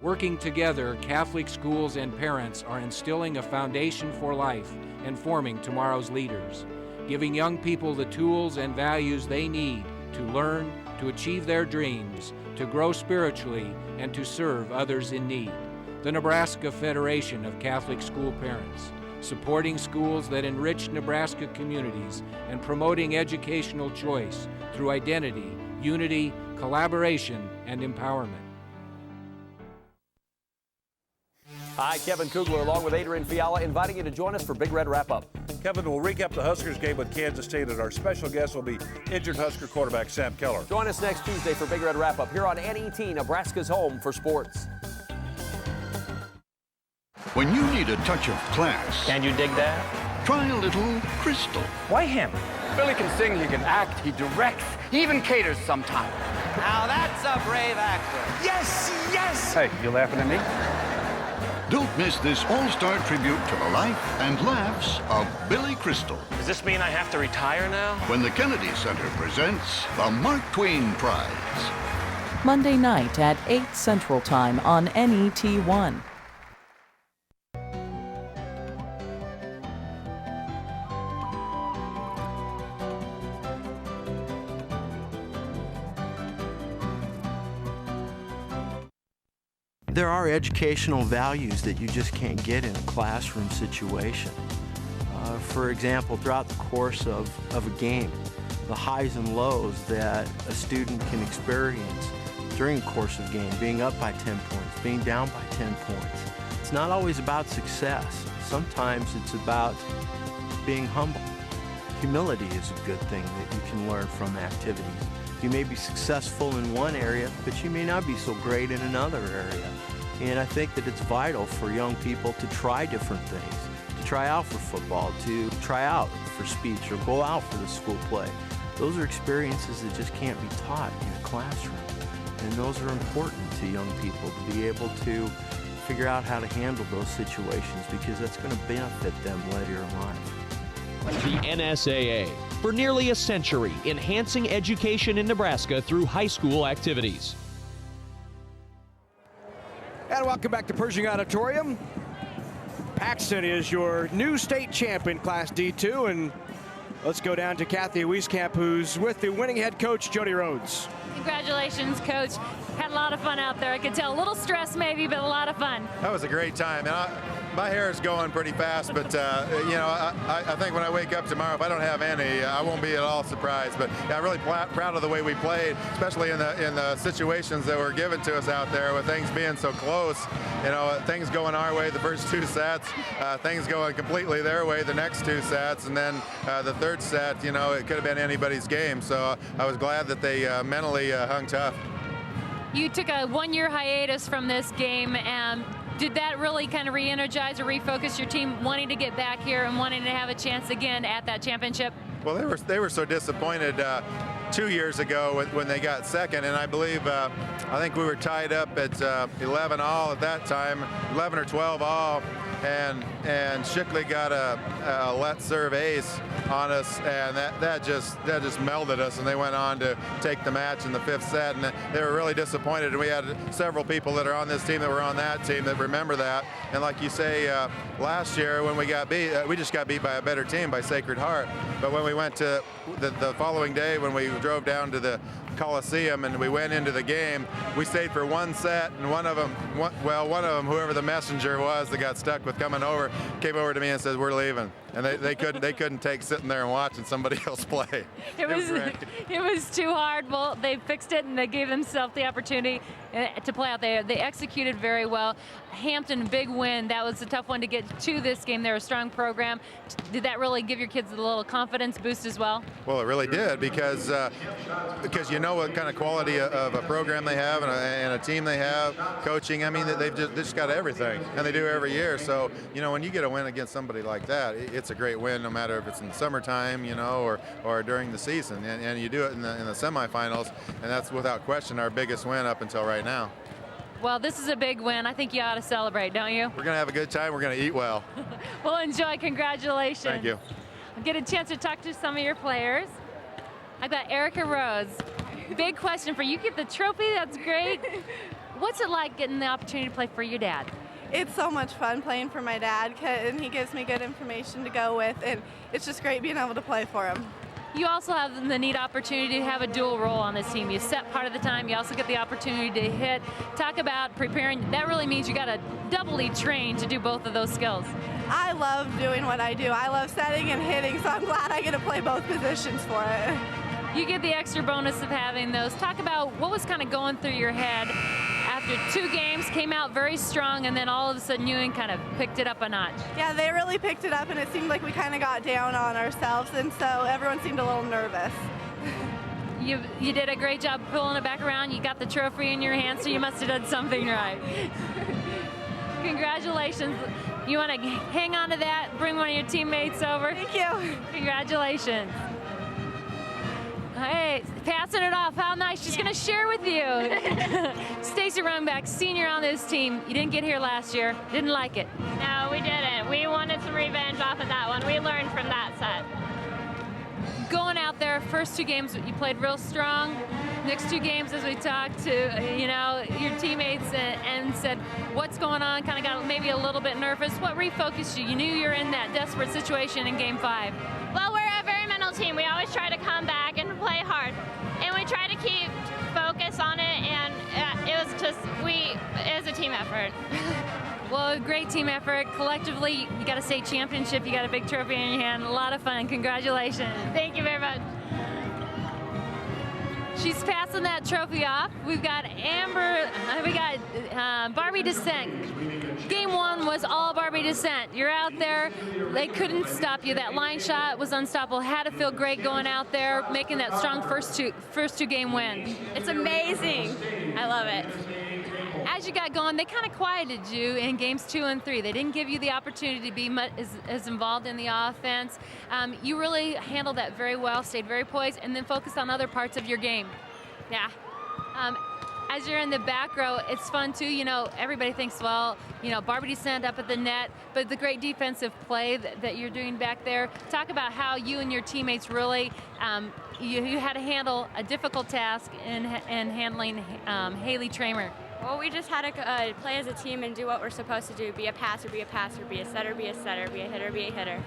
Working together, Catholic schools and parents are instilling a foundation for life and forming tomorrow's leaders, giving young people the tools and values they need to learn, to achieve their dreams, to grow spiritually, and to serve others in need. The Nebraska Federation of Catholic School Parents, supporting schools that enrich Nebraska communities and promoting educational choice through identity, unity, collaboration, and empowerment. Hi, Kevin Kugler along with Adrian Fiala, inviting you to join us for Big Red Wrap-Up. Kevin will recap the Huskers game with Kansas State, and our special guest will be injured Husker quarterback Sam Keller. Join us next Tuesday for Big Red Wrap-Up here on NET, Nebraska's home for sports. When you need a touch of class, Can you dig that? try a little Crystal. Why him? Billy can sing, he can act, he directs, he even caters sometimes. Now that's a brave actor. Yes, yes! Hey, you laughing at me? Don't miss this all-star tribute to the life and laughs of Billy Crystal. Does this mean I have to retire now? When the Kennedy Center presents the Mark Twain Prize. Monday night at 8 Central Time on NET1. There are educational values that you just can't get in a classroom situation. For example, throughout the course of a game, the highs and lows that a student can experience during the course of a game, being up by 10 points, being down by 10 points. It's not always about success. Sometimes it's about being humble. Humility is a good thing that you can learn from activities. You may be successful in one area, but you may not be so great in another area. And I think that it's vital for young people to try different things, to try out for football, to try out for speech, or go out for the school play. Those are experiences that just can't be taught in a classroom. And those are important to young people, to be able to figure out how to handle those situations, because that's going to benefit them later in life. The NSAA, for nearly a century, enhancing education in Nebraska through high school activities. And welcome back to Pershing Auditorium. Paxton is your new state champ in Class D2, and let's go down to Kathy Wieskamp, who's with the winning head coach, Jody Rhodes. Congratulations, Coach. Had a lot of fun out there. I could tell a little stress maybe, but a lot of fun. That was a great time. My hair is going pretty fast, but you know, I think when I wake up tomorrow, if I don't have any, I won't be at all surprised. But yeah, I'm really proud of the way we played, especially in the situations that were given to us out there, with things being so close. You know, things going our way the first 2 sets, things going completely their way the next 2 sets, and then the third set, you know, it could have been anybody's game. So I was glad that they mentally hung tough. You took a 1-year hiatus from this game, and did that really kind of re-energize or refocus your team wanting to get back here and wanting to have a chance again at that championship? Well, they were so disappointed 2 years ago when they got second, and I believe I think we were tied up at 11 all at that time, 11 or 12 all, and Shickley got a let serve ace on us, and that just melded us, and they went on to take the match in the 5th set, and they were really disappointed. And we had several people that are on this team that were on that team that remember that. And like you say, last year when we got beat, we just got beat by a better team, by Sacred Heart. But when we went to the following day, when we drove down to the Coliseum and we went into the game, we stayed for 1 set, and one of them, whoever the messenger was that got stuck with coming over, came over to me and said, "We're leaving." And they couldn't take sitting there and watching somebody else play. It was too hard. Well, they fixed it, and they gave themselves the opportunity to play out there. They executed very well. Hampton, big win. That was a tough one to get to this game. They're a strong program. Did that really give your kids a little confidence boost as well? Well, it really did, because you know what kind of quality of a program they have and a team they have, coaching. I mean, they've just got everything, and they do every year. So, you know, when you get a win against somebody like that, it's a great win, no matter if it's in the summertime, you know, or during the season. And you do it in the semifinals, and that's without question our biggest win up until right now. Well, this is a big win. I think you ought to celebrate, don't you? We're going to have a good time. We're going to eat well. Well, enjoy. Congratulations. Thank you. I'll get a chance to talk to some of your players. I've got Erica Rose. Big question for you. You get the trophy. That's great. What's it like getting the opportunity to play for your dad? It's so much fun playing for my dad, and he gives me good information to go with, and it's just great being able to play for him. You also have the neat opportunity to have a dual role on this team. You set part of the time, you also get the opportunity to hit. Talk about preparing. That really means you got to doubly train to do both of those skills. I love doing what I do. I love setting and hitting, so I'm glad I get to play both positions for it. You get the extra bonus of having those. Talk about what was kind of going through your head after 2 games, came out very strong, and then all of a sudden Ewing kind of picked it up a notch. Yeah, they really picked it up, and it seemed like we kind of got down on ourselves, and so everyone seemed a little nervous. You did a great job pulling it back around. You got the trophy in your hand, so you must have done something right. Congratulations. You want to hang on to that, bring one of your teammates over? Thank you. Congratulations. Hey, passing it off. How nice. She's going to share with you. Stacey Runback, senior on this team. You didn't get here last year. Didn't like it. No, we didn't. We wanted some revenge off of that one. We learned from that set. Going out there, first 2 games, you played real strong. Next 2 games, as we talked to, you know, your teammates and said, what's going on? Kind of got maybe a little bit nervous. What refocused you? You knew you were in that desperate situation in Game 5. Well, we're a very mental team. We always try to come back and play hard. And we try to keep focus on it, and it was a team effort. Well, great team effort. Collectively, you got a state championship. You got a big trophy in your hand. A lot of fun. Congratulations. Thank you very much. She's passing that trophy off. We've got Amber, we got Barbie Descent. Game 1 was all Barbie Descent. You're out there, they couldn't stop you. That line shot was unstoppable. Had to feel great going out there, making that strong first two game win. It's amazing. I love it. As you got going, they kind of quieted you in games 2 and 3. They didn't give you the opportunity to be as involved in the offense. You really handled that very well, stayed very poised, and then focused on other parts of your game. Yeah. As you're in the back row, it's fun too. You know, everybody thinks, well, you know, Barbie Descent up at the net, but the great defensive play that you're doing back there. Talk about how you and your teammates really, you had to handle a difficult task in handling Haley Tramer. Well, we just had to play as a team and do what we're supposed to do. Be a passer, be a passer, be a setter, be a setter, be a hitter, be a hitter.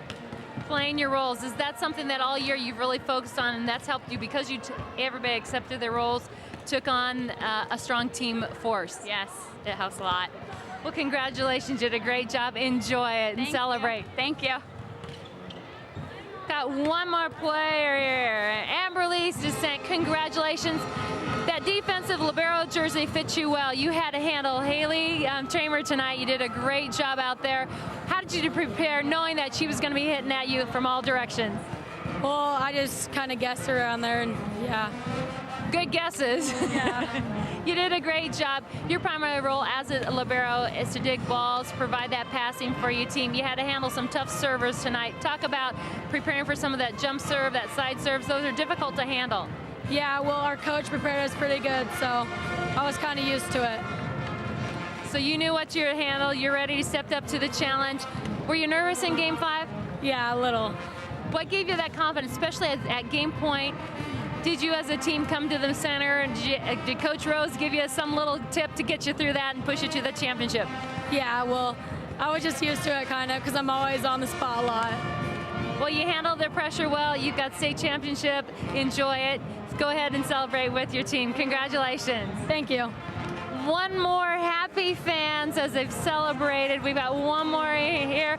Playing your roles, is that something that all year you've really focused on, and that's helped you because everybody accepted their roles, took on a strong team force? Yes, it helps a lot. Well, congratulations, you did a great job. Enjoy it and celebrate. Thank you. Got one more player here, Amberly's Descent. Congratulations. That defensive libero jersey fits you well. You had to handle Haley Tramer tonight. You did a great job out there. How did you prepare knowing that she was going to be hitting at you from all directions? Well, I just kind of guessed around there, and yeah. Good guesses. Yeah. You did a great job. Your primary role as a libero is to dig balls, provide that passing for your team. You had to handle some tough servers tonight. Talk about preparing for some of that jump serve, that side serves. Those are difficult to handle. Yeah, well, our coach prepared us pretty good, so I was kind of used to it. So you knew what you would handle. You're ready to step up to the challenge. Were you nervous in Game 5? Yeah, a little. What gave you that confidence, especially at game point? Did you as a team come to the center, and did Coach Rose give you some little tip to get you through that and push you to the championship? Yeah, well, I was just used to it kind of because I'm always on the spot a lot. Well, you handled the pressure well. You've got state championship. Enjoy it. Go ahead and celebrate with your team. Congratulations. Thank you. One more happy fans as they've celebrated. We've got one more here.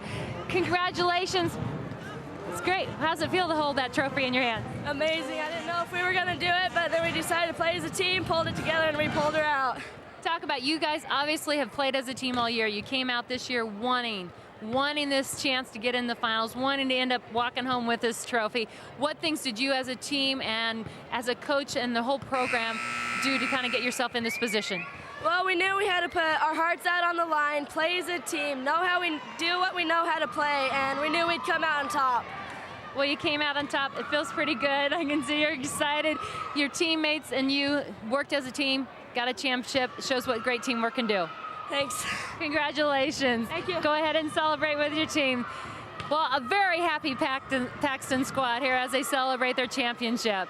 Congratulations. It's great. How's it feel to hold that trophy in your hand? Amazing. I didn't know if we were going to do it, but then we decided to play as a team, pulled it together, and we pulled her out. Talk about, you guys obviously have played as a team all year. You came out this year wanting this chance to get in the finals, wanting to end up walking home with this trophy. What things did you as a team and as a coach and the whole program do to kind of get yourself in this position? Well, we knew we had to put our hearts out on the line, play as a team, know how we do what we know how to play, and we knew we'd come out on top. Well, you came out on top. It feels pretty good. I can see you're excited. Your teammates and you worked as a team, got a championship. It shows what great teamwork can do. Thanks. Congratulations. Thank you. Go ahead and celebrate with your team. Well, a very happy Paxton squad here as they celebrate their championship.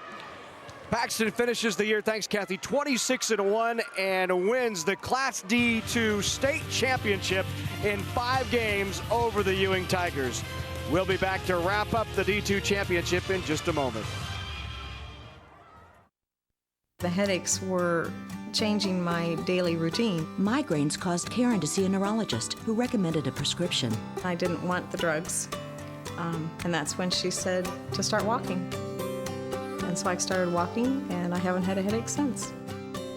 Paxton finishes the year, thanks Kathy, 26-1 and wins the Class D2 state championship in 5 games over the Ewing Tigers. We'll be back to wrap up the D2 championship in just a moment. The headaches were changing my daily routine. Migraines caused Karen to see a neurologist who recommended a prescription. I didn't want the drugs, and that's when she said to start walking. And so I started walking, and I haven't had a headache since.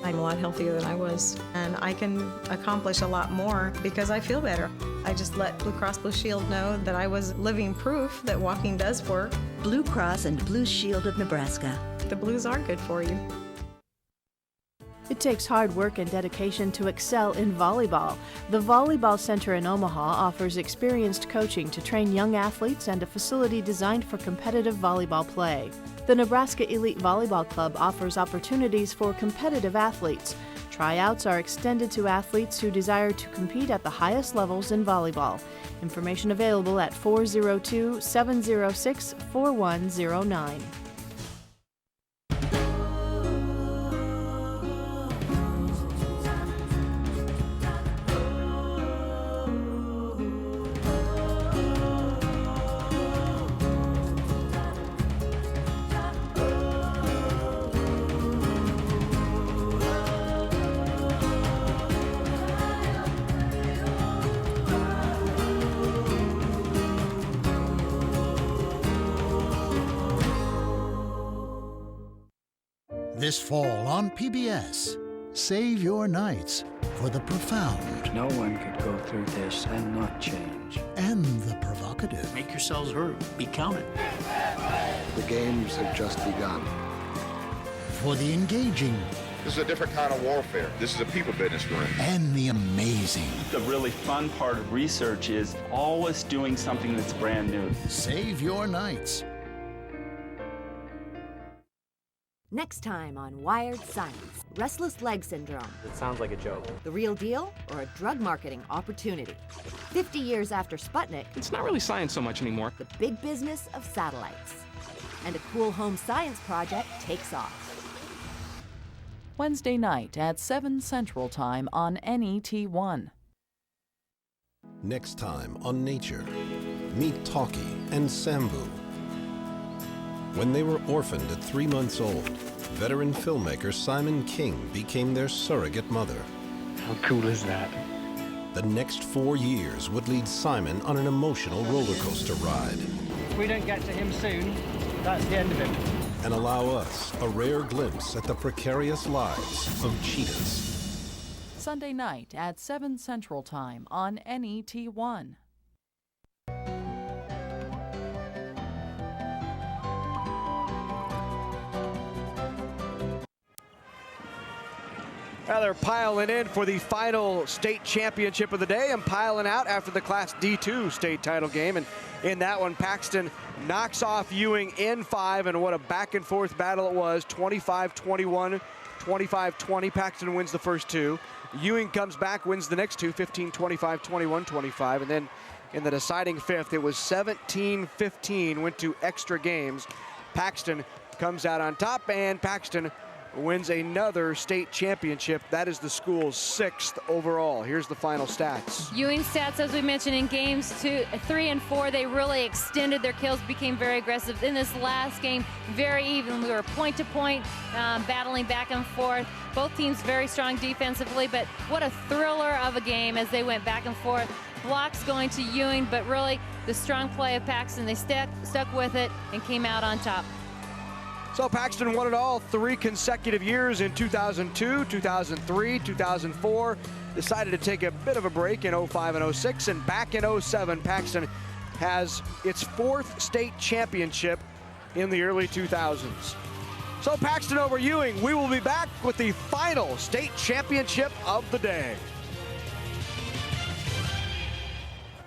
I'm a lot healthier than I was, and I can accomplish a lot more because I feel better. I just let Blue Cross Blue Shield know that I was living proof that walking does work. Blue Cross and Blue Shield of Nebraska. The blues are good for you. It takes hard work and dedication to excel in volleyball. The Volleyball Center in Omaha offers experienced coaching to train young athletes and a facility designed for competitive volleyball play. The Nebraska Elite Volleyball Club offers opportunities for competitive athletes. Tryouts are extended to athletes who desire to compete at the highest levels in volleyball. Information available at 402-706-4109. This fall on PBS, save your nights for the profound. No one could go through this and not change. And the provocative. Make yourselves heard. Be counted. The games have just begun. For the engaging. This is a different kind of warfare. This is a people business we're in. And the amazing. The really fun part of research is always doing something that's brand new. Save your nights. Next time on Wired Science, restless leg syndrome. It sounds like a joke. The real deal or a drug marketing opportunity? 50 years after Sputnik, It's not really science so much anymore. the big business of satellites. And a cool home science project takes off. Wednesday night at 7 Central Time on NET1. Next time on Nature, meet Talkie and Sambu. When they were orphaned at 3 months old, veteran filmmaker Simon King became their surrogate mother. How cool is that? The next 4 years would lead Simon on an emotional roller coaster ride If we don't get to him soon, that's the end of him. and allow us a rare glimpse at the precarious lives of cheetahs. Sunday night at 7 Central Time on NET1. Well, they're piling in for the final state championship of the day and piling out after the Class D2 state title game. And in that one, Paxton knocks off Ewing in 5, and what a back-and-forth battle it was. 25-21, 25-20. Paxton wins the first 2. Ewing comes back, wins the next 2, 15-25, 21-25. And then in the deciding 5th, it was 17-15, went to extra games. Paxton comes out on top, and Paxton wins another state championship. That is the school's 6th overall. Here's the final stats. Ewing stats, as we mentioned, in games 2, 3, and 4, they really extended their kills, became very aggressive. In this last game, very even. We were point to point, battling back and forth. Both teams very strong defensively, but what a thriller of a game as they went back and forth. Blocks going to Ewing, but really the strong play of Paxton. They stuck with it and came out on top. So Paxton won it all 3 consecutive years in 2002, 2003, 2004. Decided to take a bit of a break in 05 and 06, and back in 07, Paxton has its 4th state championship in the early 2000s. So Paxton over Ewing. We will be back with the final state championship of the day.